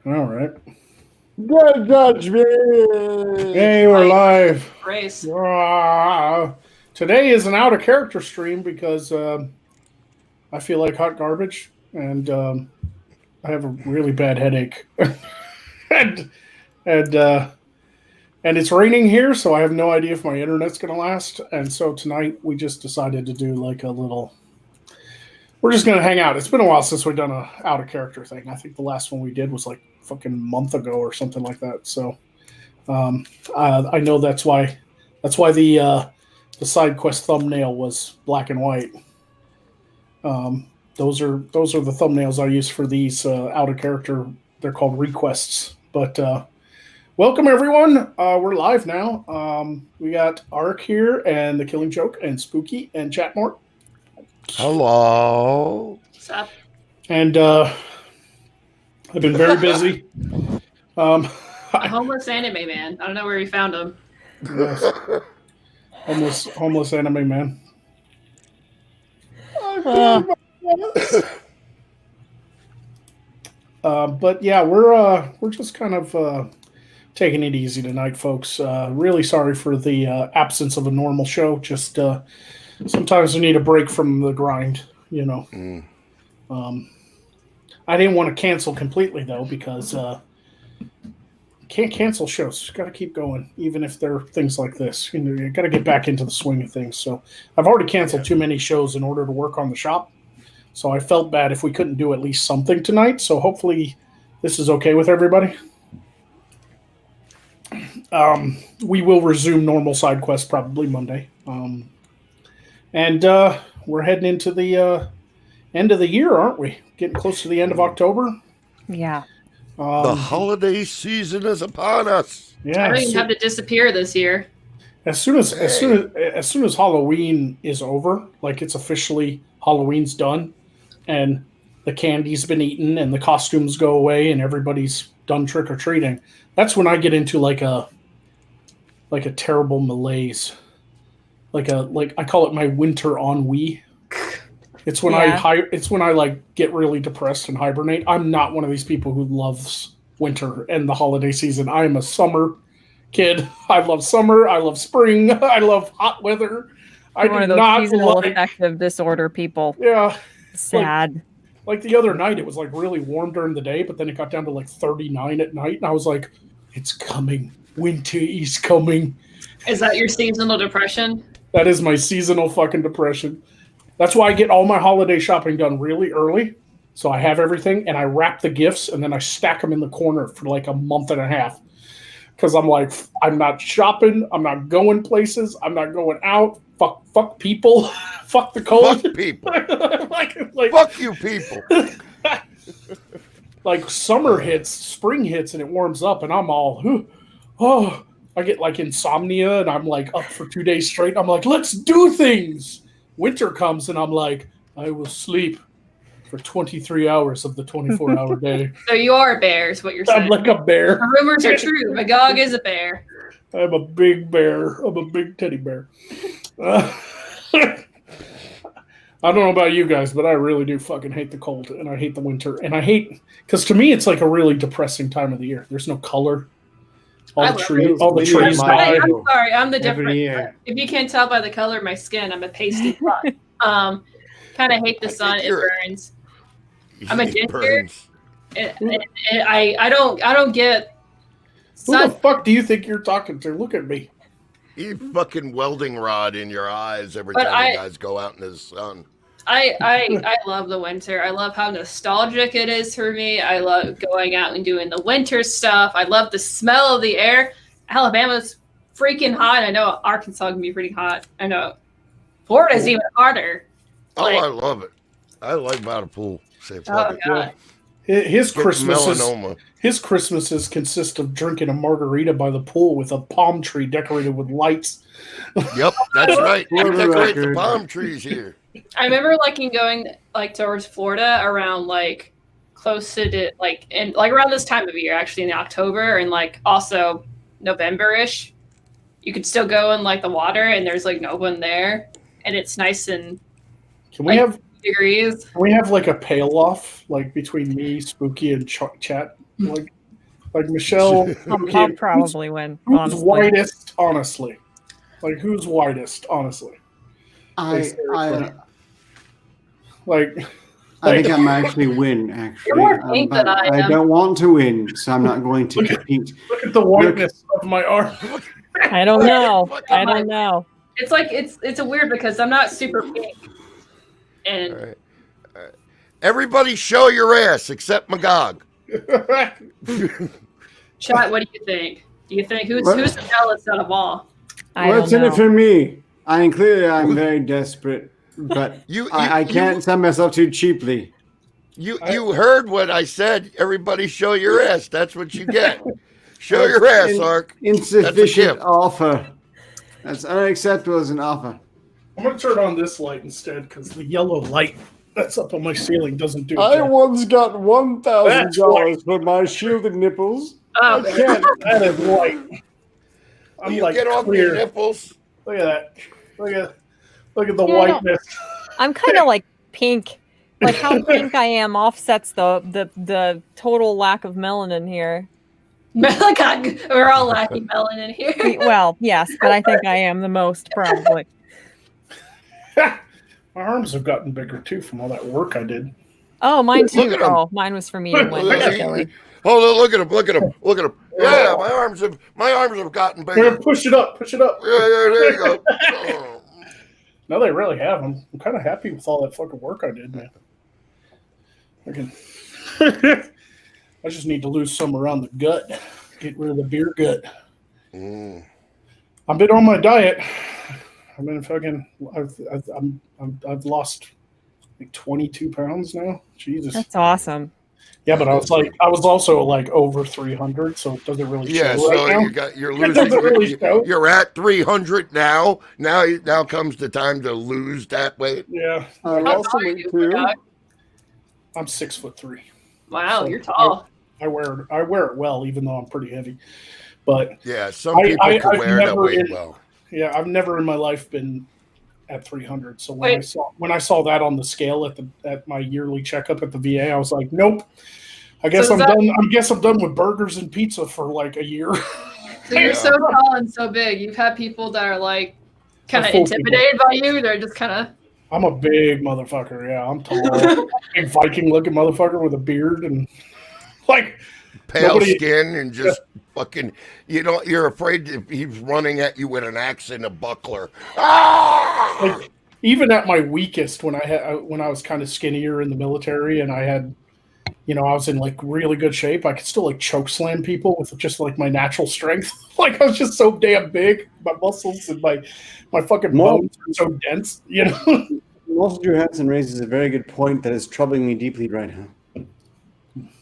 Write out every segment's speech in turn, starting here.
All right. Good judgment. Hey, we're live. Race. Today is an out of character stream because I feel like hot garbage and I have a really bad headache. and and and it's raining here, so I have no idea if my internet's gonna last. And so tonight we just decided to do like a little. We're just gonna hang out. It's been a while since we've done a out of character thing. I think the last one we did was like fucking month ago or something like that. So I know that's why the side quest thumbnail was black and white. Those are the thumbnails I use for these out of character. They're called requests. But welcome everyone. We're live now. We got Ark here and the Killing Joke and Spooky and Chatmore. Hello. What's up? And I've been very busy. A homeless anime man. I don't know where you found him. Yes. Homeless anime man. But yeah, we're just kind of taking it easy tonight, folks. Really sorry for the absence of a normal show. Just sometimes we need a break from the grind, you know. I didn't want to cancel completely though because can't cancel shows. Got to keep going, even if there are things like this. You got to get back into the swing of things. So I've already canceled too many shows in order to work on the shop. So I felt bad if we couldn't do at least something tonight. So hopefully this is okay with everybody. We will resume normal side quests probably Monday. And we're heading into the end of the year, aren't we? Getting close to the end of October. Yeah. The holiday season is upon us. Yeah. I don't even have to disappear this year. As soon as Halloween is over, like it's officially Halloween's done, and the candy's been eaten and the costumes go away and everybody's done trick or treating, that's when I get into like a terrible malaise. Like I call it my winter ennui. It's when I like get really depressed and hibernate. I'm not one of these people who loves winter and the holiday season. I am a summer kid. I love summer. I love spring. I love hot weather. I'm one of those seasonal affective disorder people. Yeah. Sad. Like the other night, it was like really warm during the day, but then it got down to like 39 at night, and I was like, "It's coming. Winter is coming." Is that your seasonal depression? That is my seasonal fucking depression. That's why I get all my holiday shopping done really early. So I have everything and I wrap the gifts and then I stack them in the corner for like a month and a half. Because I'm like, I'm not shopping. I'm not going places. I'm not going out. Fuck people. Fuck the cold. Fuck people. like, Fuck you people. Like summer hits, spring hits, and it warms up and I'm all, oh, I get like insomnia and I'm like up for 2 days straight. I'm like, let's do things. Winter comes and I'm like, I will sleep for 23 hours of the 24-hour day. So you are a bear, is what you're saying. I'm like a bear. The rumors are true. Magog is a bear. I'm a big bear. I'm a big teddy bear. I don't know about you guys, but I really do fucking hate the cold and I hate the winter. And I hate, because to me it's like a really depressing time of the year. There's no color. All the trees die. I'm sorry, I'm the different. If you can't tell by the color of my skin, I'm a pasty fuck. Kind of hate the sun. It burns. I'm a ginger. I don't get sun. Who the fuck do you think you're talking to? Look at me. You fucking welding rod in your eyes every time you guys go out in the sun. I love the winter. I love how nostalgic it is for me. I love going out and doing the winter stuff. I love the smell of the air. Alabama's freaking hot. I know Arkansas can be pretty hot. I know Florida's even hotter. Oh, I love it. I like by the pool. God. His Christmases consist of drinking a margarita by the pool with a palm tree decorated with lights. Yep, that's right. We decorate the palm trees here. I remember going towards Florida around like close to around this time of year, actually in October and like also November-ish. You could still go in like the water and there's like no one there and it's nice and can we have degrees. Can we have like a pail off like between me, Spooky, and Chat? Like Michelle. I'll probably win. Who's Honestly. whitest, honestly? Like who's whitest, honestly? I Like think I might actually win. Actually, You're more pink but than I am. don't want to win, so I'm not going to compete. look at the whiteness of my arm. I don't know. I don't know. It's like it's a weird because I'm not super pink. And All right. Everybody show your ass except Magog. chat, what do you think? Do you think who's the jealous out of all? What's in it for me? Clearly I'm very desperate, but I can't sell myself too cheaply. You heard what I said. Everybody show your ass. That's what you get. Show your ass, Ark. Insufficient offer. That's unacceptable as an offer. I'm gonna turn on this light instead because the yellow light that's up on my ceiling doesn't do it. I once got $1,000 for my shielded nipples. Oh, I can't. That is white. I'm You like get off clear. your nipples. Look at that. Look at the whiteness. I'm kind of like pink. Like how pink I am offsets the total lack of melanin here. We're all lacking melanin here. Well, yes, but I think I am the most probably. My arms have gotten bigger too from all that work I did. Oh, mine too. Look at 'em. Oh, mine was from eating Wendy's chili. Hold on, look at him, look at him, look at him. Yeah, my arms have gotten Here, bigger. push it up, push it up. Yeah, there you go. Oh. No, they really have. I'm kind of happy with all that fucking work I did, man. I just need to lose some around the gut. Get rid of the beer gut. I've been on my diet. I've been fucking. I've lost like 22 pounds now. Jesus. That's awesome. Yeah, but I was also like over 300, so it doesn't really show. Yeah, so you're losing. doesn't really show. You're at 300 now. Now comes the time to lose that weight. Yeah, I lost some weight too. I'm 6'3". Wow, So you're tall. I wear it well, even though I'm pretty heavy. But Yeah, some people can I've wear that never weight in- well. yeah, I've never in my life been at 300. So when I saw that on the scale at my yearly checkup at the VA, I was like, nope. I guess I'm done. I guess I'm done with burgers and pizza for like a year. So you're so tall and so big. You've had people that are like kind of intimidated by you. They're just kind of. I'm a big motherfucker. Yeah, I'm tall, big Viking-looking motherfucker with a beard and like pale skin and just fucking. You're afraid if he's running at you with an axe and a buckler. Ah! Like, even at my weakest, when I was kind of skinnier in the military and I had. I was in like really good shape. I could still like choke slam people with just like my natural strength. Like I was just so damn big. My muscles and my fucking bones are so dense. Most Johansson raises a very good point that is troubling me deeply right now.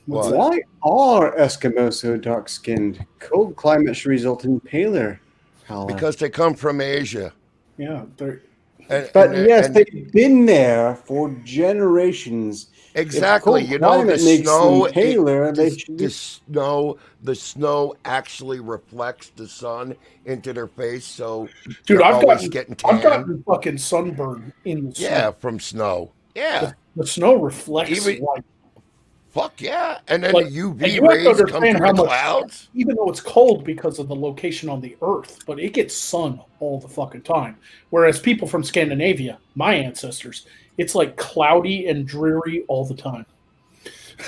What? Why are Eskimos so dark-skinned? Cold climate should result in paler color. Because they come from Asia. Yeah, they've been there for generations. Exactly. The snow actually reflects the sun into their face, so dude, I've gotten fucking sunburn in the snow. Yeah, from snow. Yeah, the snow reflects light. Fuck yeah, and then like, the UV rays come through the clouds. Even though it's cold because of the location on the Earth, but it gets sun all the fucking time. Whereas people from Scandinavia, my ancestors, it's like cloudy and dreary all the time.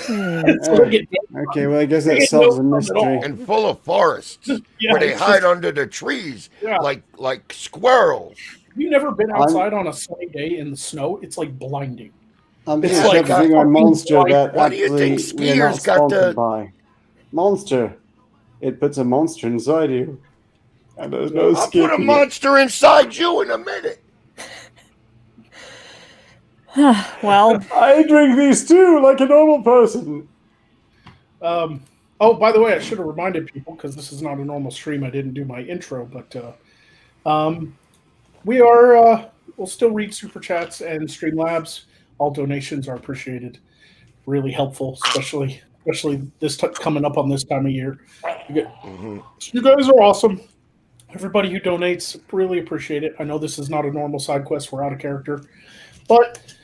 Okay, well, I guess that solves the mystery. And full of forests where they hide under the trees like squirrels. Have you never been outside on a sunny day in the snow? It's like blinding. It's like a monster that what do you think skiers got by monster? It puts a monster inside you, and there's no I'll put a monster inside you in a minute. Well, I drink these too, like a normal person. Oh, by the way, I should have reminded people because this is not a normal stream. I didn't do my intro, but we are. We'll still read super chats and Streamlabs. All donations are appreciated. Really helpful, especially this coming up on this time of year. You guys are awesome. Everybody who donates, really appreciate it. I know this is not a normal side quest. We're out of character. But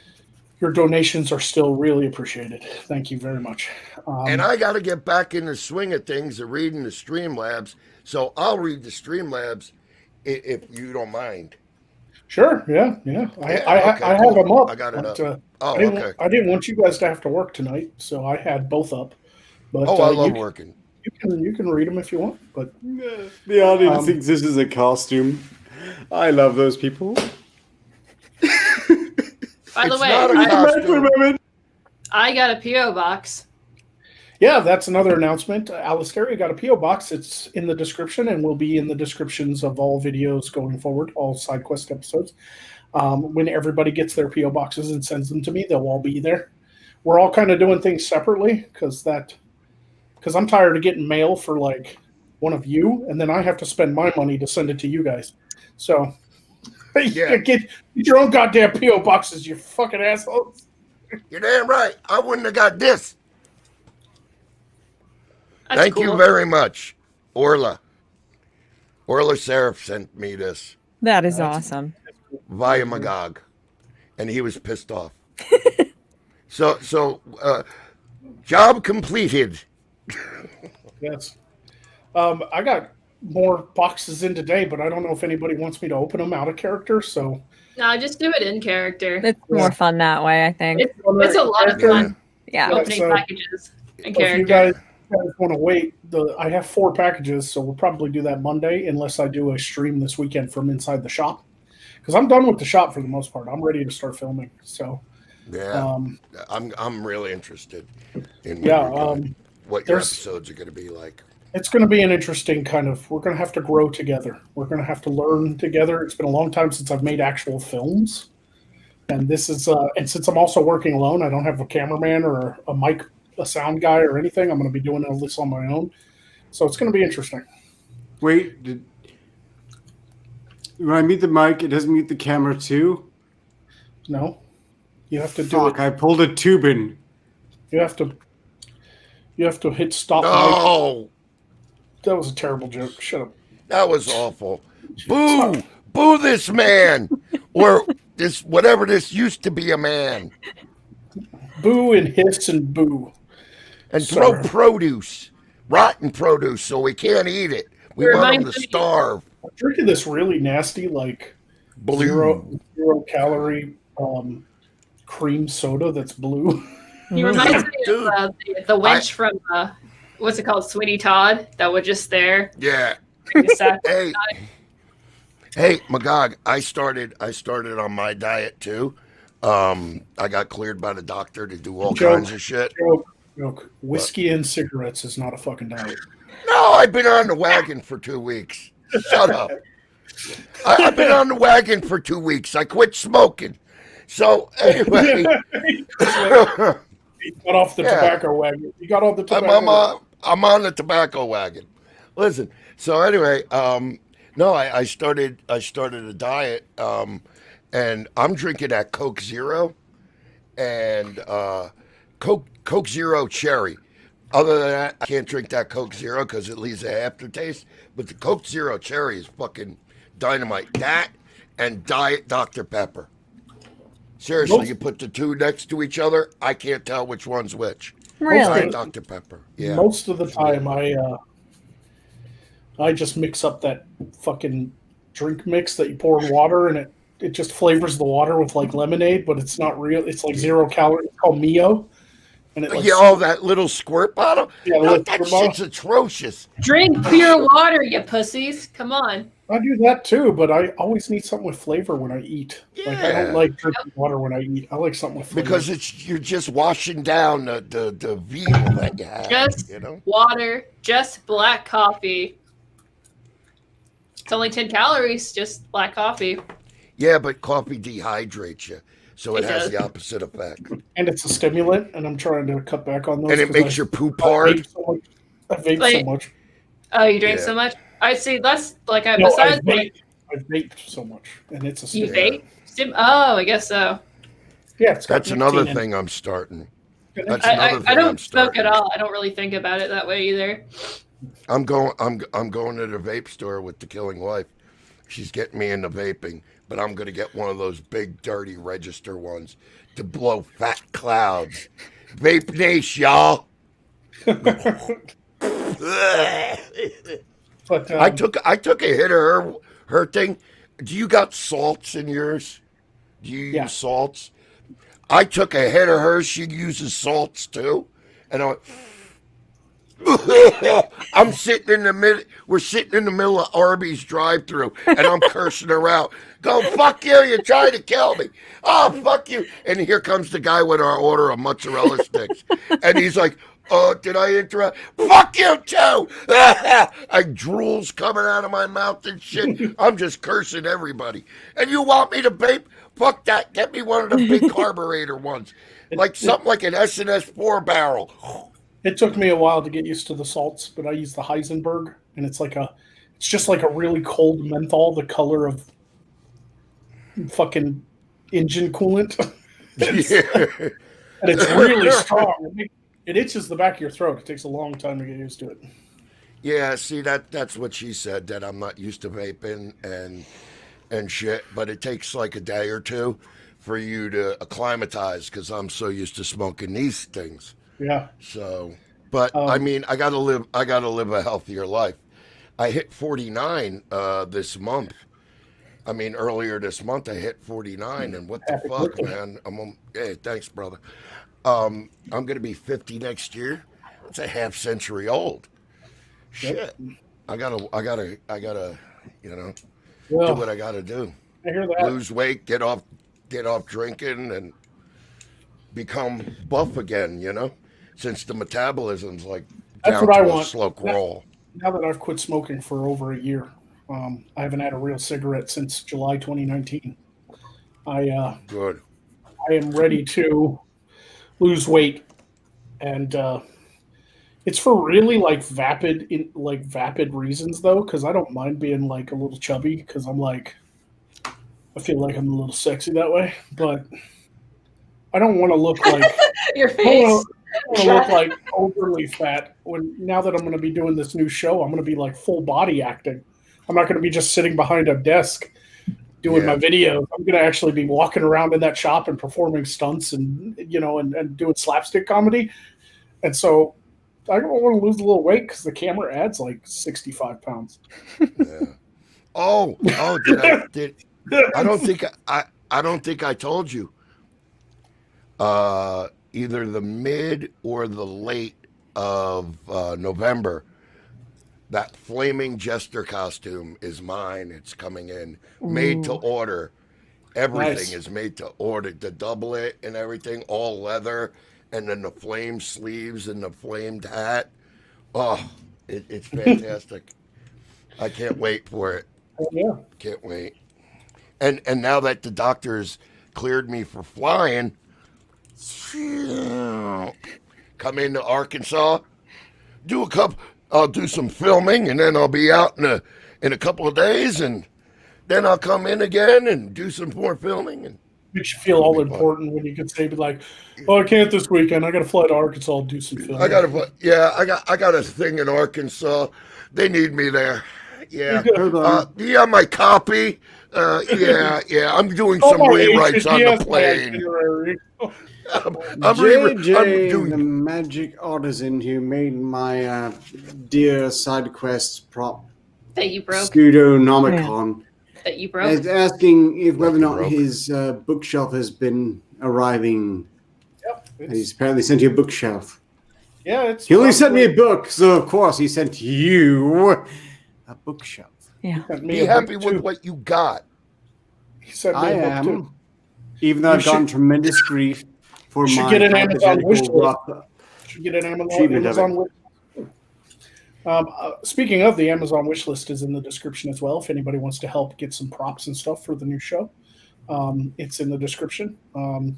your donations are still really appreciated. Thank you very much. And I got to get back in the swing of things of reading the Streamlabs. So I'll read the Streamlabs if you don't mind. Sure. Yeah. I have them up. I got it but, up. I didn't want you guys to have to work tonight, so I had both up. But I love working. You can read them if you want, but The audience thinks this is a costume. I love those people. By the It's way, not a costume. I got a PO box. yeah, that's another announcement. Alistair, you got a PO box. It's in the description and will be in the descriptions of all videos going forward, all side quest episodes. When everybody gets their PO boxes and sends them to me, they'll all be there. We're all kind of doing things separately because I'm tired of getting mail for like one of you, and then I have to spend my money to send it to you guys. So get your own goddamn PO boxes, you fucking assholes. You're damn right. I wouldn't have got this. That's Thank cool. you very much, Orla. Orla Seraph sent me this That is awesome. via Magog, and he was pissed off. So job completed. Yes. I got more boxes in today, but I don't know if anybody wants me to open them out of character. So No, just do it in character. It's more fun that way, I think. It's a lot of fun Yeah. opening so packages in if you character. guys want to wait, I have 4 packages, so we'll probably do that Monday unless I do a stream this weekend from inside the shop. Because I'm done with the shop for the most part. I'm ready to start filming. So Yeah, I'm really interested in what your episodes are going to be like. It's going to be an interesting we're going to have to grow together. We're going to have to learn together. It's been a long time since I've made actual films. And this is, and since I'm also working alone, I don't have a cameraman or a sound guy or anything. I'm going to be doing all this on my own. So it's going to be interesting. Wait, when I mute the mic, it doesn't mute the camera too? No. You have to do it. I pulled a tubin. You have to hit stop. Oh, mic. That was a terrible joke. Shut up. that was awful. Boo! Boo this man! Or this, whatever this used to be a man. Boo and hiss and boo. And Sorry. throw produce. Rotten produce, so we can't eat it. We want them to starve. I'm drinking this really nasty, like Blue. zero calorie cream soda that's blue. He reminds me Dude. of the wench from what's it called, Sweeney Todd, that was just there. Yeah. Hey, Magog, I started on my diet too. I got cleared by the doctor to do all kinds of shit. Joke. Whiskey and cigarettes is not a fucking diet. No, I've been on the wagon for 2 weeks. Shut up. I've been on the wagon for 2 weeks. I quit smoking. So anyway, He got off the tobacco wagon. You got off the tobacco. I'm on the tobacco wagon. Listen. So anyway, no, I started a diet, and I'm drinking that Coke Zero, and Coke Zero Cherry. Other than that, I can't drink that Coke Zero because it leaves an aftertaste. But the Coke Zero Cherry is fucking dynamite. That and Diet Dr. Pepper. Seriously, you put the two next to each other, I can't tell which one's which. Really? Diet Dr. Pepper. Yeah. Most of the time, I just mix up that fucking drink mix that you pour in water, and it just flavors the water with like lemonade, but it's not real. It's like 0 calories. It's called Mio. And it That little squirt bottle? Yeah, No, that shit's atrocious. Drink pure water, you pussies. Come on. I do that too, but I always need something with flavor when I eat. Like I don't like drinking water when I eat. I like something with flavor. Because you're just washing down the veal that you have. Just water, just black coffee. It's only 10 calories, just black coffee. Yeah, but coffee dehydrates you, so it has does. the opposite effect. And it's a stimulant, and I'm trying to cut back on those. And it makes your poop hard. I vape so much. Oh, you drink so much? I see. That's like I besides vape so much, and it's a stimulant. You vape? Oh, I guess so. Yeah, that's another thing I'm starting. I don't smoke at all. I don't really think about it that way either. I'm going to the vape store with the killing wife. She's getting me into vaping, but I'm gonna get one of those big dirty register ones to blow fat clouds. Vape Nace, y'all. But I took a hit of her thing. Do you got salts in yours? Do you Yeah. use salts? I took a hit of hers. She uses salts too, and I went. I'm sitting in the middle. We're sitting in the middle of Arby's drive-through, and I'm cursing her out. Go fuck you! You're trying to kill me. Oh fuck you! And here comes the guy with our order of mozzarella sticks, and he's like, "Oh, did I interrupt? Fuck you too!" I drool's coming out of my mouth and shit. I'm just cursing everybody. And you want me to vape? Fuck that! Get me one of the big carburetor ones, like something like an S&S 4-barrel. it took me a while to get used to the salts, but I use the Heisenberg, and it's just like a really cold menthol, the color of fucking engine coolant. And it's really strong. It itches the back of your throat. It takes a long time to get used to it. Yeah, see that's what she said, that I'm not used to vaping and shit, but it takes like a day or two for you to acclimatize because I'm so used to smoking these things. Yeah. So, but I mean, I gotta live a healthier life. I hit 49 this month. I mean, earlier this month I hit 49, and what the Happy fuck, birthday. man? Hey, thanks, brother. I'm gonna be 50 next year. It's a half century old. Shit. I gotta, you know, do what I gotta do. I hear that. Lose weight, get off drinking, and become buff again. You know, since the metabolism's like That's down what to I a want. slow crawl. Now that I've quit smoking for over a year, I haven't had a real cigarette since July 2019. Good. I am ready to lose weight, and it's for really like vapid reasons though, because I don't mind being like a little chubby because I feel like I'm a little sexy that way, but I don't want to look like Your I face. don't want to look like overly fat. Now that I'm going to be doing this new show, I'm going to be like full body acting. I'm not going to be just sitting behind a desk doing my videos. I'm going to actually be walking around in that shop and performing stunts and and doing slapstick comedy. And so I don't want to lose a little weight because the camera adds like 65 pounds. Yeah. Oh, I don't think I told you. Either the mid or the late of November, that flaming jester costume is mine. It's coming in, made to order. Everything is made to order, to double it and everything, all leather, and then the flame sleeves and the flamed hat. Oh, it's fantastic. I can't wait for it. Yeah. Can't wait. And now that the doctors cleared me for flying, come into Arkansas, I'll do some filming, and then I'll be out in a couple of days, and then I'll come in again and do some more filming. And makes you feel all important when you can say, be like, "Oh, I can't this weekend. I got to fly to Arkansas and do some filming." I got a thing in Arkansas. They need me there. Yeah. Do you have my copy? Yeah. I'm doing some rewrites on the plane. JJ, the magic artisan who made my dear side quest prop That you broke. Pseudonomicon That you broke. is asking if whether or not his bookshelf has been arriving. Yep. He's apparently sent you a bookshelf. Yeah, he only sent me a book, so of course he sent you a bookshelf. Yeah. Be happy with what you got. He sent me I a book am, too. even though I've gotten tremendous grief for You should my get an Amazon wish list. hypothetical Should get an treatment of Amazon wish list. Speaking of, the Amazon wish list is in the description as well. If anybody wants to help get some props and stuff for the new show, it's in the description. I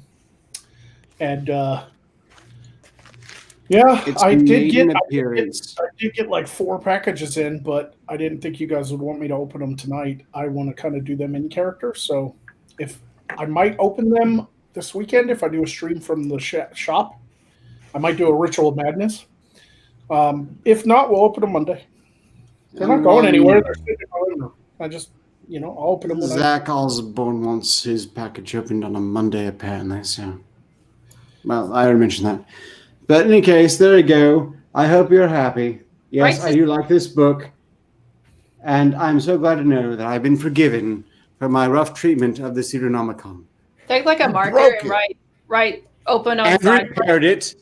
did get like 4 packages in, but I didn't think you guys would want me to open them tonight. I want to kind of do them in character. So if I might open them this weekend, if I do a stream from the shop, I might do a Ritual Madness. If not, we'll open them Monday. They're not going anywhere. They're sitting in my living room. I'll open them when Zach Osborne wants his package opened on a Monday, apparently. So, well, I already mentioned that. But in any case, there you go. I hope you're happy. Yes, I do like this book. And I'm so glad to know that I've been forgiven for my rough treatment of the Pseudonomicon. Take like a marker and write open on and side repaired it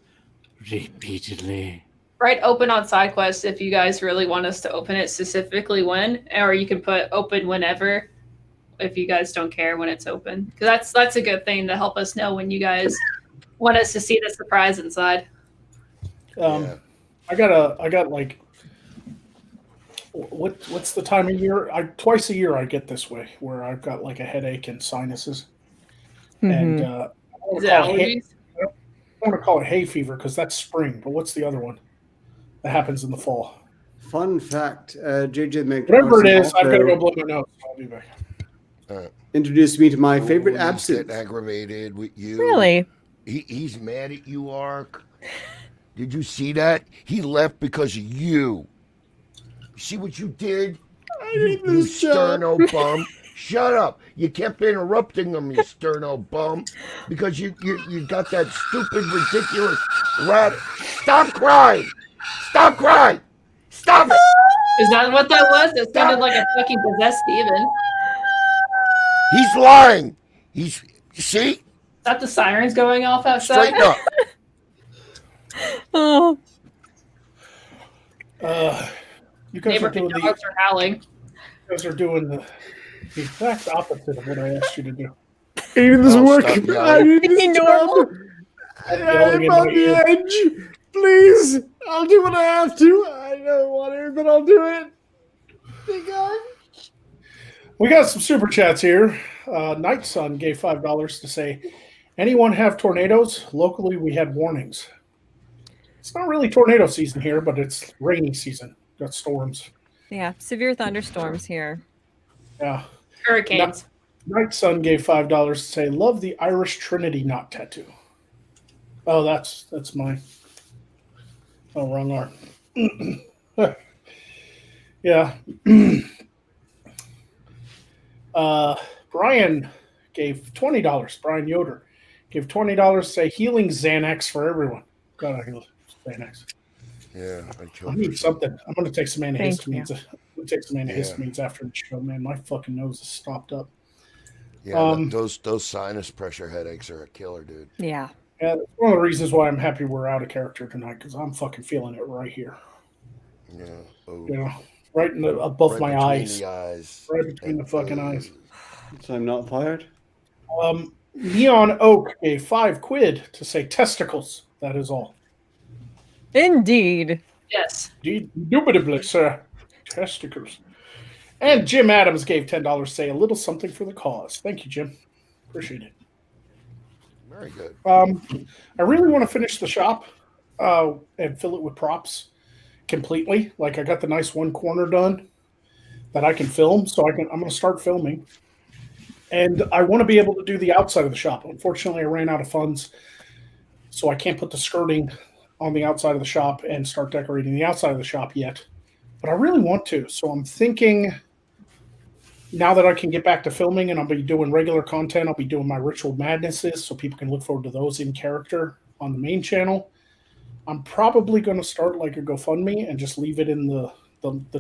repeatedly. Write open on side quest if you guys really want us to open it specifically when, or you can put open whenever if you guys don't care when it's open. Because that's a good thing to help us know when you guys want us to see the surprise inside. I got like what's the time of year? Twice a year I get this way where I've got like a headache and sinuses. And I Is it allergies? I don't want to call it hay fever because that's spring, but what's the other one that happens in the fall? Fun fact, JJ McDonald. Whatever it is, I've got to go blow my nose. I'll be back. Introduced me to my favorite absinthe. Getting aggravated with you. Really? He's mad at you, Ark. Did you see that? He left because of you. See what you did? You sterno bum. Shut up. You kept interrupting him, you sterno bum, because you got that stupid, ridiculous rat. Stop crying. Stop crying. Stop it. Is that what that was? It sounded like a fucking possessed demon. He's lying. See? Is that the sirens going off outside? Straighten up. Oh. You guys are doing dogs are howling. You guys are doing the exact opposite of what I asked you to do. Even this work. I need this job. I'm on the edge. Please, I'll do what I have to. I don't want to, but I'll do it. Thank God. We got some super chats here. Night Sun gave $5 to say, anyone have tornadoes? Locally, we had warnings. It's not really tornado season here, but it's rainy season. Got storms. Yeah, severe thunderstorms here. Yeah. Hurricanes. Night Sun gave $5 to say, love the Irish Trinity knot tattoo. Oh, that's mine. Oh, wrong arm. Yeah. Brian gave $20. Brian Yoder gave $20 to say, healing Xanax for everyone. God, I heal Xanax. Yeah, I need something. I'm going to take some antihistamines. I'm going to take some antihistamines after the show, man. My fucking nose is stopped up. Yeah, those sinus pressure headaches are a killer, dude. Yeah. Yeah, that's one of the reasons why I'm happy we're out of character tonight, because I'm fucking feeling it right here. Yeah. Oh. You know, right above right my eyes. The eyes. Right between the fucking eyes. So I'm not fired? Neon Oak gave £5 to say testicles. That is all. Indeed. Yes. Indubitably, sir. Testicles. And Jim Adams gave $10 to say a little something for the cause. Thank you, Jim. Appreciate it. Very good. I really want to finish the shop and fill it with props completely. Like I got the nice one corner done that I can film, so I'm going to start filming. And I want to be able to do the outside of the shop. Unfortunately, I ran out of funds, so I can't put the skirting on the outside of the shop and start decorating the outside of the shop yet. But I really want to, so I'm thinking now that I can get back to filming and I'll be doing regular content, I'll be doing my Ritual Madnesses so people can look forward to those in character on the main channel. I'm probably going to start like a GoFundMe and just leave it in the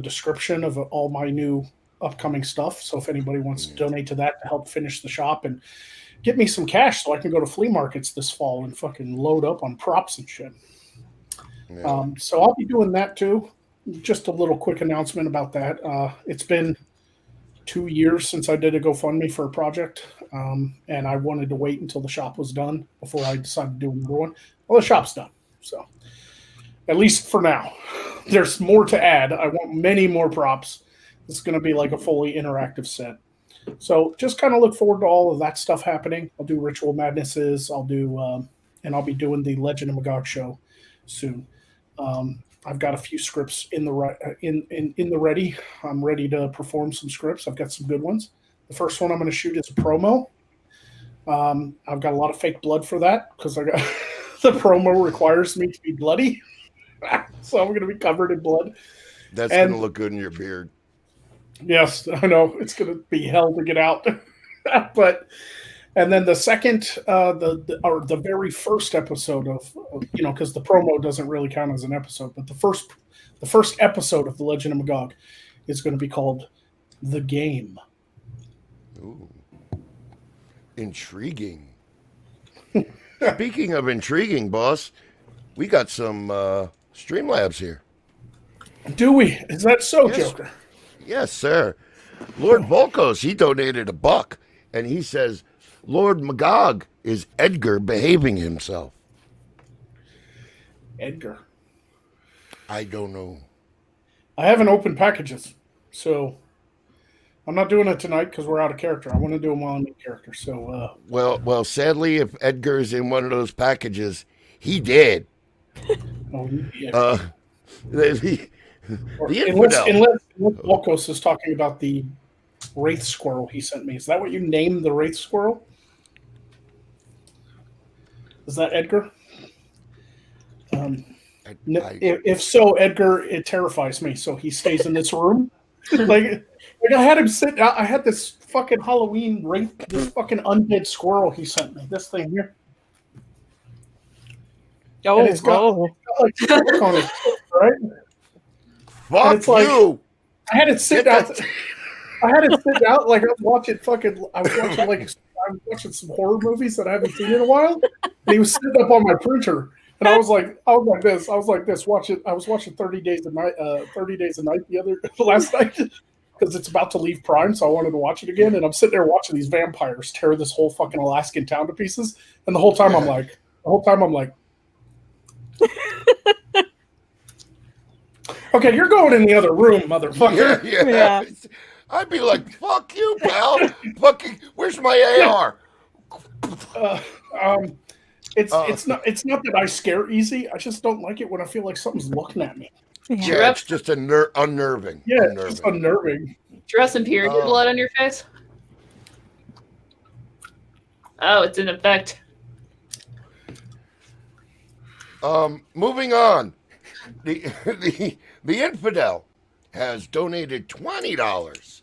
description of all my new upcoming stuff. So if anybody wants to donate to that to help finish the shop and get me some cash so I can go to flea markets this fall and fucking load up on props and shit. Yeah. So I'll be doing that too. Just a little quick announcement about that. It's been 2 years since I did a GoFundMe for a project, and I wanted to wait until the shop was done before I decided to do another one. Well, the shop's done, so at least for now. There's more to add. I want many more props. It's going to be like a fully interactive set. So just kind of look forward to all of that stuff happening. I'll do Ritual Madnesses. I'll do, and I'll be doing the Legend of Magog show soon. I've got a few scripts in the ready. I'm ready to perform some scripts. I've got some good ones. The first one I'm going to shoot is a promo. I've got a lot of fake blood for that because I got the promo requires me to be bloody, so I'm going to be covered in blood. That's going to look good in your beard. Yes, I know it's going to be hell to get out, but and then the second, the very first episode of because the promo doesn't really count as an episode, but the first episode of the Legend of Magog is going to be called The Game. Ooh. Intriguing. Speaking of intriguing, boss, we got some Streamlabs here. Do we? Is that so, Yes. Joker? Yes, sir. Lord Volkos, he donated $1, and he says, Lord Magog, is Edgar behaving himself? Edgar. I don't know. I haven't opened packages, so I'm not doing it tonight because we're out of character. I want to do them while I'm in character. So, Well, sadly, if Edgar is in one of those packages, he did. yeah. The unless infidel. Volkos is talking about the wraith squirrel he sent me. Is that what you named the wraith squirrel? Is that Edgar? If so, Edgar, it terrifies me. So he stays in this room. like I had him sit. I had this fucking Halloween wraith, this fucking undead squirrel he sent me. This thing here. Oh, And it's got like stick on it, right? Fuck it's like- you. I had it sit Get out. that- I had it sit out like I was watching some horror movies that I haven't seen in a while. And he was sitting up on my printer, and I was like this. Watch it. I was watching 30 Days a Night last night because it's about to leave Prime, so I wanted to watch it again. And I'm sitting there watching these vampires tear this whole fucking Alaskan town to pieces. And the whole time I'm like. Okay, you're going in the other room, motherfucker. Yeah. I'd be like, fuck you, pal. Where's my AR? It's not that I scare easy. I just don't like it when I feel like something's looking at me. Yeah, it's just unnerving. Yeah, it's just unnerving. Dress and period blood on your face? Oh, it's in effect. Moving on. The infidel has donated $20.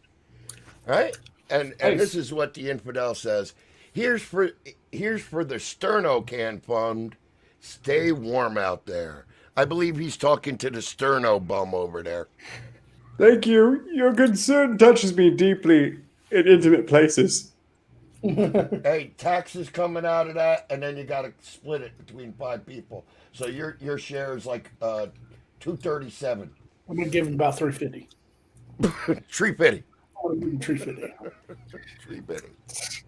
Right? And Nice. This is what the infidel says. Here's for the Sterno Can Fund. Stay warm out there. I believe he's talking to the Sterno bum over there. Thank you. Your concern touches me deeply in intimate places. Hey, taxes coming out of that, and then you got to split it between 5 people. So your share is like $237. I'm gonna give him about $350. $350. I'm gonna give him $350.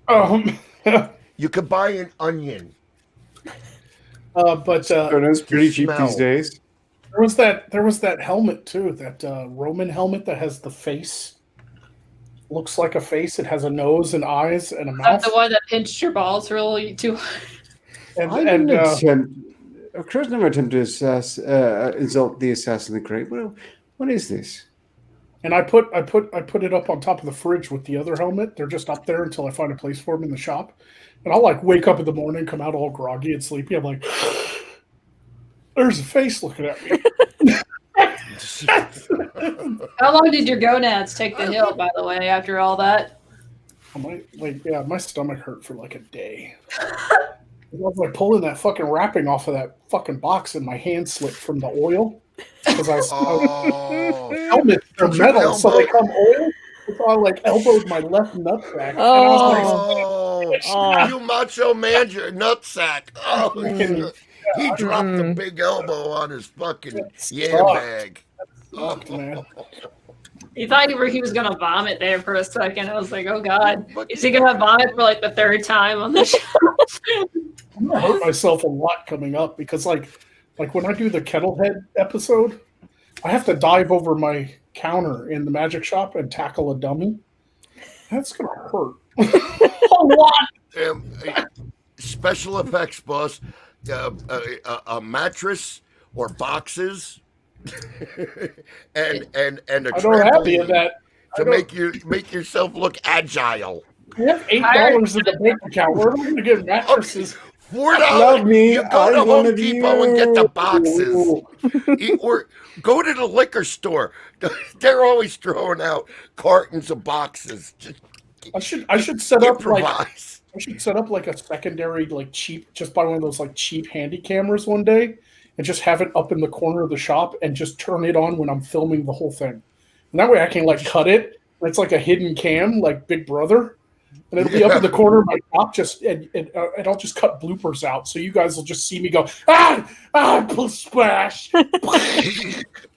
$350. You could buy an onion. But It's pretty cheap smell. these days. there was that helmet too, that Roman helmet that has the face. Looks like a face. It has a nose and eyes and a mouth. The one that pinched your balls really too hard. I didn't attempt. Of course, never attempt to insult the assassin of the great. What is this? And I put it up on top of the fridge with the other helmet. They're just up there until I find a place for them in the shop. And I'll like wake up in the morning, come out all groggy and sleepy. I'm like, there's a face looking at me. How long did your gonads take the hill, by the way, after all that? My stomach hurt for like a day. I was like pulling that fucking wrapping off of that fucking box, and my hand slipped from the oil because helmets are metal, so they come oil. So I like elbowed my left nutsack. And I was like, You macho man, your nutsack. He dropped the big elbow on his fucking yam bag. fucked, man. You thought he was gonna vomit there for a second. I was like, oh god, is he gonna vomit for like the 3rd time on the show? I'm gonna hurt myself a lot coming up because like when I do the Kettlehead episode, I have to dive over my counter in the magic shop and tackle a dummy. That's gonna hurt a lot. Special effects, boss. A mattress or boxes, and a I don't have any of trampoline that. to make yourself look agile. I have $8 in the bank account. Where am I going to get mattresses? $4. Love me. You go to I'm one Home of Depot and get the you. boxes. Or go to the liquor store. They're always throwing out cartons of boxes. Just I should set up like improvise. I should set up like a secondary like cheap just buy one of those like cheap handy cameras one day and just have it up in the corner of the shop and just turn it on when I'm filming the whole thing. And that way I can like cut it. It's like a hidden cam, like Big Brother. And it'll be up in the corner of my shop, and I'll just cut bloopers out, so you guys will just see me go splash.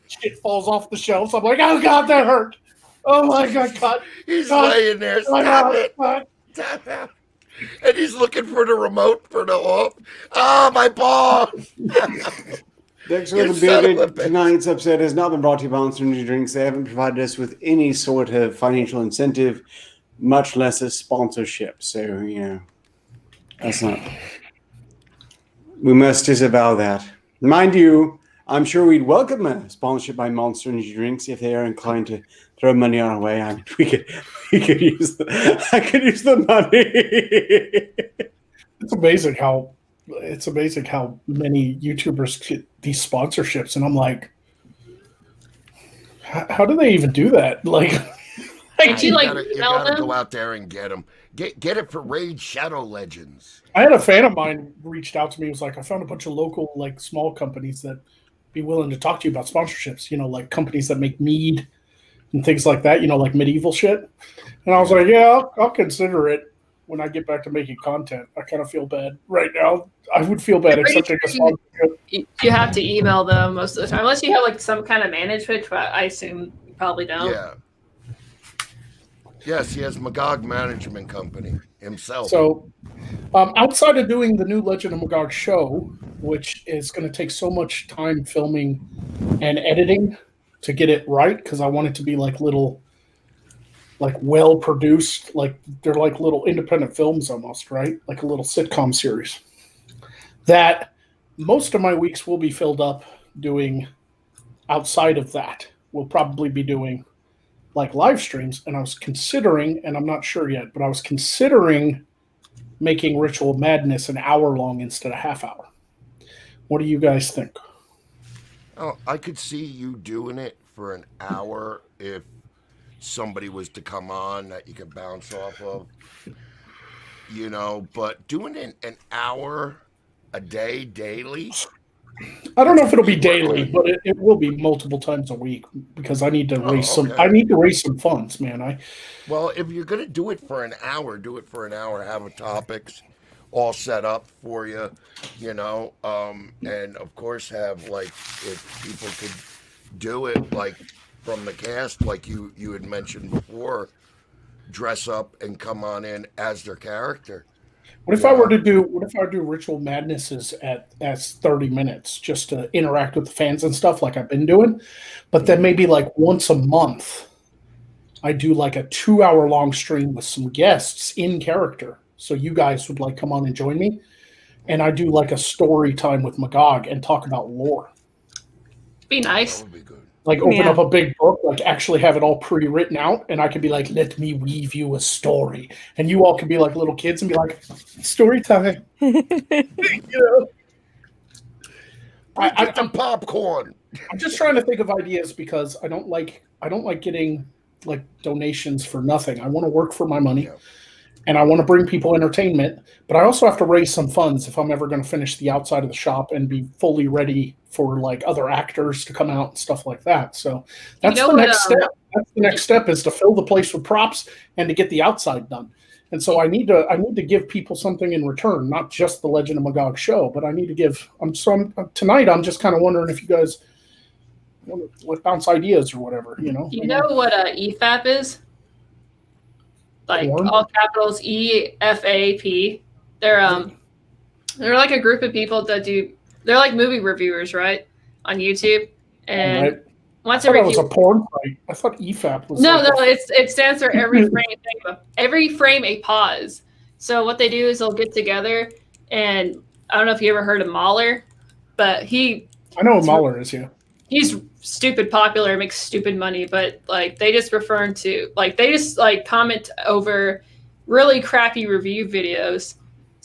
Shit falls off the shelves. I'm like, oh god, that hurt. Oh my god, cut. He's cut. laying there. Stop it. Stop it. And he's looking for the remote for the off. Oh, my balls. Dexter You the son of a Bearded, bitch. tonight's episode has not been brought to you by Monster Energy Drinks. They haven't provided us with any sort of financial incentive, much less a sponsorship. So, you know, that's not. We must disavow that. Mind you, I'm sure we'd welcome a sponsorship by Monster Energy Drinks if they are inclined to throw money our way. I mean, we could use I could use the money. It's amazing how many YouTubers get these sponsorships, and I'm like, how do they even do that? Like, Did you like you email gotta them? go out there and get them. Get it for Raid Shadow Legends. I had a fan of mine reached out to me. He was like, I found a bunch of local, like, small companies that be willing to talk to you about sponsorships. You know, like companies that make mead and things like that. You know, like medieval shit. And I was like, yeah, I'll consider it when I get back to making content. I kind of feel bad right now. I would feel bad accepting a sponsorship. You have to email them most of the time, unless you have like some kind of management. But I assume you probably don't. Yeah. Yes, he has Magog Management Company himself. So, outside of doing the new Legend of Magog show, which is going to take so much time filming and editing to get it right, because I want it to be like little, like well produced, like they're like little independent films almost, right? Like a little sitcom series. That most of my weeks will be filled up doing outside of that. We'll probably be doing like live streams, and I was considering, and I'm not sure yet, but I was considering making Ritual Madness an hour long instead of half hour. What do you guys think? Oh, I could see you doing it for an hour if somebody was to come on that you could bounce off of. You know, but doing it an hour a day daily. I don't know if it'll be daily, but it will be multiple times a week because I need to raise some. Okay. I need to raise some funds, man. Well, if you're gonna do it for an hour, do it for an hour. Have the topics all set up for you, you know, and of course have like if people could do it like from the cast, like you had mentioned before, dress up and come on in as their character. What if I were to do? What if I do Ritual Madnesses as 30 minutes just to interact with the fans and stuff like I've been doing, but then maybe like once a month, I do like a 2-hour long stream with some guests in character. So you guys would like come on and join me, and I do like a story time with Magog and talk about lore. Be That nice. would be good. Like open up a big book, like actually have it all pre-written out, and I could be like, "Let me weave you a story," and you all could be like little kids and be like, "Story time." You know, Get the popcorn. I'm just trying to think of ideas because I don't like getting like donations for nothing. I want to work for my money, and I want to bring people entertainment, but I also have to raise some funds if I'm ever going to finish the outside of the shop and be fully ready for like other actors to come out and stuff like that. So that's the next step. That's the next step is to fill the place with props and to get the outside done. And so I need to give people something in return, not just the Legend of Magog show, but I need to give. Tonight I'm just kind of wondering if you guys want to bounce ideas or whatever. You know. You know what EFAP is? Like Porn? all capitals EFAP. They're like a group of people that do. They're like movie reviewers, right, on YouTube. And Right. once I thought every it was few a porn site. I thought EFAP was. No, like it stands for every frame a pause. So what they do is they'll get together, and I don't know if you ever heard of Mahler, but I know what Mahler is. Yeah. he's stupid popular, makes stupid money, but like they just refer to like they just like comment over really crappy review videos,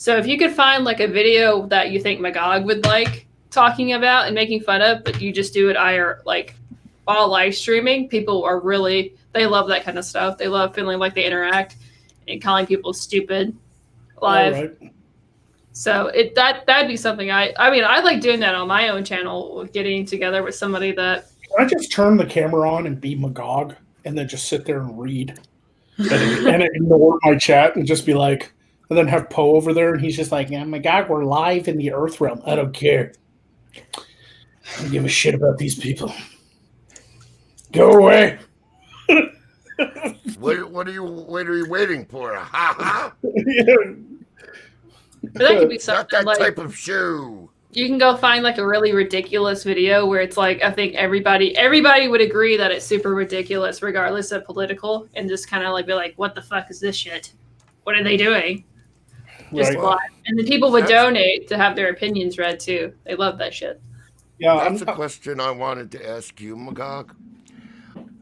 So if you could find like a video that you think Magog would like talking about and making fun of, but you just do it like while live streaming, people are really, they love that kind of stuff. They love feeling like they interact and calling people stupid live. All right. So that'd be something I mean, I like doing that on my own channel, getting together with somebody that. Can I just turn the camera on and be Magog and then just sit there and read and ignore my chat and just be like, and then have Poe over there and he's just like, yeah, Magog, we're live in the Earth realm. I don't care. I don't give a shit about these people. Go away. What are you waiting for? Ha ha! But that could be Not something that like type of shoe. you can go find like a really ridiculous video where it's like I think everybody would agree that it's super ridiculous regardless of political, and just kind of like be like, what the fuck is this shit? What are they doing? Just Right. live. And then people would That's- donate to have their opinions read too. They love that shit. Yeah, That's a question I wanted to ask you, Magog.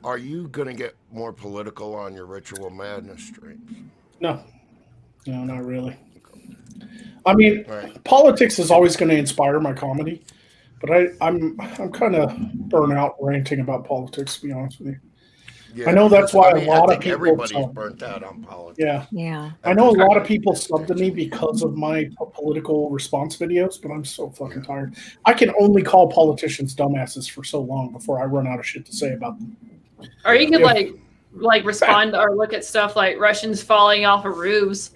Are you going to get more political on your Ritual Madness streams? no, not really. I mean, Right. politics is always going to inspire my comedy, but I'm kind of burnt out ranting about politics. To be honest with you. Yeah, I know that's why a lot I of think people everybody's sub. burnt out on politics. Yeah, Yeah. I know a lot of people sub to me because of my political response videos, but I'm so fucking tired. I can only call politicians dumbasses for so long before I run out of shit to say about them. Or you could Yeah. like respond or look at stuff like Russians falling off of roofs,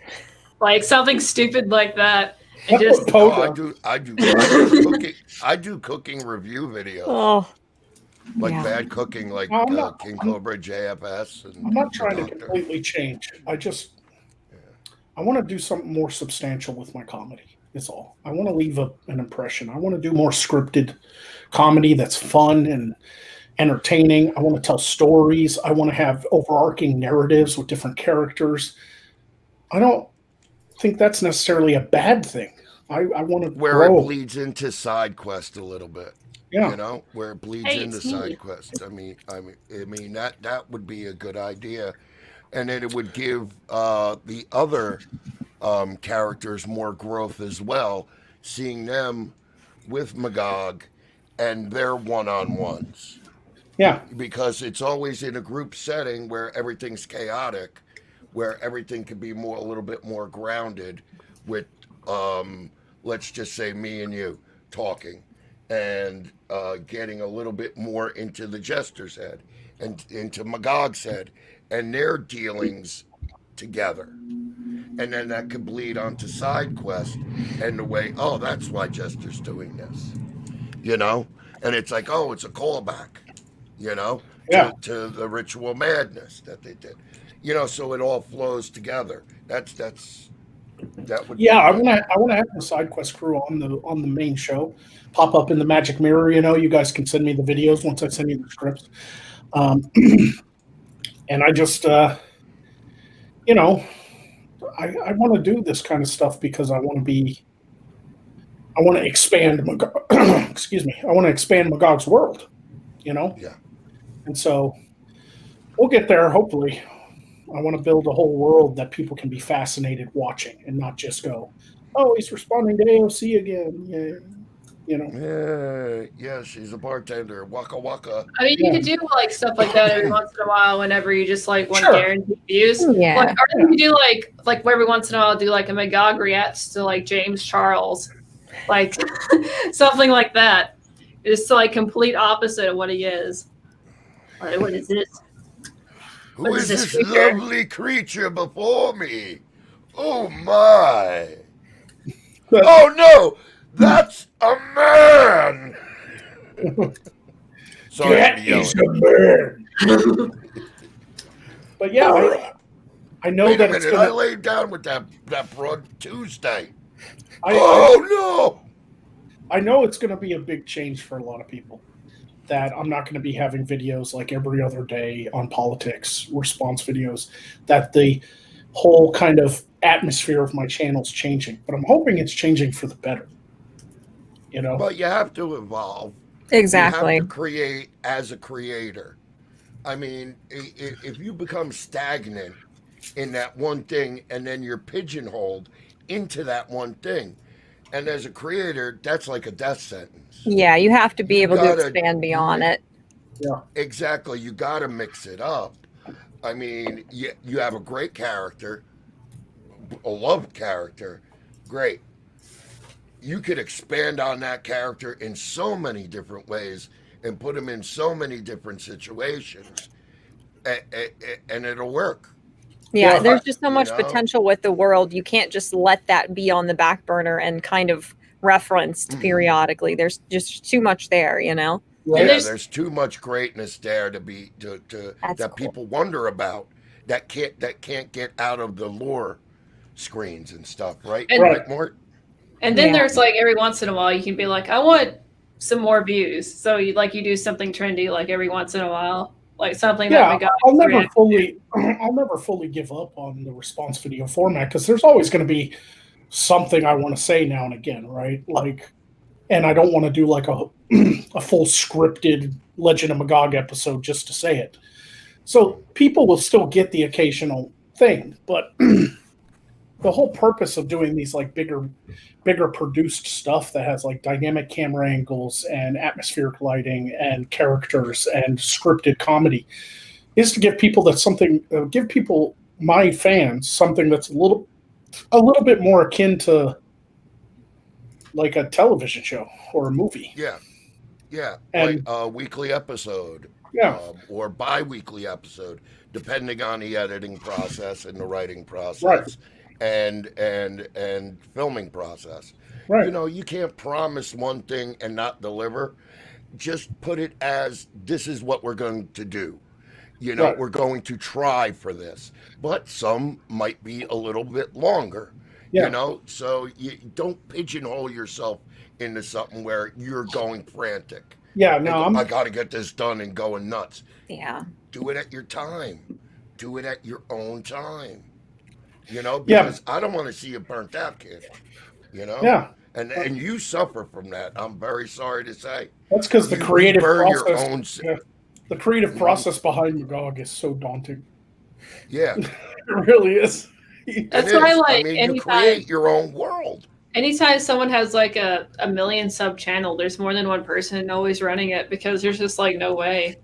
like something stupid like that, and That's just what Poe Oh, does. I do cooking. I do cooking review videos, Oh. like yeah. bad cooking, like No, I'm not- King Cobra JFS. And I'm not The trying to Doctor. completely change. I want to do something more substantial with my comedy. Is all. I want to leave an impression. I want to do more scripted comedy that's fun and entertaining. I want to tell stories. I want to have overarching narratives with different characters. I don't think that's necessarily a bad thing. I want to Where grow. it bleeds into side quest a little bit. Yeah. You know, where it bleeds Hey, into it's me. side quest. I mean that would be a good idea, and then it would give the other characters more growth as well. Seeing them with Magog and their one-on-ones, Yeah. because it's always in a group setting where everything's chaotic, where everything can be a little bit more grounded with, let's just say me and you talking, and getting a little bit more into the Jester's head and into Magog's head and their dealings together. And then that could bleed onto side quest and the way, oh, that's why Jester's doing this. You know? And it's like, oh, it's a callback, you know, Yeah. to the Ritual Madness that they did. You know, so it all flows together. That would Yeah, I be want to have the side quest crew on the main show, pop up in the Magic Mirror. You know, you guys can send me the videos once I send you the scripts, and I just, you know, I want to do this kind of stuff because I want to expand. Excuse me, I want to expand Magog's world. You know, Yeah. and so we'll get there hopefully. I want to build a whole world that people can be fascinated watching and not just go, oh, he's responding to AOC again. Yeah. You know, Yeah, she's a bartender. Waka waka. I mean, you Yeah. could do like stuff like that every once in a while whenever you just like want Sure. guaranteed views. Yeah. Like, or you could do like every once in a while do like a Magog reacts to like James Charles, like something like that. It's the like complete opposite of what he is. Like, what is this? Who What is is this this creature? lovely creature before me? Oh my. But- Oh no! That's a man! Sorry that for yelling. is a man. But yeah, I know Wait a that it's minute, I gonna. laid down with that broad Tuesday. I Oh know it's going to be a big change for a lot of people. That I'm not going to be having videos like every other day on politics, response videos, that the whole kind of atmosphere of my channel's changing. But I'm hoping it's changing for the better. You know? no! But you have to evolve. Exactly. You have to create as a creator. I mean, if you become stagnant in that one thing and then you're pigeonholed into that one thing. And as a creator, that's like a death sentence. Yeah, you have to be You able to gotta- expand beyond it. Exactly. You got to mix it up. I mean, you have a great character, a loved character, great. You could expand on that character in so many different ways and put him in so many different situations, and it'll work. Yeah, Yeah, there's just so you much know? potential with the world. You can't just let that be on the back burner and kind of referenced periodically. There's just too much there, you know? Right. Yeah, there's too much greatness there to That's that cool. people wonder about that can't get out of the lore screens and stuff, right? And- Right, Mort? And then Yeah. there's like every once in a while you can be like, I want some more views. So you do something trendy like every once in a while, like something that Yeah, we got. I'll never fully give up on the response video format because there's always going to be something I want to say now and again, right? Like, and I don't want to do like a a full scripted Legend of Magog episode just to say it. So people will still get the occasional thing, but the whole purpose of doing these like bigger produced stuff that has like dynamic camera angles and atmospheric lighting and characters and scripted comedy is to give people my fans something that's a little bit more akin to like a television show or a movie. Yeah, And- like a weekly episode, Yeah. or bi-weekly episode, depending on the editing process and the writing process, Right. and filming process. Right. You know, you can't promise one thing and not deliver. Just put it as this is what we're going to do. You know, Right. we're going to try for this, but some might be a little bit longer. Yeah. You know, so you don't pigeonhole yourself into something where you're going frantic. Yeah, no, I got to get this done and going nuts. Yeah. Do it at your time. Do it at your own time. You know, Yeah. because I don't want to see you burnt out, kid. You know? Yeah. And you suffer from that. I'm very sorry to say. That's because the You creative burn your process. own Yeah. The creative process behind Magog is so daunting. Yeah. It really is. That's It why, is. like, I mean, you anytime, create your own world. anytime someone has like a million sub channel, there's more than one person always running it because there's just like no way.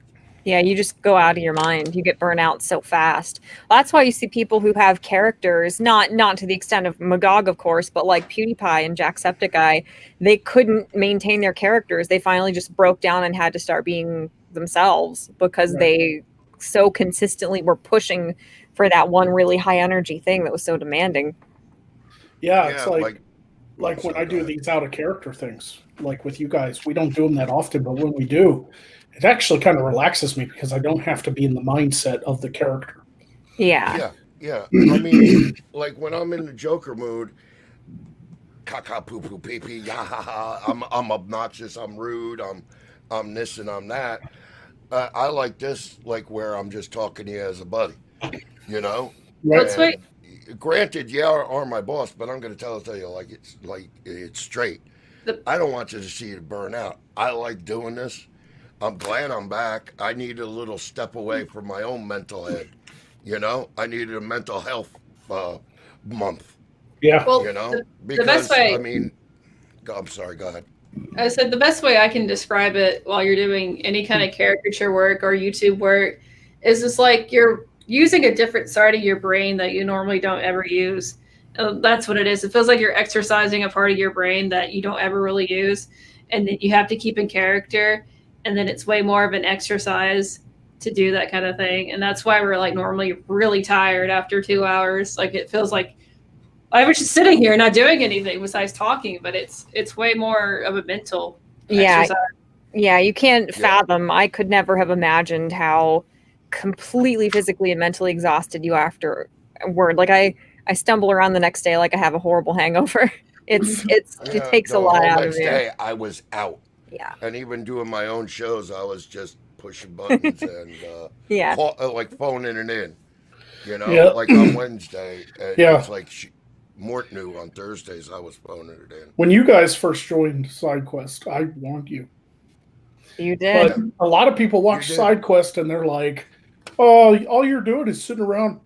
Yeah, you just go out of your mind. You get burnt out so fast. That's why you see people who have characters, not to the extent of Magog, of course, but like PewDiePie and Jacksepticeye, they couldn't maintain their characters. They finally just broke down and had to start being themselves because Right. they so consistently were pushing for that one really high energy thing that was so demanding. Yeah, it's Yeah, like when sorry, I go do ahead. these out of character things, like with you guys, we don't do them that often, but when we do, it actually kind of relaxes me because I don't have to be in the mindset of the character. Yeah. Yeah. I mean, like when I'm in the Joker mood, caca poo poo pee pee, yeah ha ha. I'm obnoxious. I'm rude. I'm this and I'm that. I like this, like where I'm just talking to you as a buddy. You know. Right. Let's wait. Granted, you are my boss, but I'm going to tell you like it's straight. I don't want you to see it burn out. I like doing this. I'm glad I'm back. I need a little step away from my own mental head. You know, I needed a mental health month. Yeah. Well, You know, the best way. I mean, I'm sorry. Go ahead. I said the best way I can describe it while you're doing any kind of caricature work or YouTube work is just like you're using a different side of your brain that you normally don't ever use. That's what it is. It feels like you're exercising a part of your brain that you don't ever really use, and that you have to keep in character. And then it's way more of an exercise to do that kind of thing. And that's why we're like normally really tired after 2 hours. Like it feels like I was just sitting here not doing anything besides talking, but it's way more of a mental exercise. Yeah, you can't Yeah. fathom. I could never have imagined how completely physically and mentally exhausted you afterward. Like I stumble around the next day like I have a horrible hangover. It takes a The lot whole out next of you. day, I was out, Yeah. and even doing my own shows, I was just pushing buttons and Yeah. like phoning it in. You know, Yeah. like on Wednesday, Yeah. it's like Mort knew on Thursdays I was phoning it in. When you guys first joined SideQuest, I warned you. You did. But a lot of people watch You did. SideQuest and they're like, "Oh, all you're doing is sitting around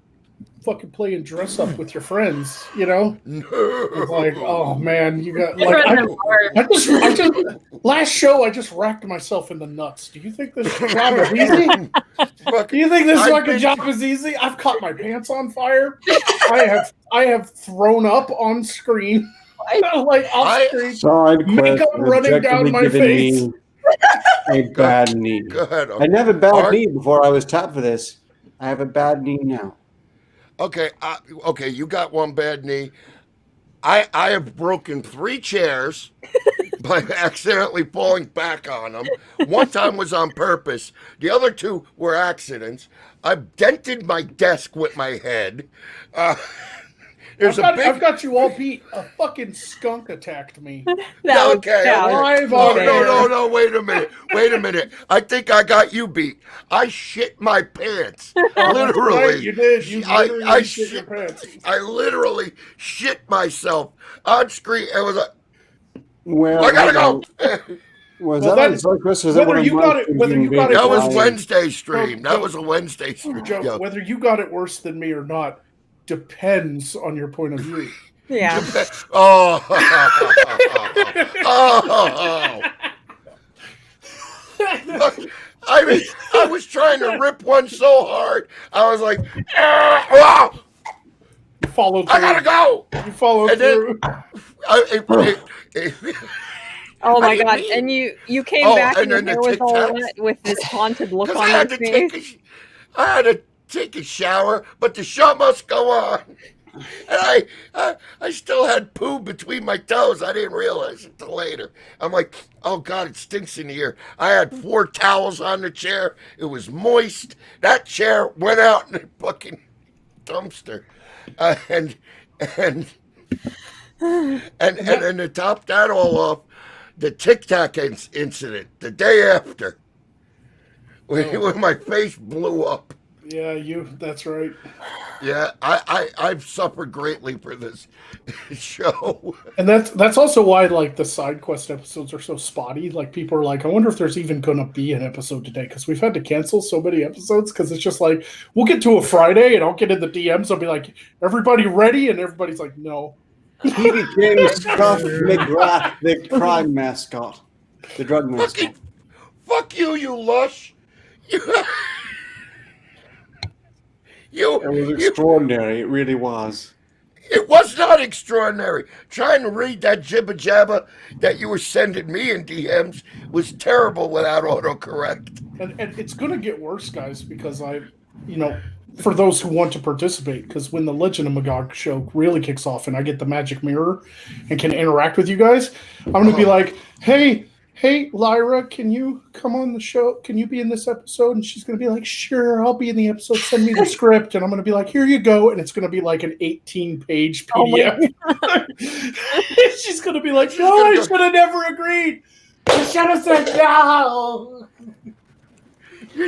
fucking playing dress up with your friends, you know? No. It's like, oh man, you got Different like than Barb. I just last show I just racked myself in the nuts. Do you think this job is easy? Do you think this fucking job is easy? I've caught my pants on fire. I have thrown up on screen. Like off screen. Side Makeup quest running down my giving face. me a bad knee. Go ahead. I never had a bad Art? knee before I was tapped for this. I have a bad knee now. Okay, okay, you got one bad knee. I have broken 3 chairs by accidentally falling back on them. One time was on purpose. The other 2 were accidents. I've dented my desk with my head. I've got you all beat. A fucking skunk attacked me. Okay. Live No, on air. no, wait a minute. I think I got you beat. I shit my pants. Literally. Right, you did. You literally I shit your pants. I literally shit myself on screen. It was like, Well, I gotta go. Was Well, that on that- side quest? Or was that whether one of you my got it- whether you got it- That was being Wednesday stream. No, That was a Wednesday stream. Joe, Yo. whether you got it worse than me or not depends on your point of view. Yeah. Oh. Oh. I mean, I was trying to rip one so hard. I was like, oh, You followed through. I gotta go. You followed And then- through. Oh my I god! mean- And you came Oh, back and and then your the hair was all Tic Tacs. wet with this haunted look Because on I your had to face. take a shower, but the show must go on. And I still had poo between my toes. I didn't realize it till later. I'm like, oh God, it stinks in here. I had 4 towels on the chair. It was moist. That chair went out in the fucking dumpster. And to top that all off, the Tic Tac incident the day after, when my face blew up. Yeah, that's right. Yeah, I've suffered greatly for this show. And that's also why like the side quest episodes are so spotty. Like people are like, I wonder if there's even gonna be an episode today because we've had to cancel so many episodes because it's just like we'll get to a Friday and I'll get in the DMs. I'll be like, everybody ready? And everybody's like, no. He became Scott McGrath, the crime mascot, the drug mascot. Fuck you, you lush. It was extraordinary. It really was. It was not extraordinary. Trying to read that jibba jabba that you were sending me in DMs was terrible without autocorrect. And it's gonna get worse, guys, because for those who want to participate, because when the Legend of Magog show really kicks off and I get the magic mirror and can interact with you guys, I'm going to be like, hey, Lyra, can you come on the show? Can you be in this episode? And she's going to be like, sure, I'll be in the episode. Send me the script. And I'm going to be like, here you go. And it's going to be like an 18-page PDF. She's going to be like, no, I should have never agreed. I should have said no.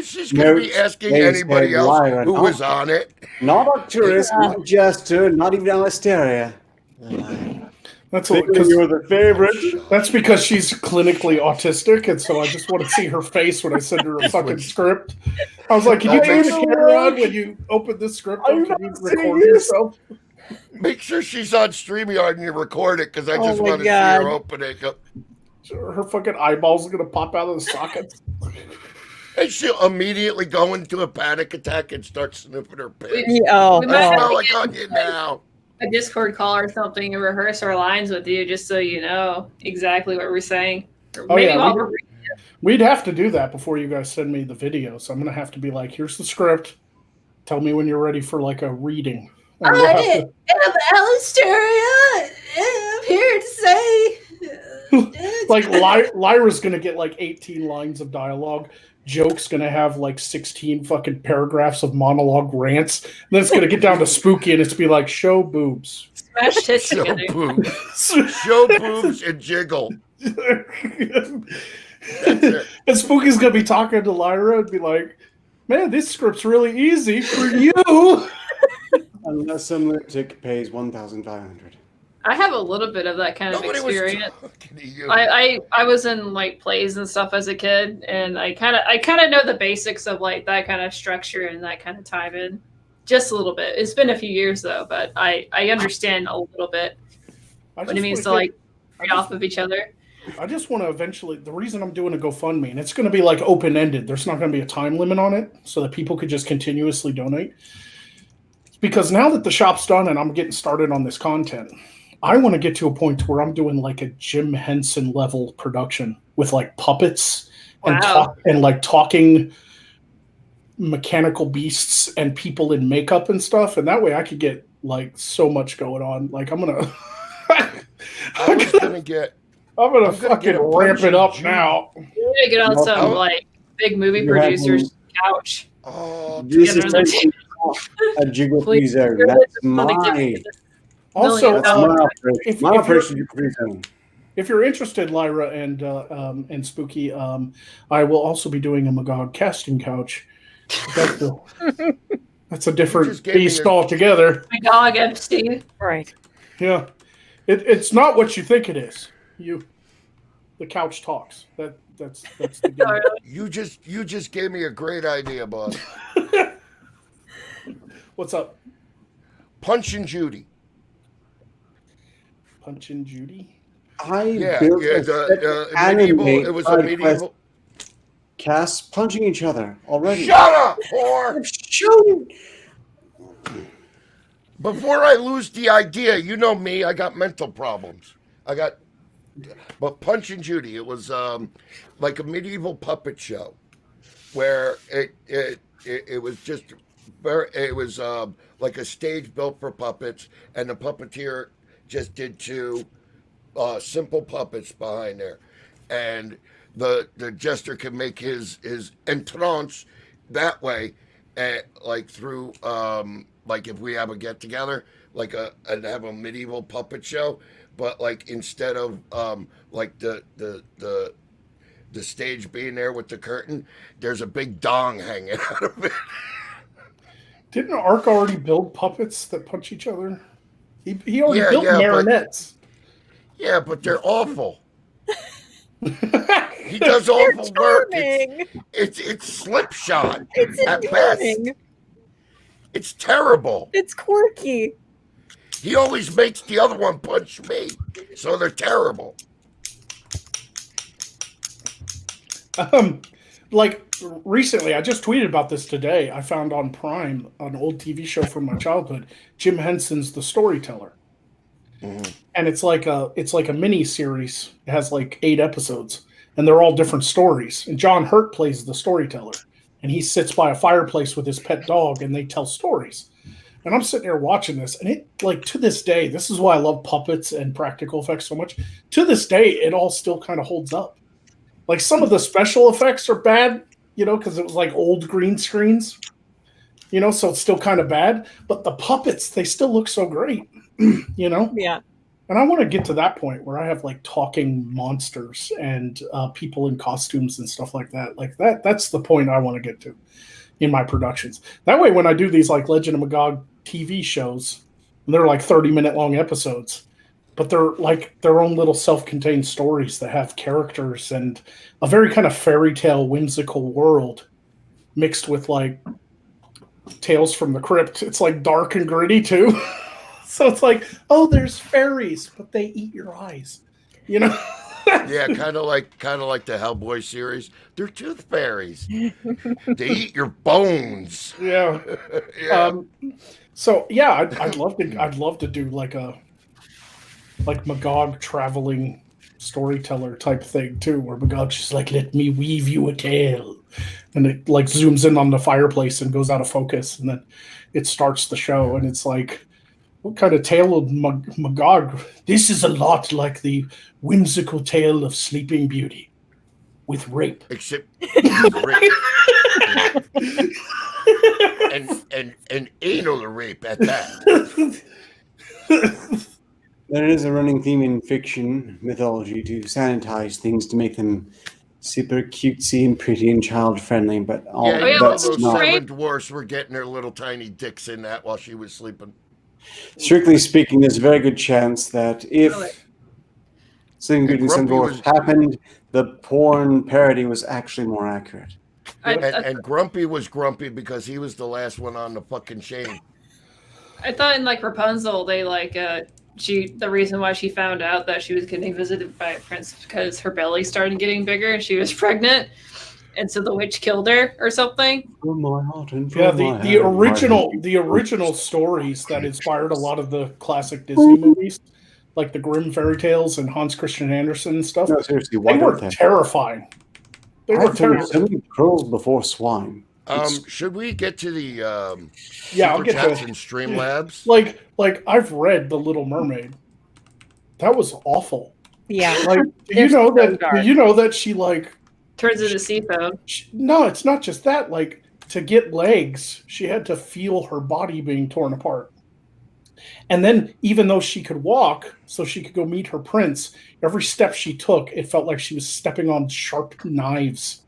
She's going to be asking anybody else Lyra, who was on it. Not a tourist, not jester, not even Alistaria. That's because you're the favorite. That's because she's clinically autistic, and so I just want to see her face when I send her a fucking script. I was like, can you turn the camera on when you open this script? Can you record yourself? Make sure she's on StreamYard and you record it, because I just want to see her open it. Her fucking eyeballs are going to pop out of the sockets. And she'll immediately go into a panic attack and start sniffing her pants. We might smell like onion now. A Discord call or something and rehearse our lines with you, just so you know exactly what we're saying. Or maybe while we're reading it. We'd have to do that before you guys send me the video. So I'm going to have to be like, here's the script. Tell me when you're ready for like a reading. I'm Alistaria. I'm here to say. Like Lyra's going to get like 18 lines of dialogue. Joke's going to have like 16 fucking paragraphs of monologue rants. And then it's going to get down to Spooky and it's be like, show boobs. Smash tits Show together. boobs. Show boobs and jiggle. And Spooky's going to be talking to Lyra and be like, man, this script's really easy for you. Unless some lunatic pays 1,500. I have a little bit of that kind of experience. Was talking to you. I was in like plays and stuff as a kid, and I kind of know the basics of like that kind of structure and that kind of time in. just a little bit. It's been a few years though, but I understand a little bit what it means to like feed off of each other. I just want to eventually. The reason I'm doing a GoFundMe, and it's going to be like open ended. There's not going to be a time limit on it, so that people could just continuously donate. Because now that the shop's done and I'm getting started on this content, I want to get to a point where I'm doing like a Jim Henson level production with like puppets and talking mechanical beasts and people in makeup and stuff, and that way I could get like so much going on. Like I'm gonna fucking ramp it up now. We're gonna get on some like big movie producers couch. Oh, this is a jiggle freezer. That's my. Also, my operation. If you're interested, Lyra and Spooky, I will also be doing a Magog casting couch. That's a different beast altogether. Magog Epstein, right? Yeah, it's not what you think it is. The couch talks. That's the game. You just gave me a great idea, boss. What's up? Punch and Judy. Punch and Judy. Medieval. It was a medieval cast punching each other already. Shut up, whore! I'm shooting. Before I lose the idea, you know me, I got mental problems. But Punch and Judy, it was like a medieval puppet show where it was just like a stage built for puppets, and the puppeteer just did two simple puppets behind there, and the jester can make his entrance that way, like through like if we have a get together, like and have a medieval puppet show, but like instead of like the stage being there with the curtain, there's a big dong hanging out of it. Didn't Ark already build puppets that punch each other? He already built marionettes. But they're awful. He does awful work. It's slipshod at best. It's terrible. It's quirky. He always makes the other one punch me, so they're terrible. Like recently, I just tweeted about this today. I found on Prime an old TV show from my childhood, Jim Henson's The Storyteller. Mm-hmm. And it's like a mini series. It has like 8 episodes, and they're all different stories. And John Hurt plays the storyteller, and he sits by a fireplace with his pet dog, and they tell stories. And I'm sitting there watching this, and it, like, to this day, this is why I love puppets and practical effects so much. To this day, it all still kind of holds up. Like, some of the special effects are bad, because it was like old green screens, so it's still kind of bad. But the puppets, they still look so great, Yeah. And I want to get to that point where I have like talking monsters and people in costumes and stuff like that. Like that's the point I want to get to in my productions. That way, when I do these like Legend of Magog TV shows, they're like 30-minute long episodes, but they're like their own little self-contained stories that have characters and a very kind of fairy tale whimsical world mixed with like Tales from the Crypt. It's like dark and gritty too. So it's like, oh, there's fairies, but they eat your eyes, Yeah, kind of like the Hellboy series. They're tooth fairies. They eat your bones. Yeah. Yeah. So yeah, I'd love to do like Magog traveling storyteller type thing too, where Magog's just like, let me weave you a tale, and it like zooms in on the fireplace and goes out of focus, and then it starts the show, and it's like, what kind of tale of Magog? This is a lot like the whimsical tale of Sleeping Beauty, with rape. Except rape. and anal rape at that. There is a running theme in fiction mythology to sanitize things to make them super cutesy and pretty and child friendly, but those not. 7 dwarfs were getting their little tiny dicks in that while she was sleeping. Strictly speaking, there's a very good chance that if Sleeping Beauty and Some Dwarfs happened, the porn parody was actually more accurate. And Grumpy was grumpy because he was the last one on the fucking chain. I thought in like Rapunzel, they like the reason why she found out that she was getting visited by a prince because her belly started getting bigger and she was pregnant, and so the witch killed her or something. From my heart and from Yeah, my the head, original stories that inspired a lot of the classic Disney movies, like the Grimm fairy tales and Hans Christian Andersen and stuff. No, seriously, They were terrifying. They were I've heard so terrifying. many crows before swine. Should we get to the Yeah, I'll Super get Chats to and Streamlabs? like I've read The Little Mermaid. That was awful. Yeah. Like, do They're you know so that? dark. Do you know that she like? Turns into seafoam. No, it's not just that. Like, to get legs, she had to feel her body being torn apart. And then, even though she could walk, so she could go meet her prince, every step she took, it felt like she was stepping on sharp knives.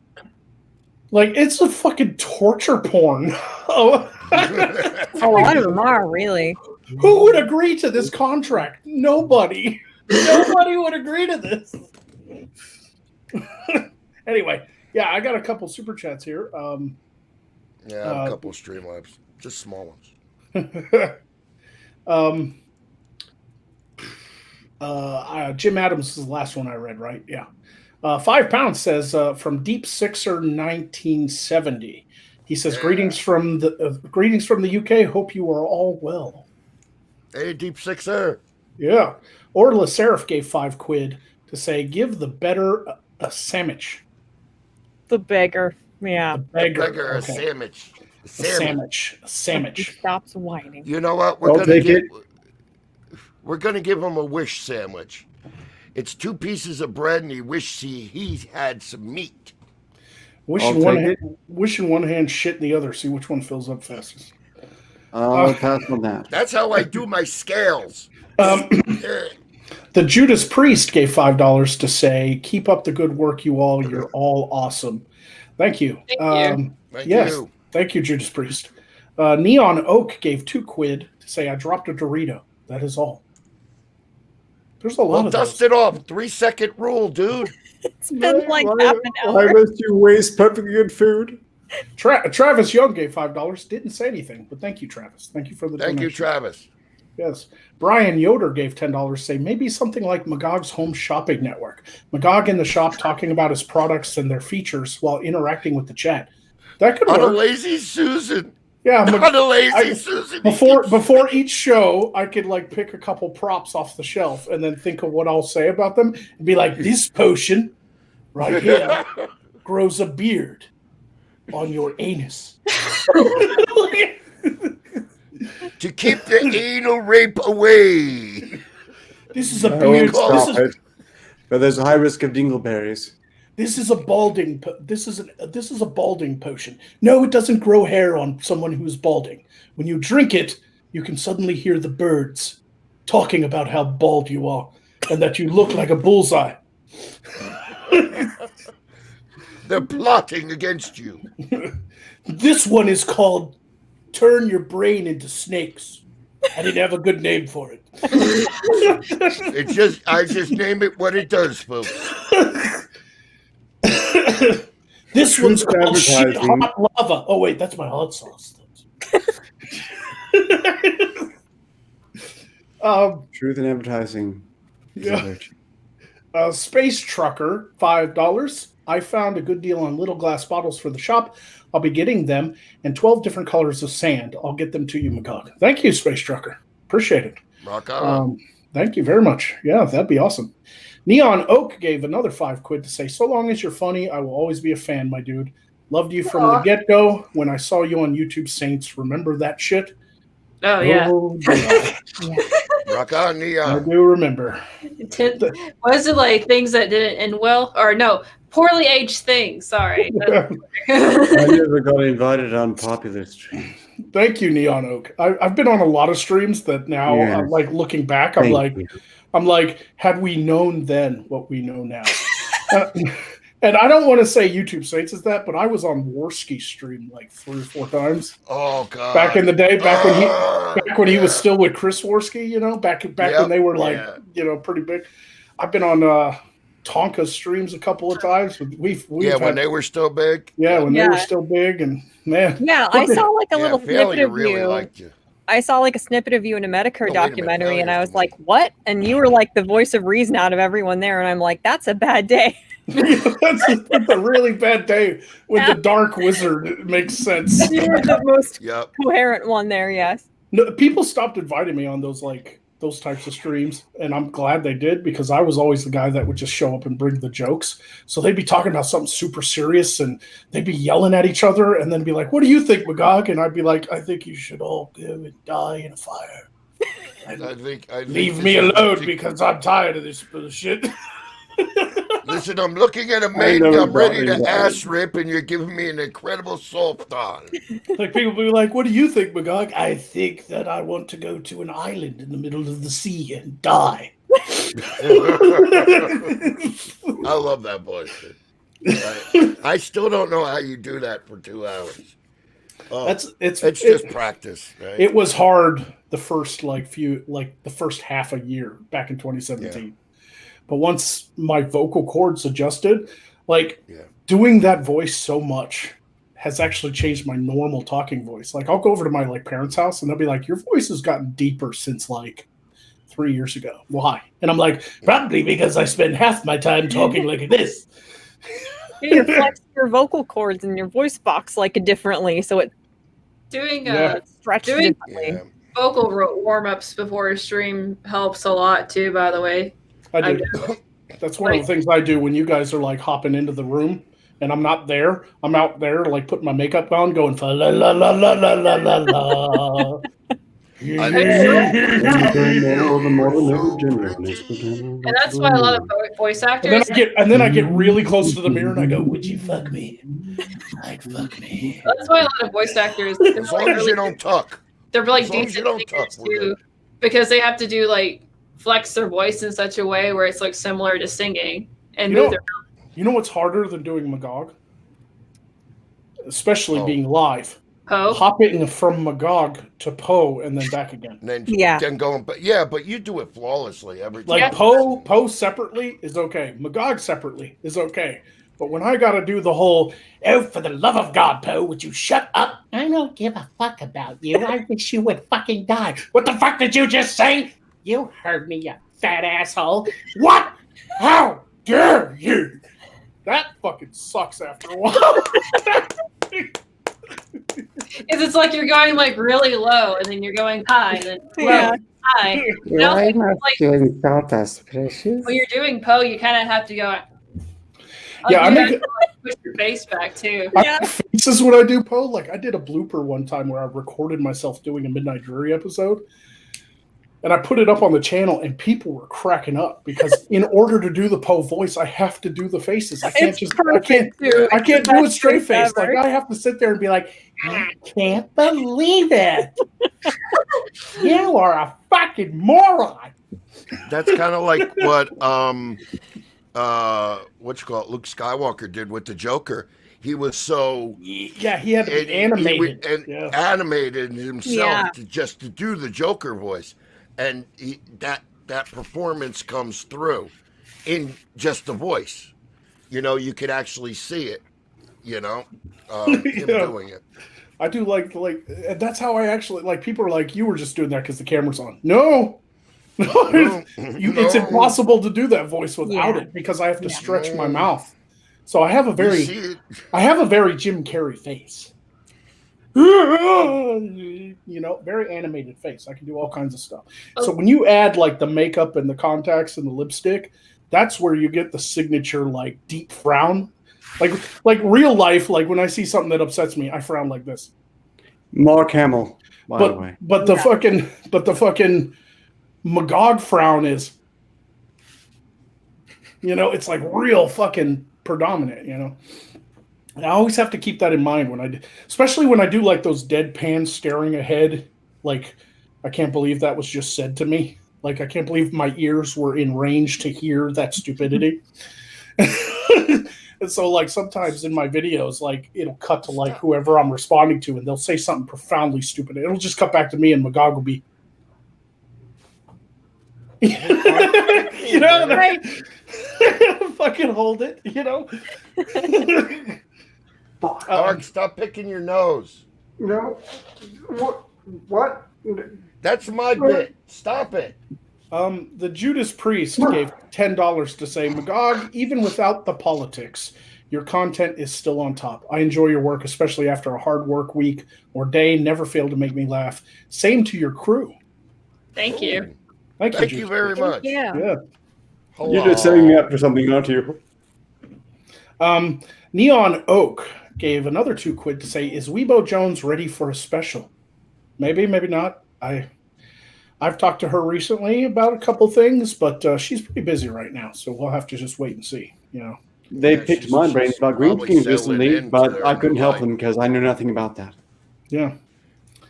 Like, it's a fucking torture porn. A lot of them are, really. Who would agree to this contract? Nobody. Nobody would agree to this. Anyway, yeah, I got a couple super chats here. Yeah, a couple of Streamlabs, just small Jim ones. Adams is the last one I read, right? Yeah. 5 pounds says from Deep Sixer 1970. He says greetings from the UK. Hope you are all well. Hey, Deep Sixer. Yeah. Orla Seraph gave £5 to say give the beggar a sandwich. The beggar. Yeah. The beggar. A Okay. sandwich. A sandwich. A sandwich. He stops whining. You know what? We're gonna give him a wish sandwich. It's 2 pieces of bread, and he wished he had some meat. Wish in one hand, shit in the other. See which one fills up fastest. I'll pass on that. That's how I do my scales. The Judas Priest gave $5 to say, keep up the good work, you all. You're all awesome. Thank you. Thank you. Thank Yes. you. Thank you, Judas Priest. Neon Oak gave $2 to say, I dropped a Dorito. That is all. There's a lot of dust those. it off. 3-second rule, dude. It's been like why, half an Why hour. must you waste perfectly good food? Travis Young gave $5. Didn't say anything, but thank you, Travis. Thank you for the Thank you, donation. Travis. Yes. Brian Yoder gave $10 to say maybe something like Magog's Home Shopping Network. Magog in the shop talking about his products and their features while interacting with the chat. That could On a work. lazy Susan. Yeah, On a lazy Susan. before each show, I could like pick a couple props off the shelf and then think of what I'll say about them and be like, this potion right here grows a beard on your anus. To keep the anal rape away. This is a I beard. won't This stop is it. But there's a high risk of dingleberries. This is a balding. This is a balding potion. No, it doesn't grow hair on someone who's balding. When you drink it, you can suddenly hear the birds talking about how bald you are and that you look like a bullseye. They're plotting against you. This one is called "Turn Your Brain into Snakes." I didn't have a good name for it. I just name it what it does, folks. This one's called Shit advertising. Hot Lava. Oh wait, that's my hot sauce. Truth in advertising. is Yeah. allergic. Space Trucker, $5. I found a good deal on little glass bottles for the shop. I'll be getting them and 12 different colors of sand. I'll get them to you, Magog. Thank you, Space Trucker. Appreciate it. Rock on. Thank you very much. Yeah, that'd be awesome. Neon Oak gave another £5 to say, so long as you're funny, I will always be a fan, my dude. Loved you from the get-go. When I saw you on YouTube, Saints, remember that shit? Oh yeah. Oh, yeah. Rock on, I Neon. do remember. Was it like things that didn't end well, or no, poorly aged things? Sorry. I never got invited on popular streams. Thank you, Neon Oak. I've been on a lot of streams that now, Yes. I'm like looking back, I'm like, had we known then what we know now? And I don't want to say YouTube Saints is that, but I was on Worski stream like 3 or 4 times Oh God. back in the day, back when he was still with Chris Worski, back when they were like, pretty big. I've been on Tonka streams a couple of times. We've when had, they were still big. when they were still big, and man, Yeah, I saw like a little snippet Failure of really you. liked you. I saw like a snippet of you in a Medicare documentary, and I was Failure. like, "What?" And you were like the voice of reason out of everyone there, and I'm like, "That's a bad day." that's a really bad day with the Dark Wizard. It makes sense. You were the most Yep. coherent one there. Yes. No, people stopped inviting me on those types of streams, and I'm glad they did, because I was always the guy that would just show up and bring the jokes. So they'd be talking about something super serious, and they'd be yelling at each other, and then be like, "What do you think, Magog?" And I'd be like, "I think you should all go and die in a fire. I think Leave me alone because I'm tired of this bullshit." Listen, I'm looking at a maiden I'm ready to ass rip, and you're giving me an incredible soft on. Like, people be like, "What do you think, Magog?" "I think that I want to go to an island in the middle of the sea and die." I love that voice. I still don't know how you do that for 2 hours. Oh, it's just practice, right? It was hard the first the first half a year back in 2017. Yeah. But once my vocal cords adjusted, doing that voice so much has actually changed my normal talking voice. Like, I'll go over to my parents' house, and they'll be like, "Your voice has gotten deeper since 3 years ago. Why?" And I'm like, "Probably because I spend half my time talking like this." You flex your vocal cords and your voice box differently, so it doing stretch differently. Yeah. Vocal warm-ups before a stream helps a lot too, by the way. I do. That's one of the things I do when you guys are hopping into the room and I'm not there. I'm out there putting my makeup on, going fa la la la la la la la la. And that's why a lot of voice actors. And then I get really close to the mirror and I go, "Would you fuck me? I'd fuck me." That's why a lot of voice actors. As long as you don't tuck. They're decent singers too, because they have to do flex their voice in such a way where it's similar to singing and move their mouth. You know what's harder than doing Magog? Especially being live. Poe? Hopping from Magog to Poe and then back again. And then going, but you do it flawlessly every time. Poe separately is okay. Magog separately is okay. But when I gotta do the whole, "Oh, for the love of God, Poe, would you shut up? I don't give a fuck about you. I wish you would fucking die." "What the fuck did you just say?" "You heard me, you fat asshole." "What? How dare you?" That fucking sucks after a while. It's you're going really low and then you're going high and then low, high. Why not doing Deltas, precious? When you're doing Poe, you kind of have to go. I make push your bass back too. This is what I do, Poe. I did a blooper one time where I recorded myself doing a Midnight Jury episode, and I put it up on the channel, and people were cracking up because in order to do the Poe voice, I have to do the faces. I can't I can't do it straight face. I have to sit there and be like, "I can't believe it. You are a fucking moron." That's kind of like what Luke Skywalker did with the Joker. He was so he had to be animated animated himself to do the Joker voice, and that performance comes through in just the voice. You could actually see it. Him doing it. I do that's how I actually people are like, "You were just doing that because the camera's on." No. It's impossible to do that voice without it because I have to stretch my mouth. So I have a very Jim Carrey face. Very animated face. I can do all kinds of stuff. So when you add the makeup and the contacts and the lipstick, that's where you get the signature deep frown. Like real life, when I see something that upsets me, I frown like this. Mark Hamill, by the way. But the fucking Magog frown is, it's real fucking predominant, And I always have to keep that in mind especially when I do those deadpan staring ahead. I can't believe that was just said to me. I can't believe my ears were in range to hear that stupidity. And so sometimes in my videos, it'll cut to whoever I'm responding to and they'll say something profoundly stupid. It'll just cut back to me and Magog will be, right. Fucking hold it, you know. Mark, stop picking your nose. No. What? That's my bit. Stop it. The Judas Priest gave $10 to say, Magog, even without the politics, your content is still on top. I enjoy your work, especially after a hard work week or day. Never fail to make me laugh. Same to your crew. Thank you. Thank you very much. Yeah. You're just setting me up for something, aren't you? Neon Oak gave another £2 to say, is Weebo Jones ready for a special? Maybe, maybe not. I've talked to her recently about a couple things, but she's pretty busy right now, so we'll have to just wait and see. You know, They picked my brains about Green probably King recently, settling into but their I couldn't new help life. them because I knew nothing about that. yeah,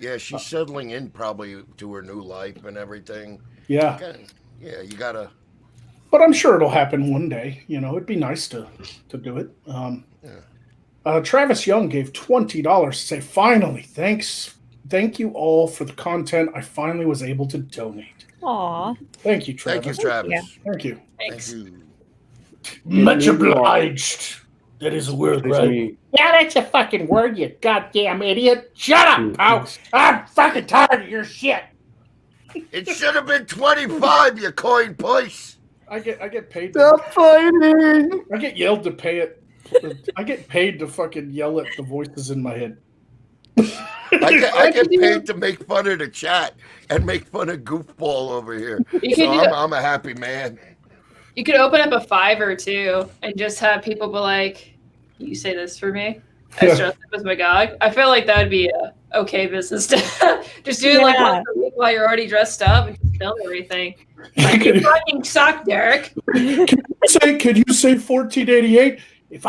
Yeah, she's settling in probably to her new life and everything. yeah. Yeah, you gotta. But I'm sure it'll happen one day. You know, it'd be nice to do it. Travis Young gave $20 to say, finally, thank you all for the content. I finally was able to donate. Aw. Thank you, Travis. Thank you, Travis. Yeah. Thank you. Thanks. Thank you. Much obliged. That is a word, It's right? me. Yeah, that's a fucking word, you goddamn idiot. Shut up, pal. I'm fucking tired of your shit. It should have been 25, you coin puss. I get paid. Stop fighting! I get yelled to pay it. I get paid to fucking yell at the voices in my head. I get paid to make fun of the chat and make fun of Goofball over here. You So can do I'm a happy man. You could open up a Fiverr too and just have people be like, you say this for me? As dressed up as Magog. I feel like that would be a okay business to just do it like Yeah. once a week while you're already dressed up and just film everything. Like, you fucking suck, Derek. Could you say 1488? If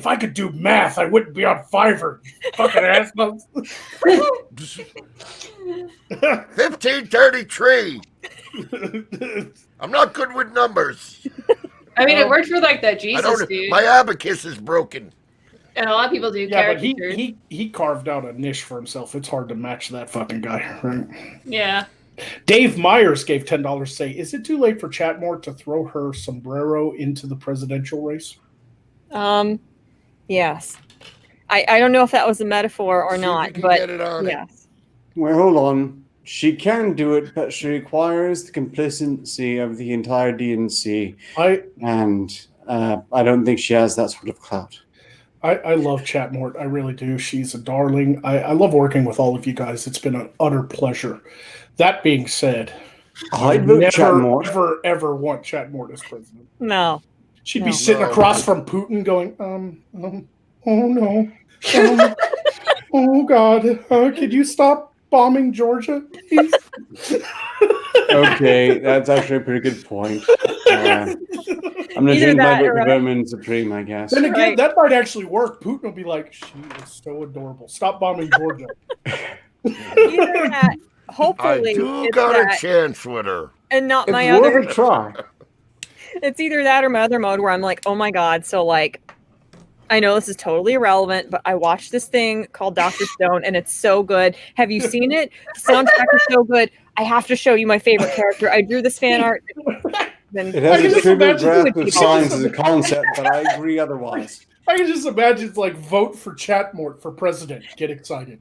I could do math, I wouldn't be on Fiverr. You fucking assholes. 1533. I'm not good with numbers. I mean, it worked for like that I Jesus don't. dude. My abacus is broken. And a lot of people do Yeah, but caricatures. he carved out a niche for himself. It's hard to match that fucking guy, right? Yeah. Dave Myers gave $10 to say, is it too late for Chatmore to throw her sombrero into the presidential race? Yes. I don't know if that was a metaphor or See if not, you can but get it on it. yes. Well, hold on. She can do it, but she requires the complacency of the entire DNC, and I don't think she has that sort of clout. I love Chatmore. I really do. She's a darling. I love working with all of you guys. It's been an utter pleasure. That being said, I'd vote Chatmore. ever want Chatmore as president. No. She'd No. be sitting No. across from Putin going, oh no. Oh God. Could you stop bombing Georgia, please? Okay, that's actually a pretty good point. I'm going to Either change my that vote or to I- Vermin Supreme, I guess. Then again, Right. that might actually work. Putin will be like, she is so adorable. Stop bombing Georgia. Either that, I hopefully, do it's got that, a chance with her. and not It's my worth other. a try. It's either that or my other mode where I'm like, oh my God. So, like, I know this is totally irrelevant, but I watched this thing called Dr. Stone and it's so good. Have you seen it? The soundtrack is so good. I have to show you my favorite character. I drew this fan art. Then It has I can a just trivial imagine grasp it. of science as a concept, but I agree otherwise. I can just imagine it's like vote for Chatmore for president. Get excited.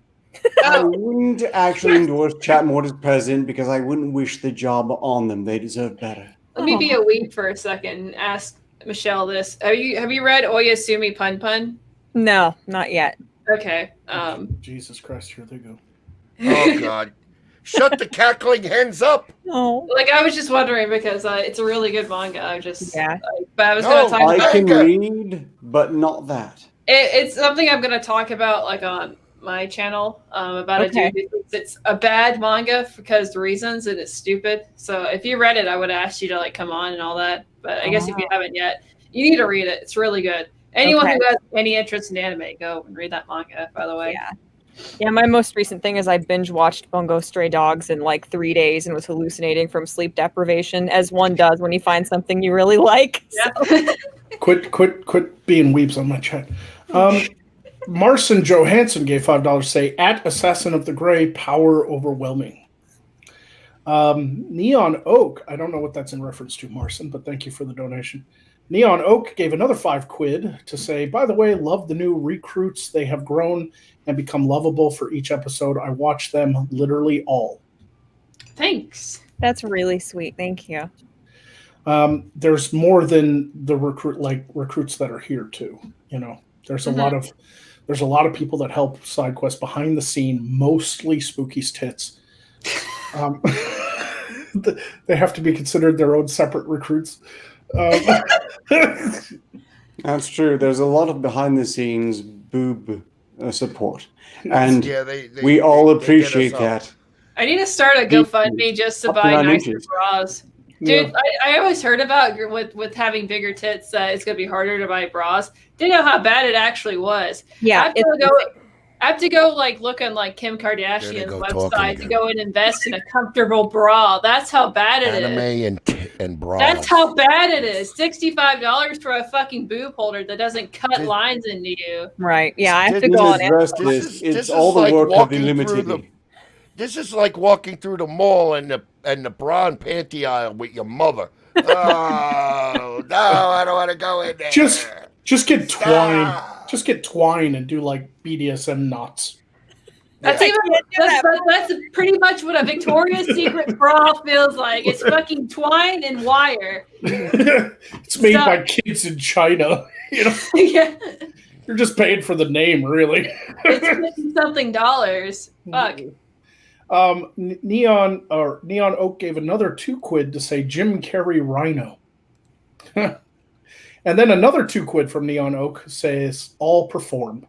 I wouldn't actually endorse Chatmore as president because I wouldn't wish the job on them. They deserve better. Let me be a weep for a second and ask Michelle this. Have you read Oyasumi Pun Pun? No, not yet. Okay. Jesus Christ, here they go. Oh God! Shut the cackling hens up. No. Like I was just wondering because it's a really good manga. I just Yeah. but I was No, gonna talk I about can Manga. read, but not that. it's something I'm gonna talk about like on my channel about Okay. a dude who thinks it's a bad manga because the reasons and it's stupid. So if you read it, I would ask you to like come on and all that. But I guess if you haven't yet, you need to read it. It's really good. Anyone Okay. who has any interest in anime, go and read that manga. By the way, Yeah. Yeah, my most recent thing is I binge watched Bungo Stray Dogs in like 3 days and was hallucinating from sleep deprivation, as one does when you find something you really like. yeah. Quit being weeps on my chat. Marcin Johansson gave $5 say at Assassin of the Grey, power overwhelming. Neon Oak, I don't know what that's in reference to, Marcin, but thank you for the donation. Neon Oak gave another 5 quid to say, by the way, love the new recruits. They have grown and become lovable for each episode. I watch them literally all. Thanks. That's really sweet. Thank you. There's more than the recruits that are here too. You know, there's a lot of people that help SideQuest behind the scene, mostly Spooky's tits. They have to be considered their own separate recruits. That's true. There's a lot of behind the scenes boob support, and we all appreciate that. I need to start a GoFundMe just to buy nicer bras. Dude, I always heard about with having bigger tits that it's going to be harder to buy bras. Didn't know how bad it actually was. Yeah. I have to go like look on like Kim Kardashian's website to go and invest in a comfortable bra. That's how bad it is. Anime and bras. That's how bad it is. $65 for a fucking boob holder that doesn't cut lines into you. Right. Yeah, I have to go on it. It's all the work of the limited. This is like walking through the mall and the bra and panty aisle with your mother. Oh no, I don't want to go in there. Just get twine. Just get twine and do like BDSM knots. That's that's pretty much what a Victoria's Secret bra feels like. It's fucking twine and wire. It's made by kids in China. You know, yeah. You're just paying for the name, really. It's $50-something. Fuck. Neon Oak gave another 2 quid to say Jim Carrey Rhino. And then another 2 quid from Neon Oak says all perform.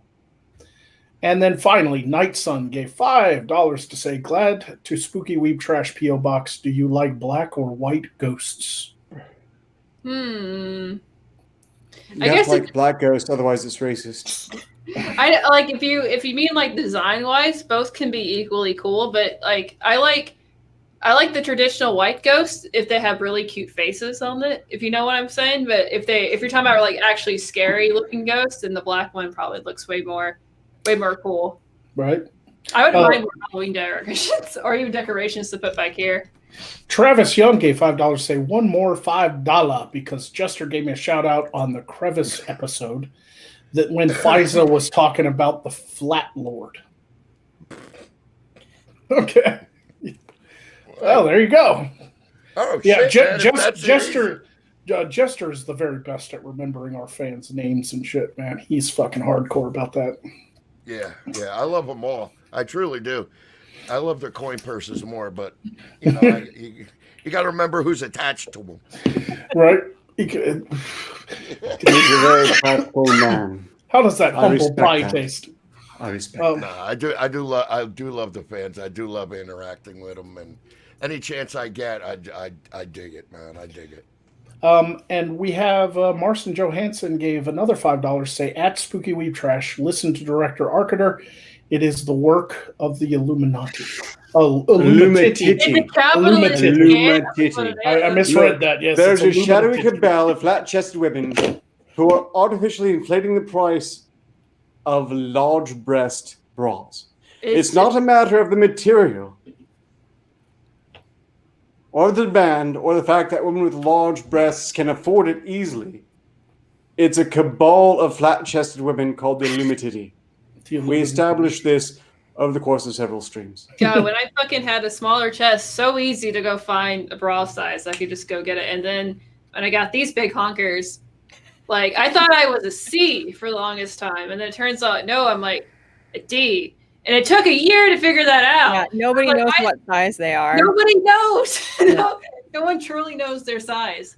And then finally, Night Sun gave $5 to say glad to Spooky Weebtrash P.O. Box. Do you like black or white ghosts? I guess like black ghosts, otherwise it's racist. I like if you mean like design wise, both can be equally cool, but like I like the traditional white ghosts if they have really cute faces on it, if you know what I'm saying. But if you're talking about like actually scary looking ghosts, then the black one probably looks way more cool. Right. I wouldn't mind more Halloween decorations or even decorations to put back here. Travis Young gave $5 to say one more $5 because Jester gave me a shout out on the Crevice episode that when Faiza was talking about the Flat Lord. Okay. Well, there you go. Oh, yeah, shit, Jester is the very best at remembering our fans' names and shit, man. He's fucking hardcore about that. Yeah, I love them all. I truly do. I love their coin purses more, but you know, you got to remember who's attached to them. Right? He's a very thoughtful man. How does that humble pie taste? I respect. No, I do love the fans. I do love interacting with them, and any chance I get, I dig it, man. I dig it. And we have Marcin Johansson gave another $5. Say at Spooky Weebtrash. Listen to Director Arcater. It is the work of the Illuminati. Oh, Illuminati. I misread that. Yes, there's a shadowy cabal of flat-chested women who are artificially inflating the price of large breast bras. It's not a matter of the material or the demand or the fact that women with large breasts can afford it easily. It's a cabal of flat-chested women called the Illuminati. We established this over the course of several streams. God, when I fucking had a smaller chest, so easy to go find a bra size. I could just go get it. And then when I got these big honkers, like I thought I was a C for the longest time. And then it turns out, no, I'm like a D. And it took a year to figure that out. Yeah, nobody knows what size they are. Nobody knows. No one truly knows their size.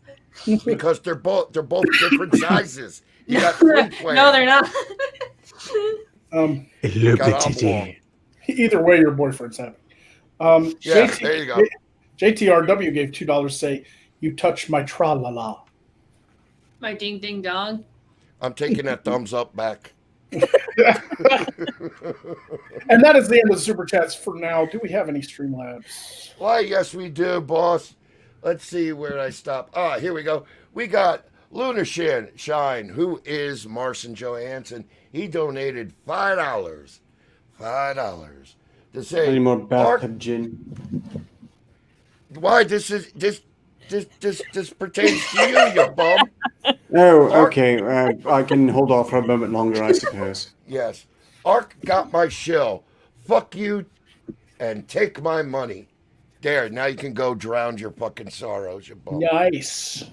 Because they're both different sizes. You got 3 plans. No, they're not. Either way, your boyfriend's happy. There you go. JTRW gave $2. Say you touched my tra-la-la. My ding ding dong. I'm taking that thumbs up back. And that is the end of the super chats for now. Do we have any Streamlabs? Why, yes, we do, boss. Let's see where I stop. Here we go. We got Lunar Shine, who is Marcin Johansson. He donated $5. $5 to say. Any more bathtub gin? Why this pertains to you, you bum? Oh, okay. I can hold off for a moment longer, I suppose. Yes. Ark got my shill. Fuck you and take my money. There, now you can go drown your fucking sorrows, you bum. Nice.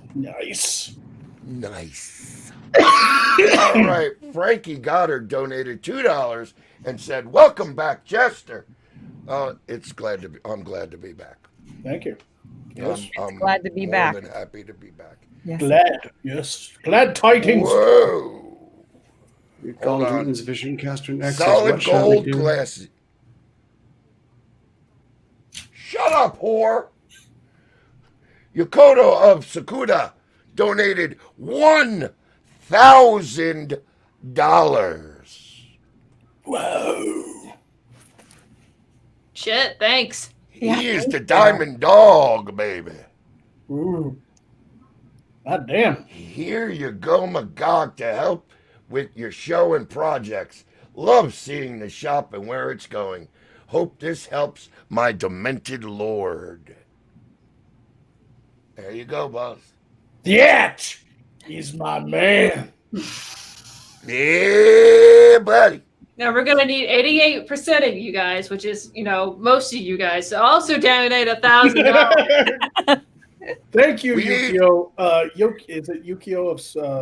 Nice. All right. Frankie Goddard donated $2 and said, "Welcome back, Jester." I'm glad to be back. Thank you. Yes. I'm glad to be more back. than happy to be back. Yes. Glad. Yes. Glad tidings. Whoa. We've Hold gone to on. insufficient caster and excess. Solid What shall we gold do? glasses. Shut up, whore. Yokota of Sakuda donated $1,000. Whoa. Shit, thanks. He is the diamond dog, baby. Ooh. God damn. Here you go, Magog, to help with your show and projects. Love seeing the shop and where it's going. Hope this helps my demented lord. There you go, boss. That is my man. Yeah, buddy. Now we're gonna need 88% of you guys, which is, most of you guys, to also donate $1,000. Thank you, We need- Yukio. Is it Yukio of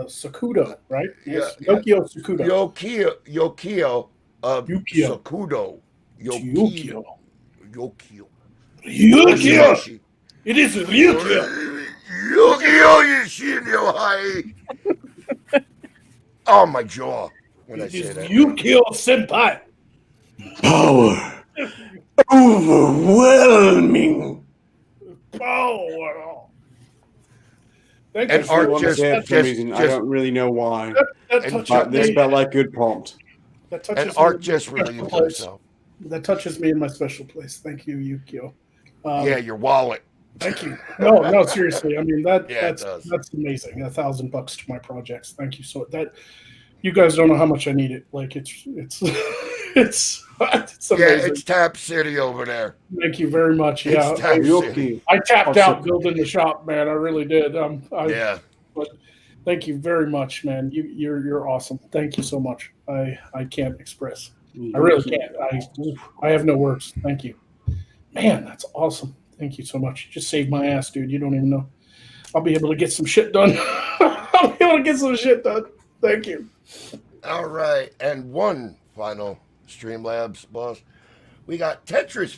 Sakudo, right? Yes. Yeah. Yukio Sakudo. Yokio of Yukio. Sakudo. Yukio. Yokio. Yukio. It is Yukio. Yukio Yoshino. Oh, my jaw when I It say is that. Yukio Senpai. Power. Overwhelming. Power. Thank And you I Art want to just- say it for some just- reason. I just- don't really know why. that and touches But this me. felt like good prompt. That touches And Art me just in my relieved special place. himself. That touches me in my special place. Thank you, Yukio. Yeah, your wallet. Thank you. No, seriously. I mean Yeah, it that's does. amazing. $1,000 to my projects. Thank you. So that you guys don't know how much I need it. Like it's it's amazing. Yeah, it's Tap City over there. Thank you very much. It's Yeah, Tap City. Yoki. I tapped Also- out building the shop, man. I really did. Yeah. But thank you very much, man. You're awesome. Thank you so much. I can't express. I really can't. I have no words. Thank you, man. That's awesome. Thank you so much. You just saved my ass, dude. You don't even know. I'll be able to get some shit done. I'll be able to get some shit done. Thank you. All right. And one final Streamlabs, boss. We got Tetris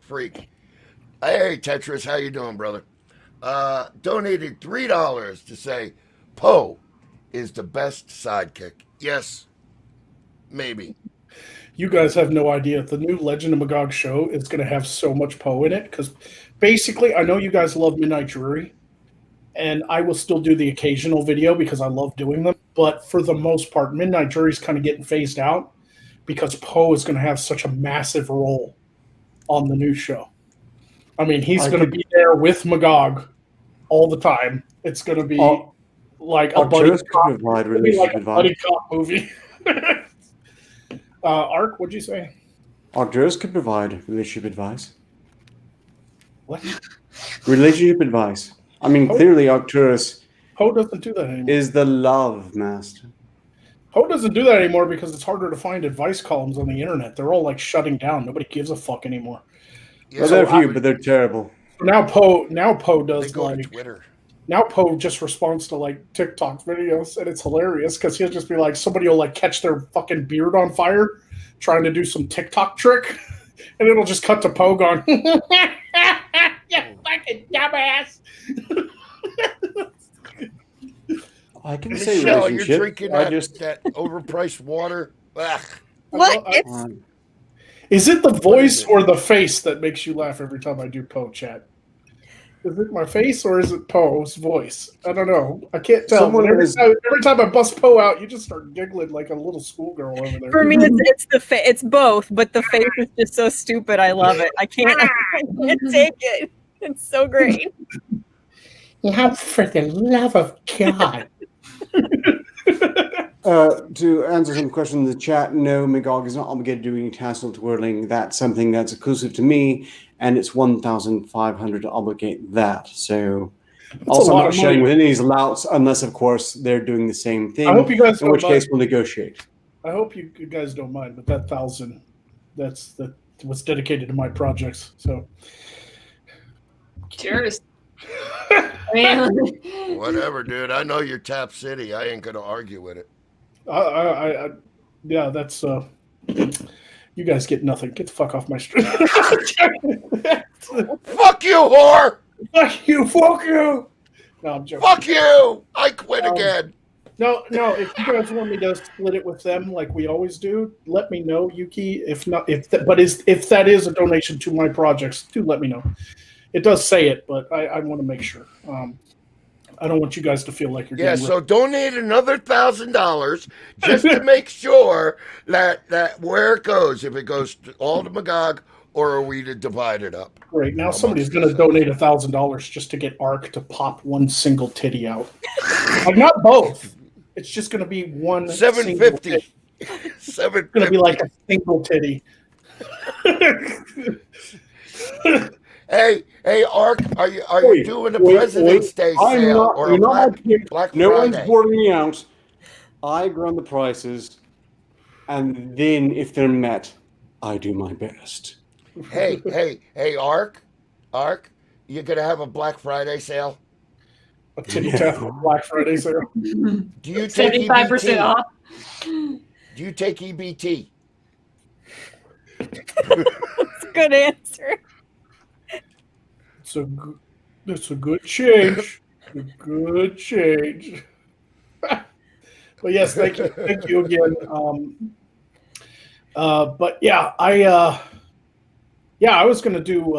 Freak. Hey, Tetris. How you doing, brother? Donated $3 to say Poe is the best sidekick. Yes. Maybe. You guys have no idea. The new Legend of Magog show is going to have so much Poe in it because basically, I know you guys love Midnight Jury, and I will still do the occasional video because I love doing them. But for the most part, Midnight Jury is kind of getting phased out because Poe is going to have such a massive role on the new show. I mean, he's going to be there with Magog all the time. It's going to be like a buddy cop. It'll be like a buddy cop movie. Ark, what'd you say? Arcturus could provide relationship advice. What? Relationship advice. I mean, clearly Arcturus Poe doesn't do that anymore. is the love master. Poe doesn't do that anymore because it's harder to find advice columns on the internet. They're all like shutting down. Nobody gives a fuck anymore. Yeah, Well, there are a few, but they're terrible. Now Poe they does go to like Twitter. now Poe just responds to like TikTok videos, and it's hilarious because he'll just be like, somebody will like catch their fucking beard on fire trying to do some TikTok trick, and it'll just cut to Poe going, "You fucking dumbass." I can say Michelle, you're relationship. drinking I that, just that overpriced water. Ugh. What? Is it the voice or the face that makes you laugh every time I do Poe chat? Is it my face or is it Poe's voice? I don't know. I can't tell. Someone But every is- time I bust Poe out, you just start giggling like a little schoolgirl over there. For me, it's both, but the face is just so stupid. I love it. I can't take it. It's so great. Now, for the love of God. To answer some questions in the chat, no, Magog is not obligated to doing tassel twirling. That's something that's exclusive to me, and it's 1,500 to obligate that. So Also, I'm not sharing with any of these louts unless, of course, they're doing the same thing. I hope you guys. In which case, we'll negotiate. I hope you guys don't mind, but that 1,000, that was dedicated to my projects. So, cheers. Man. Whatever, dude. I know you're Tap City. I ain't gonna argue with it. Yeah, that's you guys get nothing. Get the fuck off my street. Fuck you, whore! Fuck you! Fuck you! No, I'm joking. Fuck you! I quit again. No. If you guys want me to split it with them like we always do, let me know, Yuki. If that is a donation to my projects, do let me know. It does say it, but I want to make sure. I don't want you guys to feel like you're getting so donate another $1,000 just to make sure that where it goes, if it goes all to Magog, or are we to divide it up? Great. Now somebody's going to donate $1,000 just to get Ark to pop one single titty out. Like, not both. It's just going to be one. $750. It's going to be like a single titty. Hey, Ark, are you doing the President's Day sale or Black No Friday? one's boarding me out. I run the prices, and then if they're met, I do my best. Hey, Ark, you gonna have a Black Friday sale? A titty tap Black Friday sale. Do you take 75% off? Do you take EBT? That's a good answer. It's a good change. A good change. But yes, thank you again. But yeah, I was gonna do.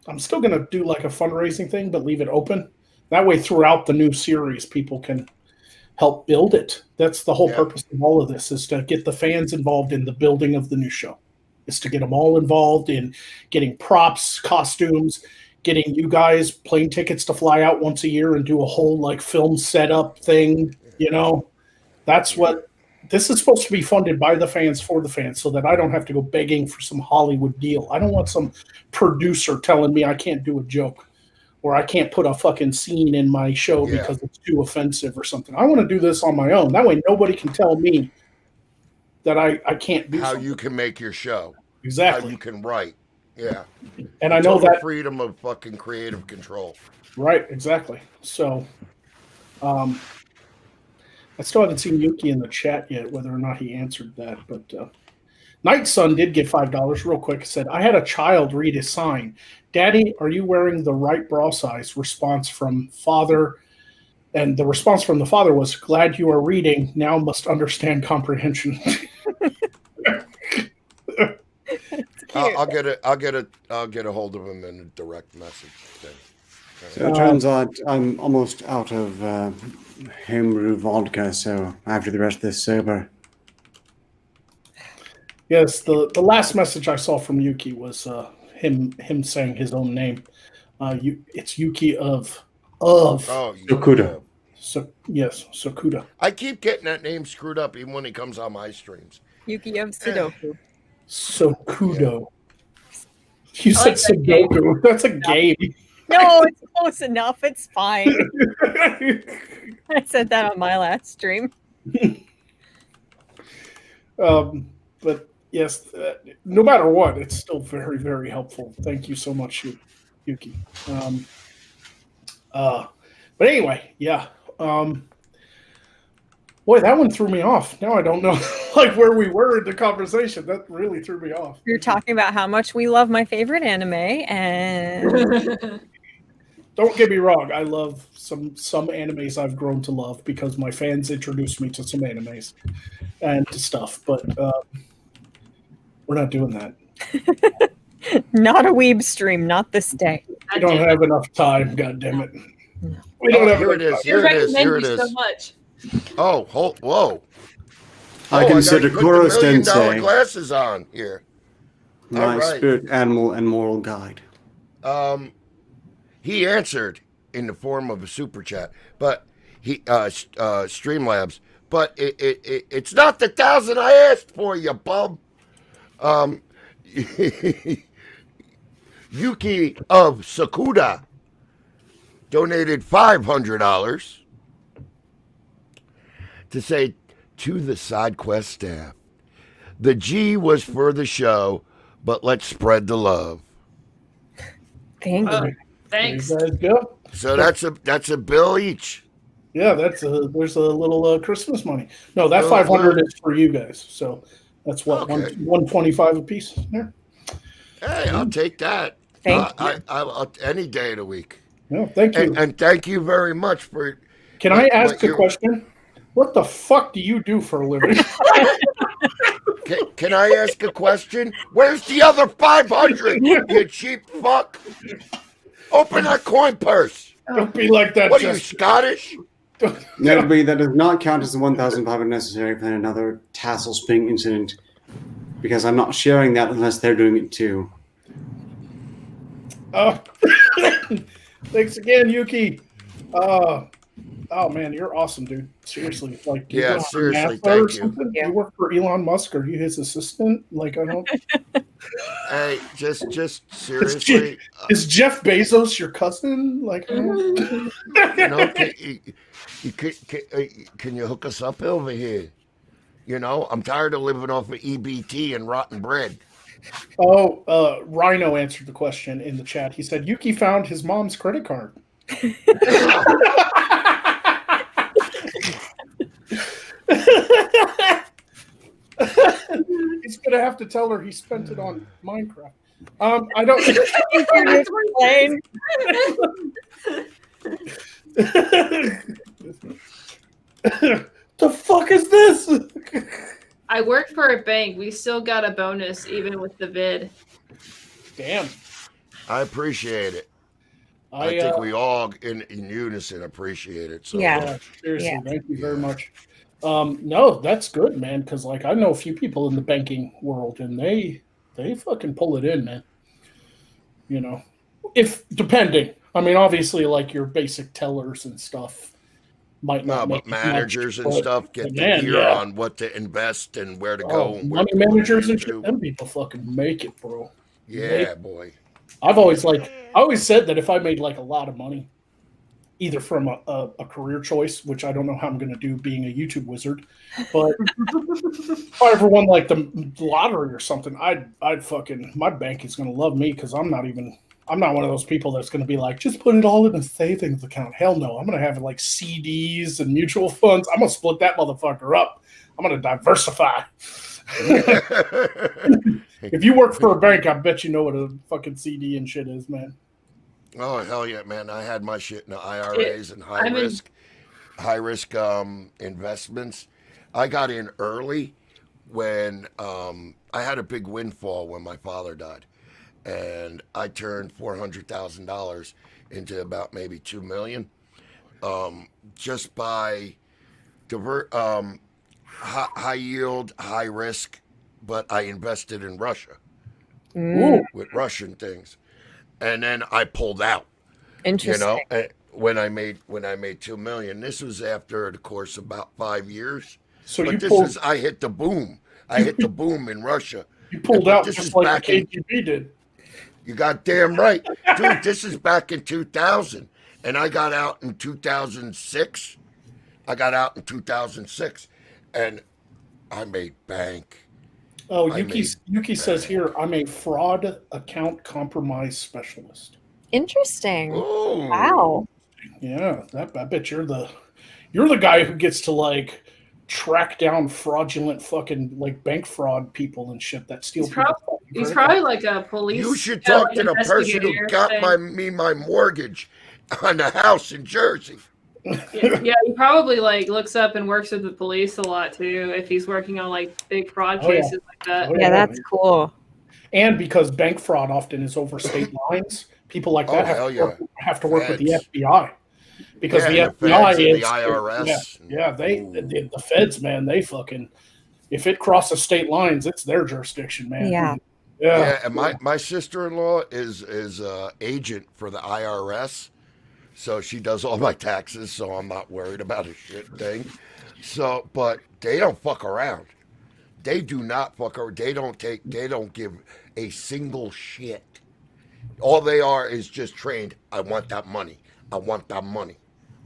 I'm still gonna do like a fundraising thing, but leave it open. That way, throughout the new series, people can help build it. That's the whole purpose of all of this: is to get the fans involved in the building of the new show. Is to get them all involved in getting props, costumes, getting you guys plane tickets to fly out once a year and do a whole like film setup thing. That's what this is supposed to be, funded by the fans for the fans, so that I don't have to go begging for some Hollywood deal. I don't want some producer telling me I can't do a joke or I can't put a fucking scene in my show because it's too offensive or something. I want to do this on my own. That way nobody can tell me that I can't do something. You can make your show. Exactly. How you can write. Yeah. And I know that freedom of fucking creative control. Right, exactly. So I still haven't seen Yuki in the chat yet, whether or not he answered that. But Night Sun did get $5 real quick. Said, I had a child read a sign. Daddy, are you wearing the right bra size? Response from father. And the response from the father was, glad you are reading. Now must understand comprehension. I'll get a hold of him in a direct message thing. So it turns out I'm almost out of homebrew vodka, so after the rest of this sober. Yes, the last message I saw from Yuki was him saying his own name. It's Yuki of Sokuda. So yes, Sokuda. I keep getting that name screwed up even when he comes on my streams. Yuki of Sudoku. Sokudo. You said Sudoku. That's a game. No, it's close enough. It's fine. I said that on my last stream. But yes, no matter what, it's still very, very helpful. Thank you so much, Yuki. But anyway, yeah. Boy, that one threw me off. Now I don't know like where we were in the conversation. That really threw me off. You're talking about how much we love my favorite anime, and don't get me wrong. I love some animes I've grown to love because my fans introduced me to some animes and stuff. But we're not doing that. Not a weeb stream, not this day. We don't have enough time. God damn it. No. We don't have Here it is. Here it is. Here it is. So much. Oh, whoa! I consider Kuro Sensei glasses on here. my spirit animal and moral guide. He answered in the form of a super chat, but he Streamlabs. But it's not the 1,000 I asked for, you bum. Yuki of Sakuda. donated $500 to say to the side quest staff, the G was for the show, but let's spread the love. Thank you. Thanks. There you guys go. So that's a bill each. Yeah, there's a little Christmas money. No, that Oh, 500 is for you guys. So that's what Okay. 125 a piece there. Hey, I'll take that. Thank I'll any day of the week. No, thank you. And thank you very much for. Can I ask what a you- question? What the fuck do you do for a living? Can I ask a question? Where's the other 500? You cheap fuck! Open that coin purse. Don't be like that. What are you, Justin. Scottish? Notably, that does not count as the 1,500 necessary for another tassel spring incident, because I'm not sharing that unless they're doing it too. Thanks again, Yuki. Oh man, you're awesome, dude. Seriously, like you Yeah, work for seriously, NASA thank or you. something? Yeah. You work for Elon Musk? Are you his assistant? Like I don't. Hey, just seriously, Is Jeff Bezos your cousin? Like I don't. you know, can you hook us up over here? You know, I'm tired of living off of EBT and rotten bread. Oh, Rhino answered the question in the chat. He said Yuki found his mom's credit card. He's gonna have to tell her he spent it on Minecraft. I don't. The fuck is this? I work for a bank. We still got a bonus even with the vid. Damn. I appreciate it. I think we all in unison appreciate it. So. Yeah. Seriously, Yeah. thank you very much. No, that's good, man. Because like I know a few people in the banking world, and they fucking pull it in, man. You know, if depending. I mean, obviously, like your basic tellers and stuff might No, not. but make managers much, and but stuff get the man, ear yeah. on what to invest and where to go. Oh, And where money to put managers and into. shit. Them people fucking make it, bro. Yeah, boy. I always said that if I made like a lot of money, either from a career choice, which I don't know how I'm going to do being a YouTube wizard, but if I ever won like the lottery or something, I'd fucking, my bank is going to love me because I'm not one of those people that's going to be like, just put it all in a savings account. Hell no. I'm going to have like CDs and mutual funds. I'm going to split that motherfucker up. I'm going to diversify. If you work for a bank, I bet you know what a fucking CD and shit is, man. Oh hell yeah, man! I had my shit in the IRAs and high risk investments. I got in early when I had a big windfall when my father died, and I turned $400,000 into about maybe $2 million, just by high yield, high risk, but I invested in Russia with Russian things. And then I pulled out. Interesting. You know, when I made $2 million. This was after the course of about 5 years. So but I hit the boom. I hit the boom in Russia. You pulled But out this just is like back the in- KGB did. You got damn right, dude. This is back in 2000, and I got out in 2006. And I made bank. Oh, I Yuki says here, I'm a fraud account compromise specialist. Interesting. Ooh. Wow. Yeah, I bet you're the guy who gets to like track down fraudulent fucking like bank fraud people and shit that steal people. He's probably like a police. You should talk to the person who investigator got thing. my mortgage on the house in Jersey. Yeah, he probably like looks up and works with the police a lot too. If he's working on like big fraud Oh, yeah. cases like that. Oh, Yeah, that's cool. And because bank fraud often is over state lines, people like that have to work with the Feds. FBI. Because Yeah, the the FBI feds and is the IRS. Yeah, the feds, man, they fucking, if it crosses state lines, it's their jurisdiction, man. Yeah. Yeah, and my sister-in-law is agent for the IRS, so she does all my taxes, so I'm not worried about a shit thing. So, but they don't fuck around. They do not fuck around. They don't give a single shit All they are is just trained. I want that money. I want that money.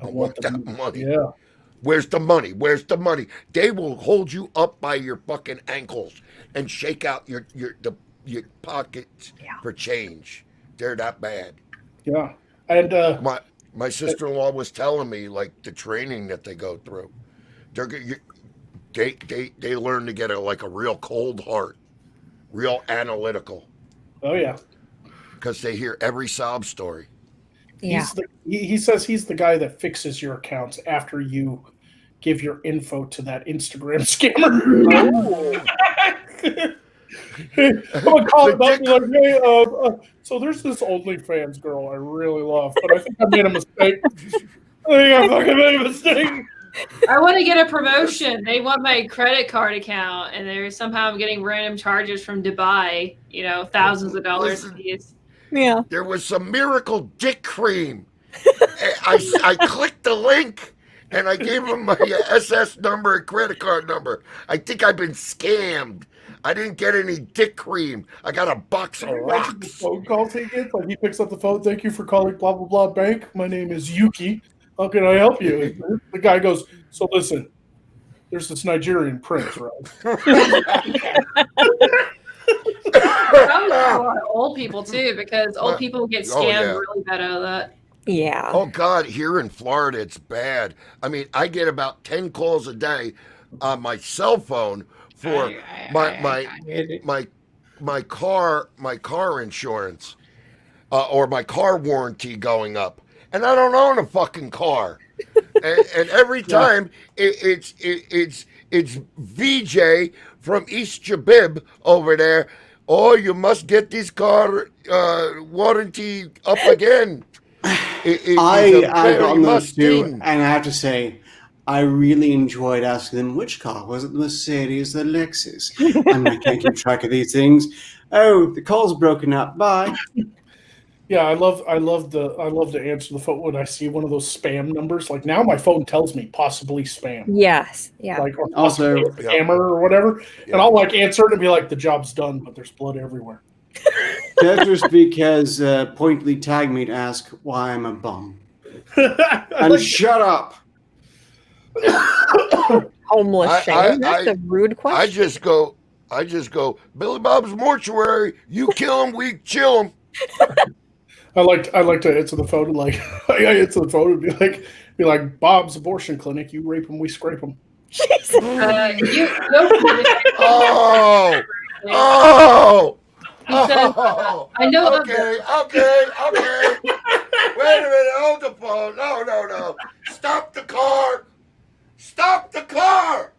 I want that money. Yeah. Where's the money? Where's the money? They will hold you up by your fucking ankles and shake out your pockets for change. They're that bad. Yeah. And My sister-in-law was telling me like the training that they go through. They learn to get a real cold heart, real analytical. oh yeah. Because they hear every sob story. Yeah. He says he's the guy that fixes your accounts after you give your info to that Instagram scammer. I'm gonna call him up and be like, hey, so there's this OnlyFans girl I really love, but I think I made a mistake. I fucking made a mistake. I want to get a promotion. They want my credit card account, and they're somehow getting random charges from Dubai. Thousands of dollars. Yeah. There was some miracle dick cream. I clicked the link and I gave them my SS number and credit card number. I think I've been scammed. I didn't get any dick cream. I got a box of The rocks. phone calls he gets, like he picks up the phone. Thank you for calling blah blah blah bank. My name is Yuki. How can I help you? The guy goes, so listen, there's this Nigerian prince, right? Probably a lot of old people too, because old people get scammed really bad out of that. Yeah. Oh God, here in Florida it's bad. I mean, I get about 10 calls a day on my cell phone for my car insurance or my car warranty going up, and I don't own a fucking car. and every time it's VJ from East Jabib over there. Oh, you must get this car warranty up again. I got on those too, and I have to say, I really enjoyed asking them which car was it, the Mercedes, the Lexus. I can't keep track of these things. Oh, the call's broken up. Bye. Yeah, I love to answer the phone when I see one of those spam numbers. Like now, my phone tells me possibly spam. Yes. Yeah. Like or Also, scammer or whatever, and I'll like answer it and be like, the job's done, but there's blood everywhere. that's just because Pointly tagged me to ask why I'm a bum. And shut up. Homeless shame. That's a rude question. I just go, Billy Bob's mortuary. You kill him, we chill him. I like to answer the phone and like I answer the phone and be like Bob's abortion clinic. You rape him, we scrape him. Oh. He says, I know. Okay. Wait a minute. Hold the phone. No. Stop the car.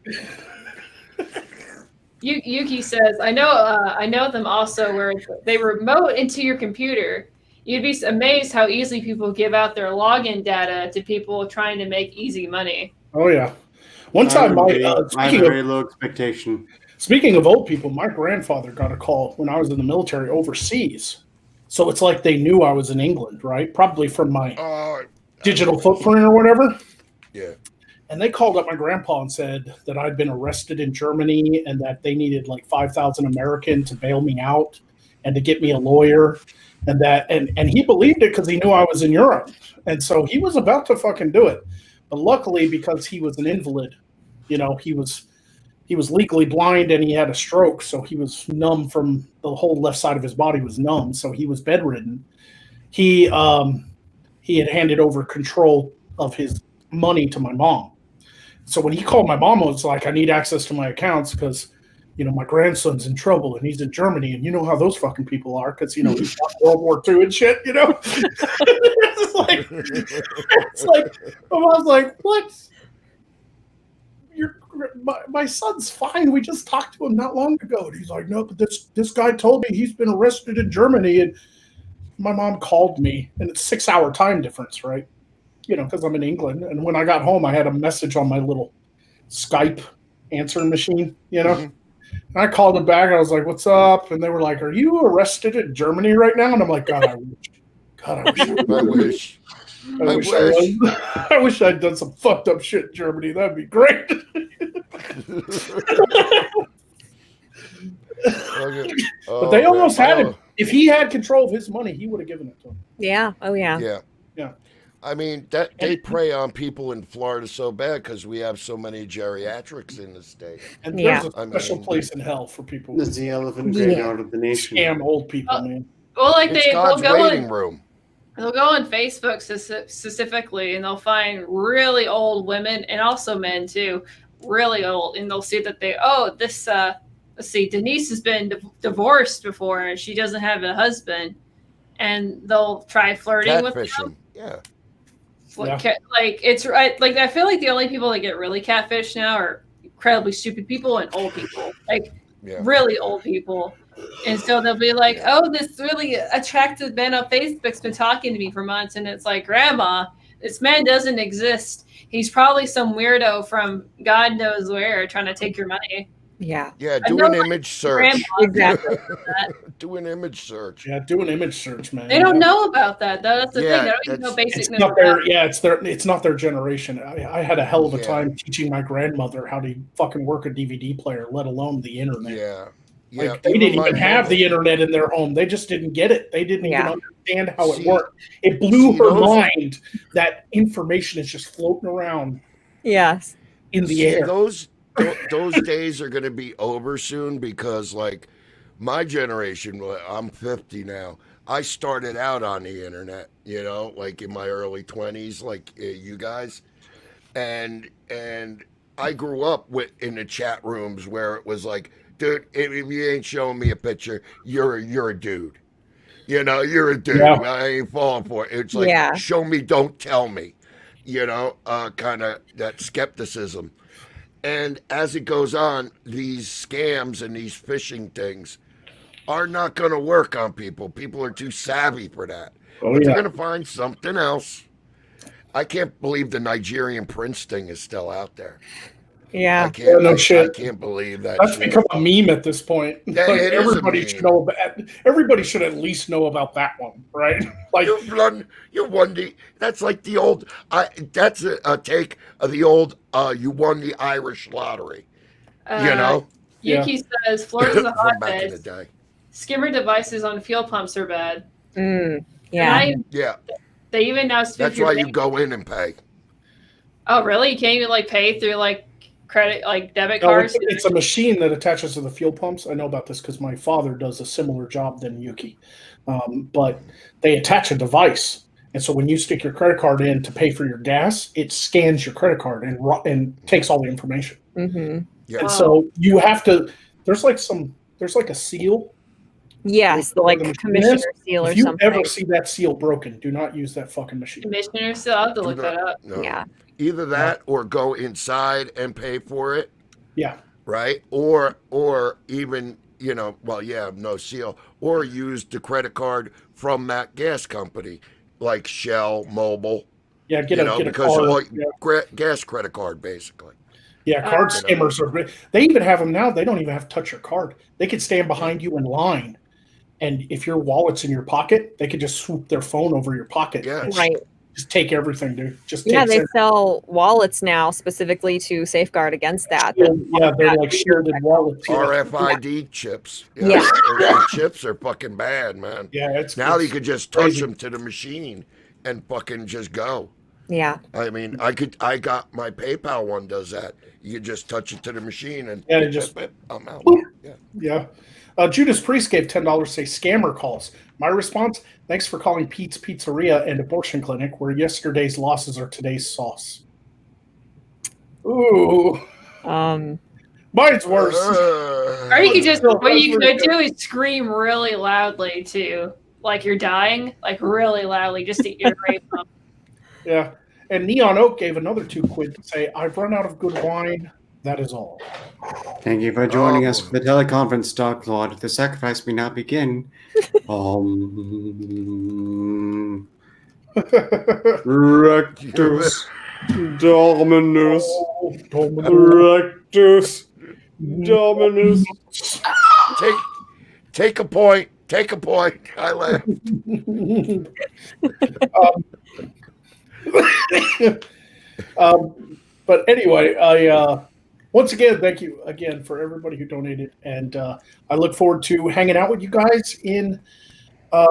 Yuki says, I know them also where they remote into your computer. You'd be amazed how easily people give out their login data to people trying to make easy money. Oh yeah. One time, I have a very low expectation. Speaking of old people, my grandfather got a call when I was in the military overseas. So it's like they knew I was in England, right? Probably from my digital footprint or whatever. Yeah. And they called up my grandpa and said that I'd been arrested in Germany and that they needed like 5,000 American to bail me out and to get me a lawyer. And he believed it because he knew I was in Europe. And so he was about to fucking do it. But luckily, because he was an invalid, he was legally blind and he had a stroke. So he was numb from the whole left side of his body was numb. So he was bedridden. He had handed over control of his money to my mom. So when he called my mom, I was like, I need access to my accounts because my grandson's in trouble and he's in Germany, and you know how those fucking people are because he fought World War II and shit. It's like my mom's like, what? My son's fine. We just talked to him not long ago, and he's like, no, but this guy told me he's been arrested in Germany, and my mom called me, and it's 6-hour time difference, right? Because I'm in England, and when I got home, I had a message on my little Skype answering machine, Mm-hmm. And I called them back. I was like, "What's up?" And they were like, "Are you arrested in Germany right now?" And I'm like, "God, I wish. I wish I'd done some fucked up shit in Germany. That'd be great." But they almost had him. If he had control of his money, he would have given it to him. Yeah. Oh yeah. Yeah. I mean, that they prey on people in Florida so bad because we have so many geriatrics in the state. And there's a special place in hell for people. There's the elephant graveyard of the nation. Scam old people, man. Well, like it's God's waiting room. They'll go on Facebook specifically, and they'll find really old women and also men too, really old, and they'll see that this let's see, Denise has been divorced before and she doesn't have a husband, and they'll try flirting with them. Yeah. Like it's right. Like I feel like the only people that get really catfish now are incredibly stupid people and old people, like really old people. And so they'll be like, "Oh, this really attractive man on Facebook's been talking to me for months," and it's like, "Grandma, this man doesn't exist. He's probably some weirdo from God knows where trying to take your money." Yeah. Yeah, do an image search. Exactly. Do an image search. Yeah, do an image search, man. They don't know about that, though. That's the thing. They don't even know basic. It's not their generation. I had a hell of a time teaching my grandmother how to fucking work a DVD player, let alone the internet. Yeah. Like, they didn't even have the internet in their home. They just didn't get it. They didn't even understand how it worked. It blew her mind that information is just floating around. Yes. In the air. Those days are going to be over soon because, like, my generation, I'm 50 now. I started out on the internet, like in my early 20s, like you guys. And I grew up in the chat rooms where it was like, dude, if you ain't showing me a picture, you're a dude. You're a dude. Yeah. I ain't falling for it. It's like, show me, don't tell me. Kind of that skepticism. And as it goes on, these scams and these phishing things are not going to work on people. People are too savvy for that. They're going to find something else. I can't believe the Nigerian prince thing is still out there. Yeah. I can't believe that. That's become a meme at this point. Yeah, like everybody should know about. Everybody should at least know about that one, right? Like you won the. That's like the old. That's a take of the old. You won the Irish lottery. Yuki says Florida's a hotbed. Back in the day. Skimmer devices on fuel pumps are bad. Yeah. They even now. That's why you go in and pay. Oh, really? You can't even pay through credit, debit cards? It's a machine that attaches to the fuel pumps. I know about this because my father does a similar job than Yuki. But they attach a device. And so when you stick your credit card in to pay for your gas, it scans your credit card and takes all the information. Mm-hmm. Yeah. And so you have to, there's like a seal. Yes, the commissioner seal or something. If you ever see that seal broken, do not use that fucking machine. Commissioner seal? I'll have to look that up. No. Yeah. Either that or go inside and pay for it. Yeah. Right? Or even, no seal. Or use the credit card from that gas company, like Shell, Mobil. Yeah, get a because gas credit card, basically. Yeah, card skimmers are. They even have them now. They don't even have to touch your card. They could stand behind you in line, and if your wallet's in your pocket, they could just swoop their phone over your pocket. Yeah, right. Just take everything, dude. They sell wallets now specifically to safeguard against that. Yeah, they're like shielded wallets. RFID chips. Yeah. Chips are fucking bad, man. Yeah, now you could just touch them to the machine and fucking just go. Yeah. I mean, I got my PayPal one does that. You just touch it to the machine and I'm out. Yeah. Judas Priest gave $10 say scammer calls. My response, thanks for calling Pete's Pizzeria and Abortion Clinic, where yesterday's losses are today's sauce. Ooh. Mine's worse. Or you could just, what you could do is scream really loudly too. Like you're dying, like really loudly, just to irritate them. Yeah. And Neon Oak gave another £2 to say, I've run out of good wine. That is all. Thank you for joining us for the teleconference, MacLeod. The sacrifice may now begin. Rectus Dominus. Rectus Dominus. Take a point. Take a point. I laugh. But anyway, once again, thank you again for everybody who donated, and I look forward to hanging out with you guys in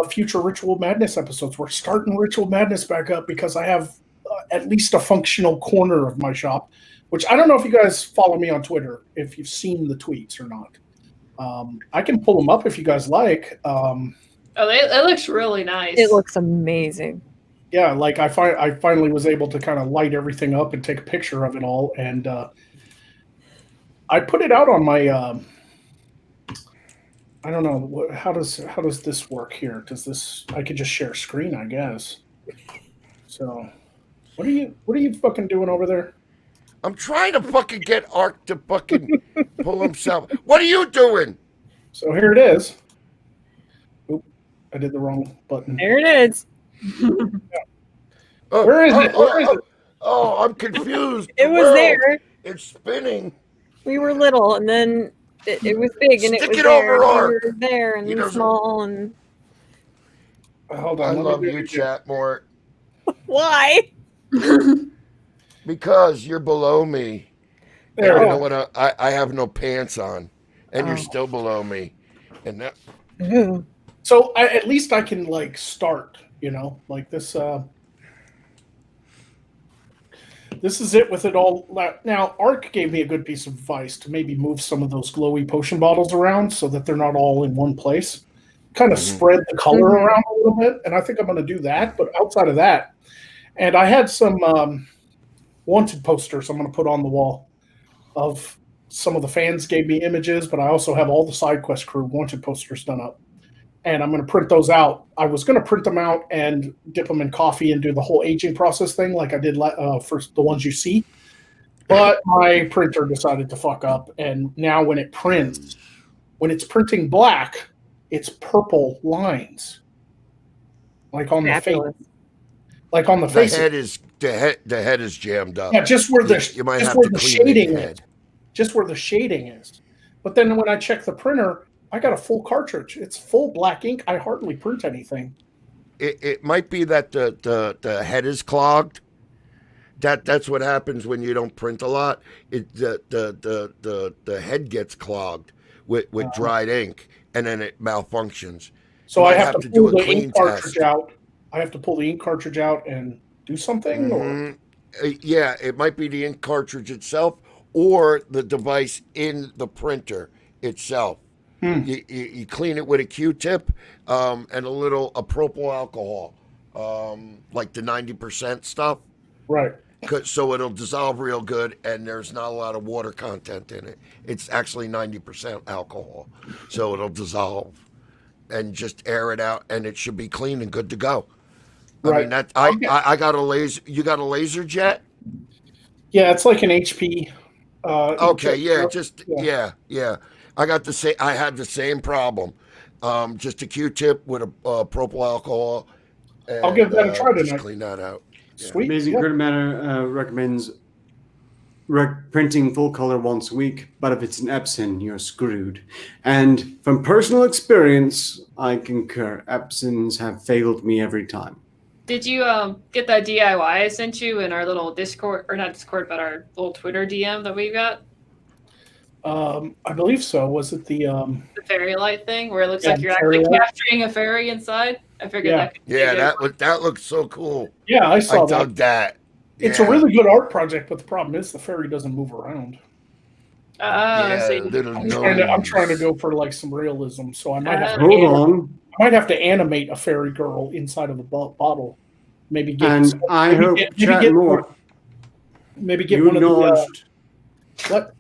future Ritual Madness episodes. We're starting Ritual Madness back up because I have at least a functional corner of my shop, which I don't know if you guys follow me on Twitter, if you've seen the tweets or not. I can pull them up if you guys like. It looks really nice. It looks amazing. Yeah, like I finally was able to kind of light everything up and take a picture of it all, and I put it out on my. I don't know how does this work here? Does this? I could just share screen, I guess. So, what are you fucking doing over there? I'm trying to fucking get Ark to fucking pull himself. What are you doing? So here it is. Oop, I did the wrong button. There it is. Where is it? Where is it? Oh, I'm confused. It was there. It's spinning. We were little, and then it was big, and Stick it was it there. over We Ark. were there, and He then doesn't- small, and Hold I on. let me love do you, it again. chat more. why? Because you're below me. There You we know go. what? I have no pants on, and you're Oh. still below me. And that, Ooh. So at least I can like start. Like this. This is it with it all. Now, Ark gave me a good piece of advice to maybe move some of those glowy potion bottles around so that they're not all in one place. Kind of spread the color around a little bit, and I think I'm going to do that. But outside of that, and I had some wanted posters I'm going to put on the wall of some of the fans gave me images, but I also have all the side quest crew wanted posters done up. And I'm going to print those out. I was going to print them out and dip them in coffee and do the whole aging process thing like I did for the ones you see. But my printer decided to fuck up. And now when it prints, when it's printing black, it's purple lines. Like on Fabulous. the face. Like on the the face. head is the head is jammed up. Yeah, just where You might just have where to the clean the shading head. is. Just where the shading is. But then when I check the printer, I got a full cartridge. It's full black ink. I hardly print anything. It might be that the head is clogged. That's what happens when you don't print a lot. The head gets clogged with dried ink, and then it malfunctions. So You I might have to do pull a the clean ink cartridge test. out. I have to pull the ink cartridge out and do something. Or Yeah, it might be the ink cartridge itself or the device in the printer itself. You clean it with a Q-tip and a propyl alcohol, like the 90% stuff, right. so it'll dissolve real good, and there's not a lot of water content in it. It's actually 90% alcohol, so it'll dissolve, and just air it out, and it should be clean and good to go. Right. I mean, I got a laser. You got a laser jet? Yeah, it's like an HP. Okay, inkjet. yeah. I had the same problem. Just a Q-tip with a propyl alcohol. And, I'll give that a try just tonight. clean that out. Sweet. Amazing Yeah. Critter Matter recommends printing full color once a week, but if it's an Epson, you're screwed. And from personal experience, I concur. Epsons have failed me every time. Did you get that DIY I sent you in our little Discord, or not Discord, but our little Twitter DM that we got? I believe so. Was it the The fairy light thing where it looks Yeah, like you're fairy actually light. capturing a fairy inside? I figured Yeah. that could be Yeah, good. that looks so cool. Yeah, I I saw that. dug that. It's Yeah. a really good art project, but the problem is the fairy doesn't move around. Yeah, So little I'm nose. trying to go for like some realism, so I might have to Hold on. animate a fairy girl inside of a bottle. Maybe get And I hope chat more. Maybe get You one of the acknowledged what?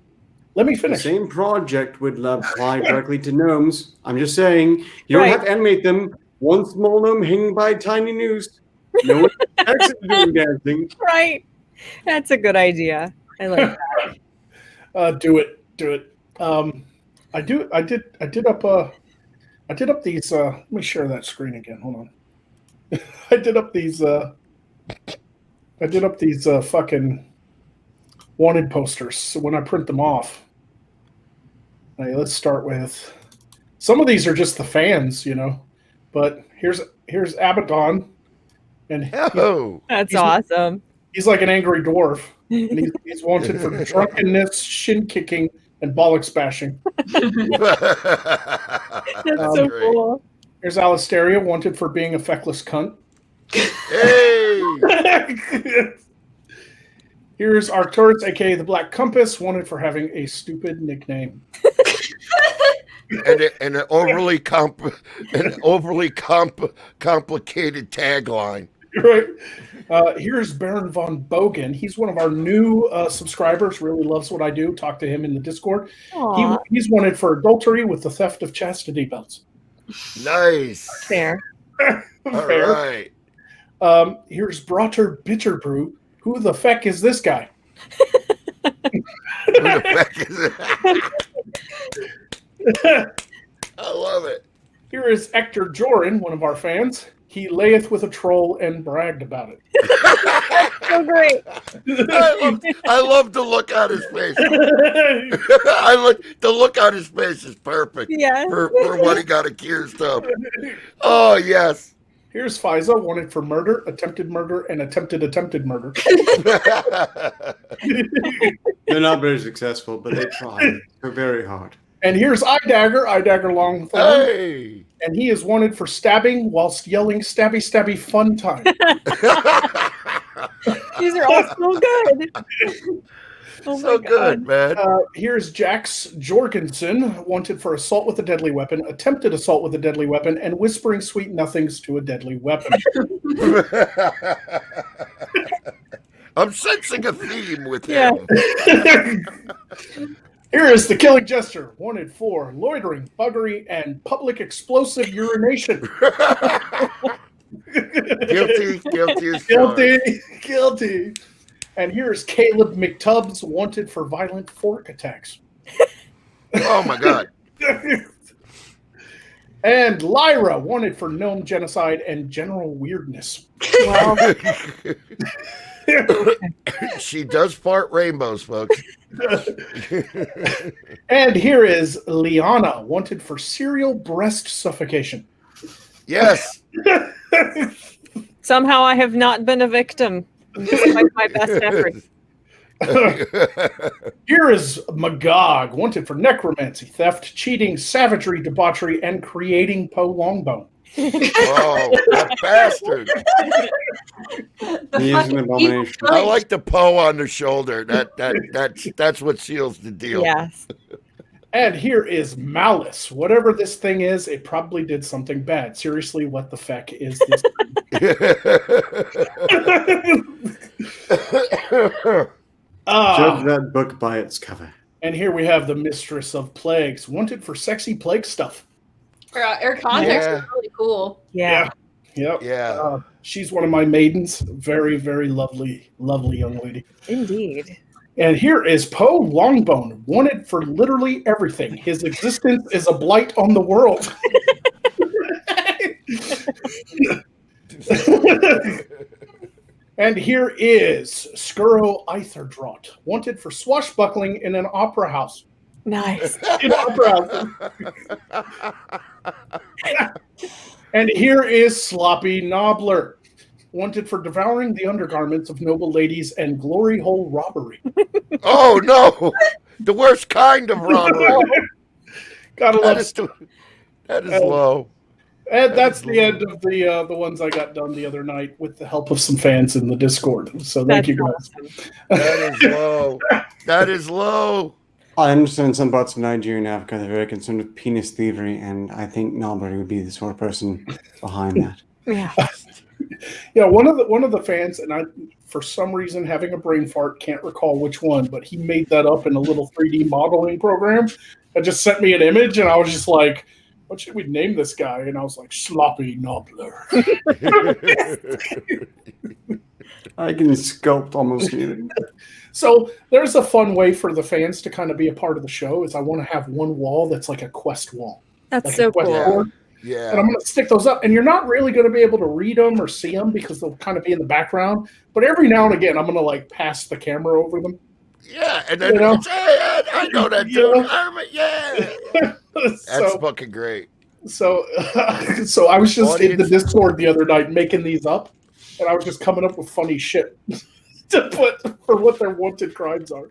Let me the finish. same project would apply directly to gnomes. I'm just saying, you don't have to animate them. One small gnome hanging by a tiny noose. No one actually doing dancing. Right. That's a good idea. I like that. Do it. I did up these. Let me share that screen again. Hold on. I did up these fucking wanted posters. So when I print them off, hey, let's start with some of these are just the fans, But here's Abaddon, and Oh, That's He's- awesome. He's like an angry dwarf, and he's wanted for drunkenness, shin kicking, and bollocks bashing. That's so great. cool. Here's Alistaria, wanted for being a feckless cunt. Hey! Here's Arcturus, aka the Black Compass, wanted for having a stupid nickname. and an overly complicated tagline. Right. Here's Baron von Bogen. He's one of our new subscribers. Really loves what I do. Talk to him in the Discord. He's wanted for adultery with the theft of chastity belts. Nice. Fair. All right. Here's Brotter Bitterbrew. Who the feck is this guy? Who the heck is it? I love it. Here is Hector Joran, one of our fans. He layeth with a troll and bragged about it. So great. I love the look on his face. The look on his face is perfect. Yes. For what he got accused of. Oh yes. Here's Fiza, wanted for murder, attempted murder, and attempted murder. They're not very successful, but they try. They're very hard. And here's Idagger Longthorn. Hey. And he is wanted for stabbing whilst yelling stabby stabby fun time. These are all so good. Oh So good, man. Here's Jax Jorgensen, wanted for assault with a deadly weapon, attempted assault with a deadly weapon, and whispering sweet nothings to a deadly weapon. I'm sensing a theme with him. Here is the Killing Jester, wanted for loitering, buggery, and public explosive urination. Guilty. And here's Caleb McTubbs, wanted for violent fork attacks. Oh my God. And Lyra, wanted for gnome genocide and general weirdness. Wow. She does fart rainbows, folks. And here is Liana, wanted for serial breast suffocation. Yes. Somehow I have not been a victim, despite my best efforts. Here is Magog, wanted for necromancy, theft, cheating, savagery, debauchery, and creating Poe Longbone. Oh, that bastard. He is an abomination. I like the Poe on the shoulder. That's what seals the deal. Yes. And here is Malice. Whatever this thing is, it probably did something bad. Seriously, what the feck is this? Judge that book by its cover. And here we have the Mistress of Plagues, wanted for sexy plague stuff. Her context is really cool. Yeah. Yep. Yeah. She's one of my maidens. Very, very lovely young lady. Indeed. And here is Poe Longbone, wanted for literally everything. His existence is a blight on the world. And here is Skuro Eitherdrot, wanted for swashbuckling in an opera house. Nice. In opera house. And here is Sloppy Nobbler, wanted for devouring the undergarments of noble ladies and glory hole robbery. Oh no, the worst kind of robbery. Gotta love that is low. And that's the end of the ones I got done the other night with the help of some fans in the Discord. So thank you guys. Awesome. That is low. That is low. I understand some parts of Nigeria and Africa they're very concerned with penis thievery, and I think Nobody would be the sort of person behind that. Yeah. Yeah, one of the fans, and I, for some reason, having a brain fart, can't recall which one, but he made that up in a little 3D modeling program and just sent me an image, and I was just like, what should we name this guy? And I was like, Sloppy Nobbler. I can sculpt almost anything. So there's a fun way for the fans to kind of be a part of the show is I want to have one wall that's like a quest wall. That's Like so a quest cool. board. Yeah. And I'm going to stick those up. And you're not really going to be able to read them or see them because they'll kind of be in the background. But every now and again, I'm going to like pass the camera over them. Yeah, and then You know? it's, hey, I know that dude. Yeah. That's So, fucking great. so I was just in the Audience- Discord the other night making these up. And I was just coming up with funny shit. to put for what their wanted crimes are.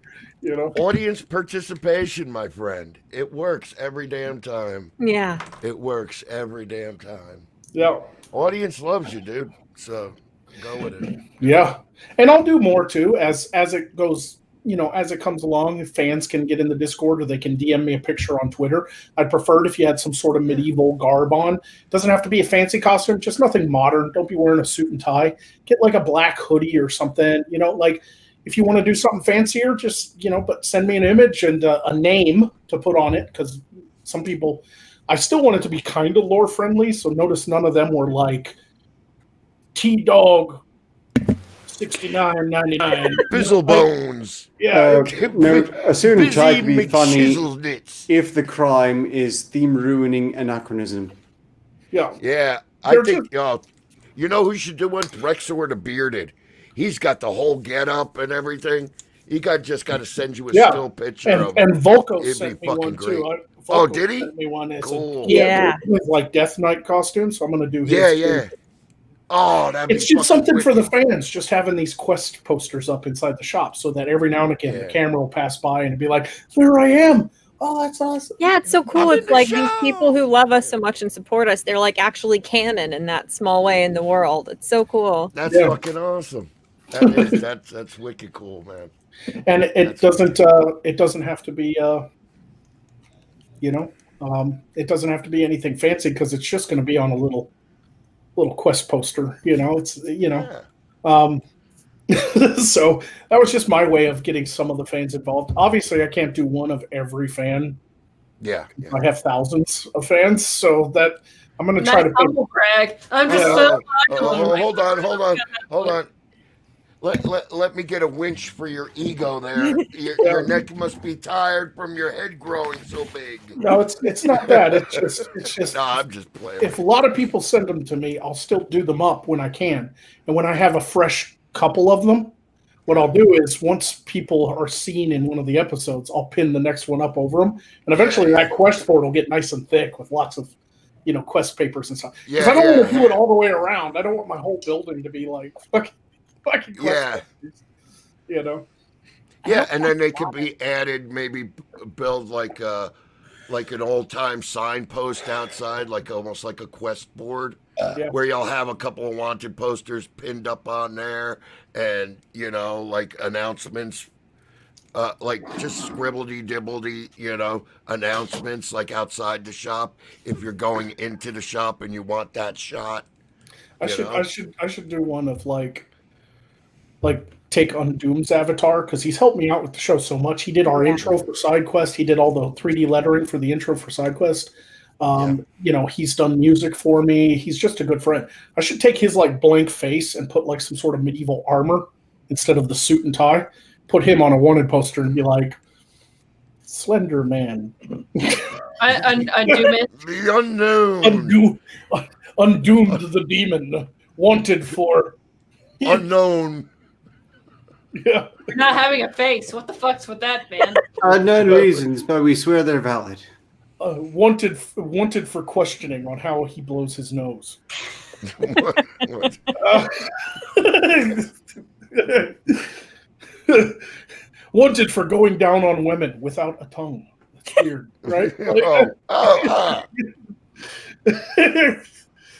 Audience participation, my friend. It works every damn time. Yeah. It works every damn time. Yeah. Audience loves you, dude. So go with it. Yeah. And I'll do more too as it goes, as it comes along. If fans can get in the Discord or they can DM me a picture on Twitter. I'd prefer it if you had some sort of medieval garb on. It doesn't have to be a fancy costume, just nothing modern. Don't be wearing a suit and tie. Get like a black hoodie or something, like if you want to do something fancier, just, but send me an image and a name to put on it. Because some people, I still want it to be kind of lore friendly. So notice none of them were like T-Dog 69.99. Bizzle bones. Yeah. A certain try to be Busy funny McChizzlenits. if the crime is theme ruining anachronism. Yeah. Yeah, I think, you know who should do one? Rexor the Bearded. He's got the whole get up and everything. Just got to send you a still picture of and Volko It'd sent be me fucking one too. great. Volko Did he? Sent me one. Cool. Yeah. With like Death Knight costume, so I'm going to do his. Yeah. Oh, that'd be It's just something wicked. for the fans, just having these quest posters up inside the shop so that every now and again the camera will pass by and be like, there I am. Oh, that's awesome. Yeah, it's so cool. I'm in It's the like show. these people who love us so much and support us, they're like actually canon in that small way in the world. It's so cool. That's Yeah. fucking awesome. That's wicked cool, man. And it doesn't have to be it doesn't have to be anything fancy because it's just going to be on a little quest poster. It's Yeah. So that was just my way of getting some of the fans involved. Obviously, I can't do one of every fan. Yeah. I have thousands of fans, so that I'm going to try to pick. humble brag. I'm just Yeah. so Hold on. Let me get a winch for your ego there. Your neck must be tired from your head growing so big. No, it's not that. It's just. No, I'm just playing. If a lot of people send them to me, I'll still do them up when I can, and when I have a fresh couple of them, what I'll do is once people are seen in one of the episodes, I'll pin the next one up over them, and eventually that quest board will get nice and thick with lots of, quest papers and stuff. Because I don't want to do it all the way around. I don't want my whole building to be like fucking quest papers, Yeah, and then they could be added. Maybe build like an old time signpost outside, like almost like a quest board. Where you'll have a couple of wanted posters pinned up on there and, like announcements, like just scribbledy dibbledy, announcements like outside the shop if you're going into the shop and you want that shot. I should do one of like take Undoom's avatar because he's helped me out with the show so much. He did our intro for SideQuest. He did all the 3D lettering for the intro for SideQuest. He's done music for me. He's just a good friend. I should take his like blank face and put like some sort of medieval armor instead of the suit and tie. Put him on a wanted poster and be like, Slender Man. Undoom it. The unknown. Undoomed the demon. Wanted for Unknown. Yeah. You're not having a face. What the fuck's with that, man? Unknown reasons, but we swear they're valid. Wanted for questioning on how he blows his nose. What? Wanted for going down on women without a tongue. That's weird, right?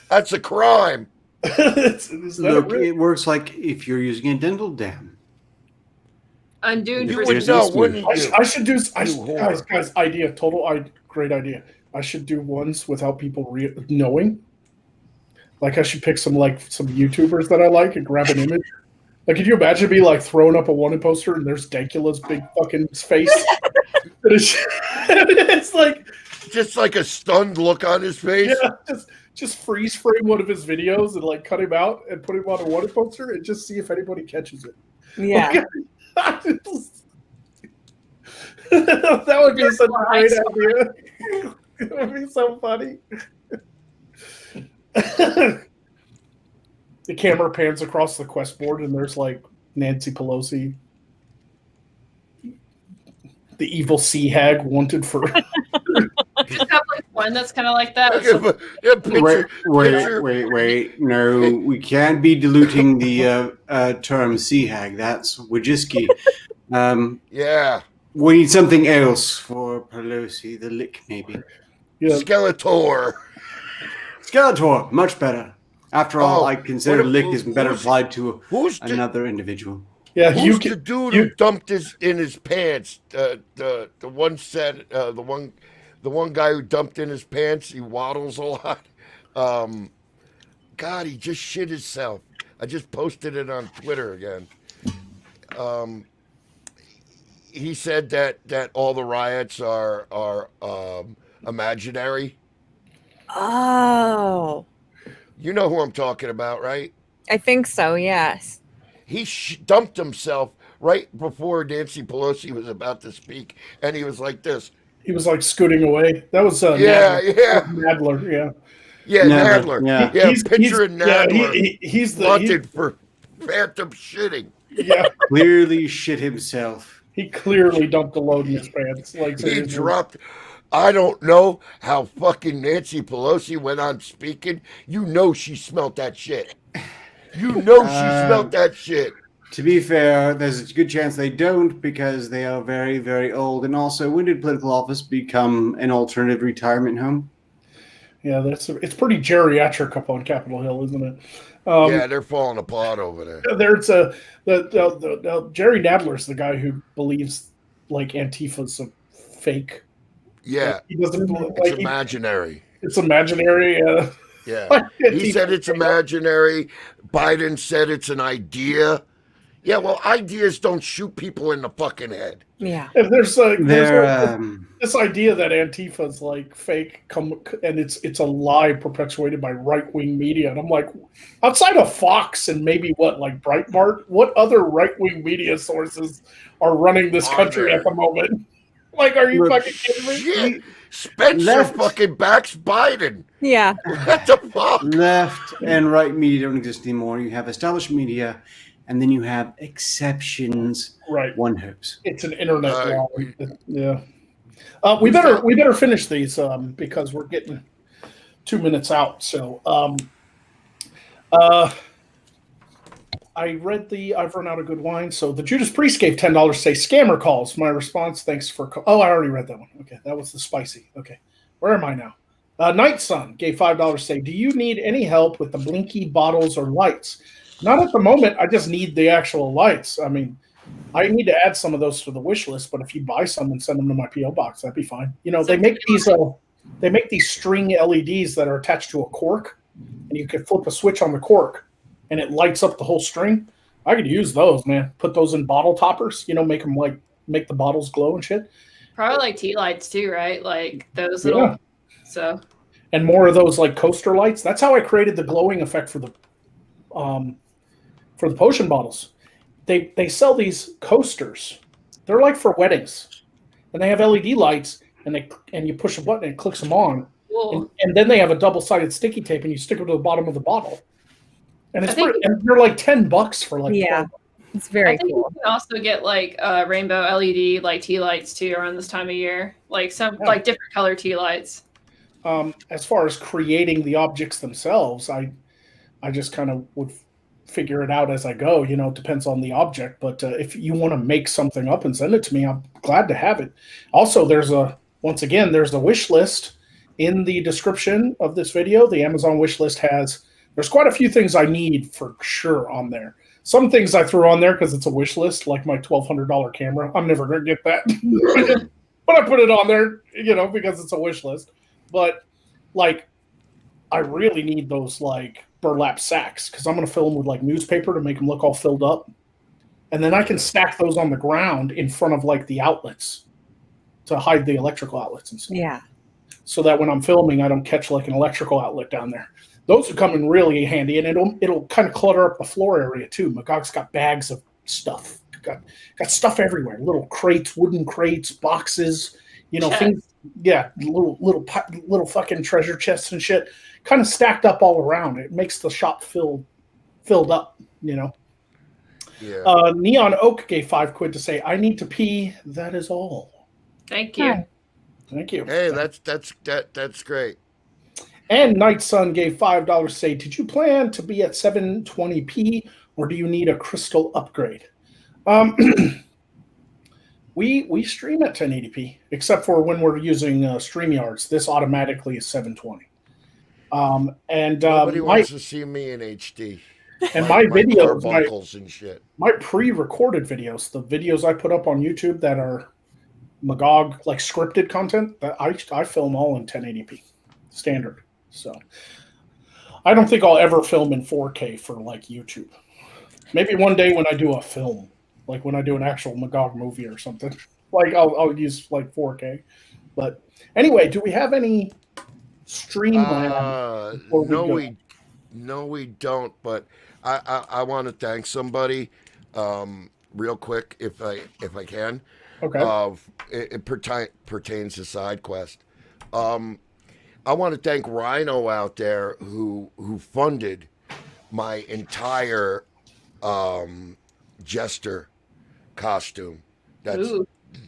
That's a crime. Look, it works like if you're using a dental dam. Undoom You for would know, wouldn't you? I should do. whore. Guys, idea, great idea. I should do ones without people knowing. Like I should pick some YouTubers that I like and grab an image. Like, could you imagine me like throwing up a wanted poster and there's Dankula's big fucking face? It's like just like a stunned look on his face. Yeah, just freeze frame one of his videos and like cut him out and put him on a wanted poster and just see if anybody catches it. Yeah. That would be such a great idea. It would be so funny. The camera pans across the quest board and there's like Nancy Pelosi, the evil sea hag wanted for just have like one that's kind of like that. Okay, Wait. No, we can't be diluting the term sea hag. That's Wojcicki. Yeah. We need something else for Pelosi. The lick, maybe. Yeah. Skeletor. Skeletor, much better. After all, Oh, I consider lick is better who's- applied to Who's another individual. Yeah, Who's the dude who dumped in his pants? The one said the one guy who dumped in his pants. He waddles a lot. God, he just shit himself. I just posted it on Twitter again. He said that all the riots are imaginary. Oh, You know who I'm talking about, right? I think so. Yes. He dumped himself right before Nancy Pelosi was about to speak, and he was like this. He was like scooting away. That was Nadler. Yeah, Nadler. Yeah, picturing Nadler. He's wanted for phantom shitting. Yeah, clearly shit himself. He clearly dumped a load in his pants. Like he dropped. I don't know how fucking Nancy Pelosi went on speaking. You know she smelt that shit. You know she smelt that shit. To be fair, there's a good chance they don't because they are very, very old. And also, when did political office become an alternative retirement home? Yeah, it's pretty geriatric up on Capitol Hill, isn't it? Yeah, they're falling apart over there. There's Jerry Nadler's the guy who believes like Antifa's a fake. Yeah, like, he doesn't. It's imaginary. It's imaginary. Yeah, he said it's imaginary. Biden said it's an idea. Yeah, well, ideas don't shoot people in the fucking head. Yeah. And there's this idea that Antifa's like fake, and it's a lie perpetuated by right wing media. And I'm like, outside of Fox and maybe like Breitbart, what other right wing media sources are running this country at the moment? Like, are you fucking kidding me? Shit. Spencer fucking backs Biden. Yeah. What the fuck? Left and right media don't exist anymore. You have established media, and then you have exceptions. Right. One hopes. It's an internet law. Yeah. We better finish these because we're getting 2 minutes out. So I've run out of good wine. So the Judas Priest gave $10 to say scammer calls. My response, thanks for I already read that one. Okay, that was the spicy. Okay, where am I now? Night Sun gave $5 to say, do you need any help with the blinky bottles or lights? Not at the moment. I just need the actual lights. I mean, I need to add some of those to the wish list, but if you buy some and send them to my PO box, that'd be fine. You know, they make these string LEDs that are attached to a cork, and you can flip a switch on the cork, and it lights up the whole string. I could use those, man. Put those in bottle toppers. You know, make the bottles glow and shit. Probably like tea lights too, right? Like those little. Yeah. So. And more of those like coaster lights. That's how I created the glowing effect for the potion bottles. They sell these coasters. They're like for weddings, and they have LED lights, and you push a button and it clicks them on, and then they have a double-sided sticky tape, and you stick them to the bottom of the bottle. And and they're like $10 for like. Yeah, 12. it's very I think cool. You can also get like rainbow LED like tea lights too around this time of year, like like different color tea lights. As far as creating the objects themselves, I just kind of would figure it out as I go. You know, it depends on the object. But if you want to make something up and send it to me, I'm glad to have it. Also, there's a wish list in the description of this video. The Amazon wish list there's quite a few things I need for sure on there. Some things I threw on there because it's a wish list, like my $1,200 camera. I'm never going to get that. But I put it on there, you know, because it's a wish list. But like, I really need those like burlap sacks because I'm going to fill them with like newspaper to make them look all filled up. And then I can stack those on the ground in front of like the outlets to hide the electrical outlets and stuff. Yeah. So that when I'm filming, I don't catch like an electrical outlet down there. Those would come in really handy, and it'll kind of clutter up the floor area too. Magog's got bags of stuff. Got stuff everywhere. Little crates, wooden crates, boxes, you know, things. Yeah, little fucking treasure chests and shit, kind of stacked up all around. It makes the shop filled up, you know. Yeah. Neon Oak gave £5 to say, I need to pee. That is all. Thank you. Thank you. Hey, that's great. And Night Sun gave $5. Say, did you plan to be at 720p or do you need a crystal upgrade? We stream at 1080p, except for when we're using StreamYards. This automatically is 720. Nobody wants to see me in HD. And my videos, carbuncles and shit. My pre-recorded videos, the videos I put up on YouTube that are Magog like scripted content, that I film all in 1080p standard. So I don't think I'll ever film in 4K for like YouTube. Maybe one day when I do a film, like when I do an actual Magog movie or something, like I'll use like 4K. But anyway, do we have any Streamlab? No, we don't. But I want to thank somebody real quick if I can. Okay. It pertains to side quest. I want to thank Rhino out there who funded my entire jester costume. That's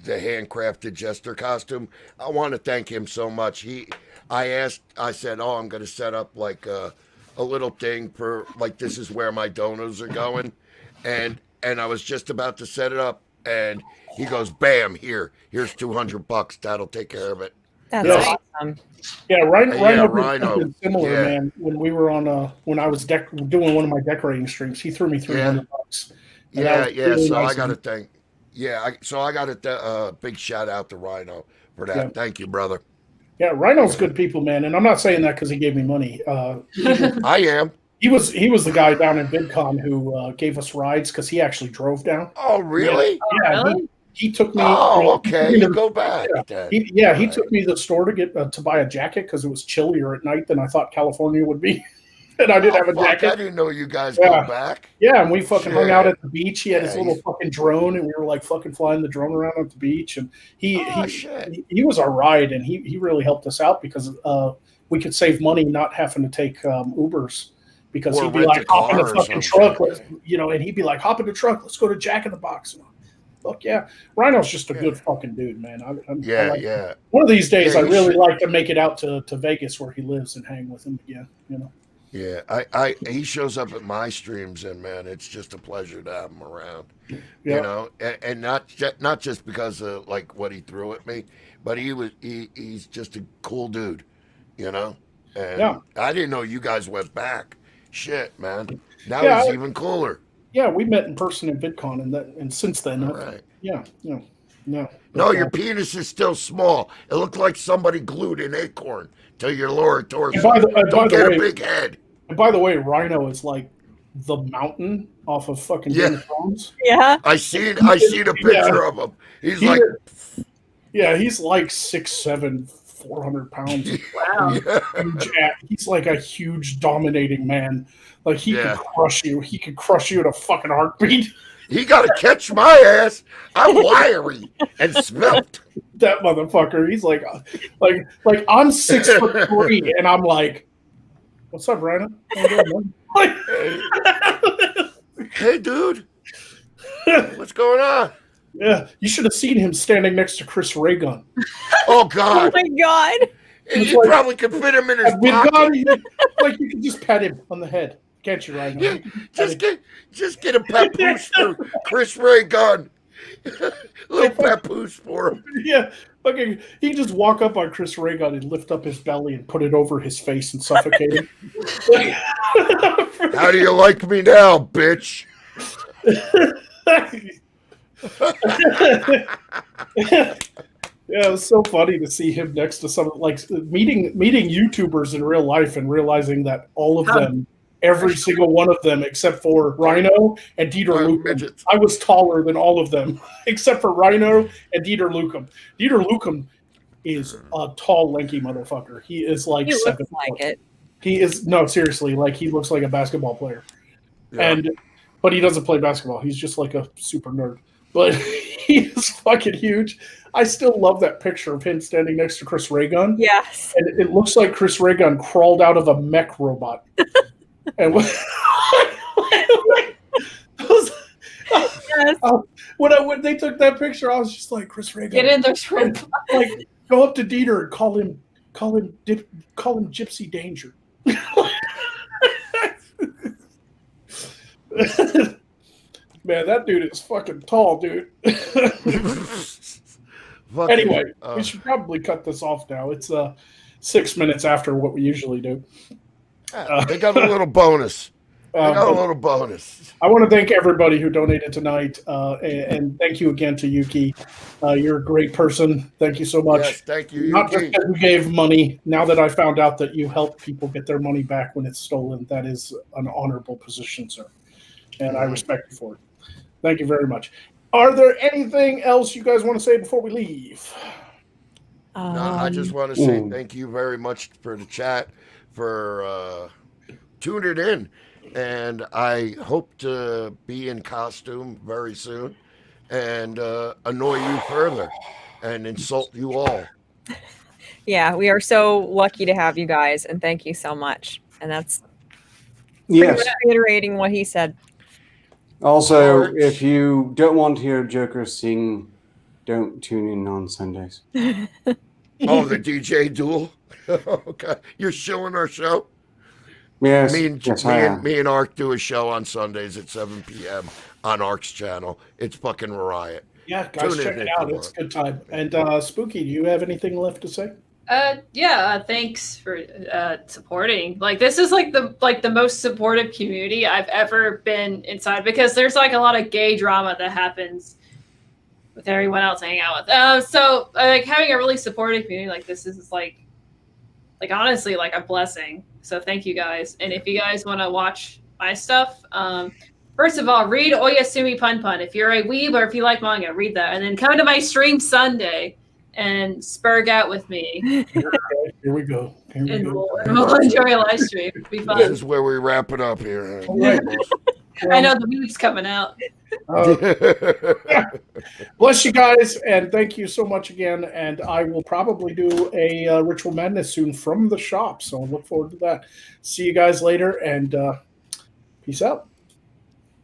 the handcrafted jester costume. I want to thank him so much. I said, oh, I'm going to set up like a little thing for like this is where my donors are going, and I was just about to set it up, and he goes, bam, here's $200. That'll take care of it. That's awesome. Yeah, Rhino. Rhino. Similar, man. When we were on, when I was doing one of my decorating streams, he threw me $300. Yeah. Really so nice I got to thank. Yeah, I got a big shout out to Rhino for that. Yeah. Thank you, brother. Yeah, Rhino's good people, man, and I'm not saying that because he gave me money. I am. He was the guy down in VidCon who gave us rides because he actually drove down. Oh, really? Yeah. Really? He took me. Oh, okay. You go back. He took me to the store to get to buy a jacket because it was chillier at night than I thought California would be, and I didn't have a jacket. I didn't know you guys go back. Yeah, and we fucking hung out at the beach. He had his little fucking drone, and we were like fucking flying the drone around at the beach. And he was our ride, and he really helped us out because we could save money not having to take Ubers. Because he'd be like, hop in the fucking truck, and he'd be like, hop in the truck, let's go to Jack in the Box. Fuck yeah. Rhino's just a good fucking dude, man. Yeah. One of these days, I really like to make it out to Vegas where he lives and hang with him again, Yeah, he shows up at my streams, and man, it's just a pleasure to have him around. Yeah. And not just because of like what he threw at me, but he's just a cool dude, And I didn't know you guys went back. Shit, man. Now he's even cooler. Yeah, we met in person in VidCon, and since then, right. No, your penis is still small. It looked like somebody glued an acorn to your lower torso. Don't get a big head. And by the way, Rhino is like the mountain off of fucking Game of Thrones. Yeah, I seen a picture of him. He's like 6'7", 400 pounds. Wow. He's like a huge dominating man. Like he could crush you. He could crush you in a fucking heartbeat. He got to catch my ass. I'm wiry and svelte. That motherfucker. He's like I'm 6'3", and I'm like, what's up, Rhino? Hey, dude. What's going on? Yeah, you should have seen him standing next to Chris Ray Gun. Oh God! Oh my God! You probably could fit him in his pocket. Like you could just pat him on the head, can't you, right now? Yeah, just get a papoose for Chris Ray Gun. Little papoose for him. Yeah, fucking. He just walk up on Chris Ray Gun and lift up his belly and put it over his face and suffocate him. How do you like me now, bitch? Yeah, it was so funny to see him next to some like meeting YouTubers in real life and realizing that all of them, every single one of them, except for Rhino and Dieter Lucum, I was taller than all of them except for Rhino and Dieter Lucum. Dieter Lucum is a tall, lanky motherfucker. He is like he 7 looks like it. He is seriously, like he looks like a basketball player, but he doesn't play basketball. He's just like a super nerd. But he is fucking huge. I still love that picture of him standing next to Chris Ray Gun. Yes. And it looks like Chris Ray Gun crawled out of a mech robot. And when they took that picture, I was just like, Chris Ray Gun. Get in the shrimp. Go up to Dieter and call him Gypsy Danger. Man, that dude is fucking tall, dude. Anyway, we should probably cut this off now. It's 6 minutes after what we usually do. They got a little bonus. I want to thank everybody who donated tonight, and thank you again to Yuki. You're a great person. Thank you so much. Yes, thank you, Not Yuki. just that you gave money. Now that I found out that you help people get their money back when it's stolen, that is an honorable position, sir. And I respect you for it. Thank you very much. Are there anything else you guys want to say before we leave? No, I just want to say thank you very much for the chat, for tuning in. And I hope to be in costume very soon and annoy you further and insult you all. Yeah, we are so lucky to have you guys, and thank you so much. And that's reiterating what he said. Also, if you don't want to hear Joker sing, don't tune in on Sundays. The DJ duel? Okay. You're showing our show? Yes. Me and Ark do a show on Sundays at 7 p.m. on Ark's channel. It's fucking a riot. Yeah, guys, check it out. It's a good time. And Spooky, do you have anything left to say? Thanks for supporting. Like, this is like the most supportive community I've ever been inside, because there's like a lot of gay drama that happens with everyone else hanging out with. So like having a really supportive community like this is like honestly like a blessing. So thank you guys. And if you guys want to watch my stuff, first of all, read Oyasumi Pun Pun. If you're a weeb or if you like manga, read that, and then come to my stream Sunday and spurg out with me. Here we go. We'll enjoy a live stream. It'll be fun. This is where we wrap it up here. Right. I know the weeb's coming out. Bless you guys, and thank you so much again. And I will probably do a Ritual Madness soon from the shop, so I look forward to that. See you guys later, and peace out.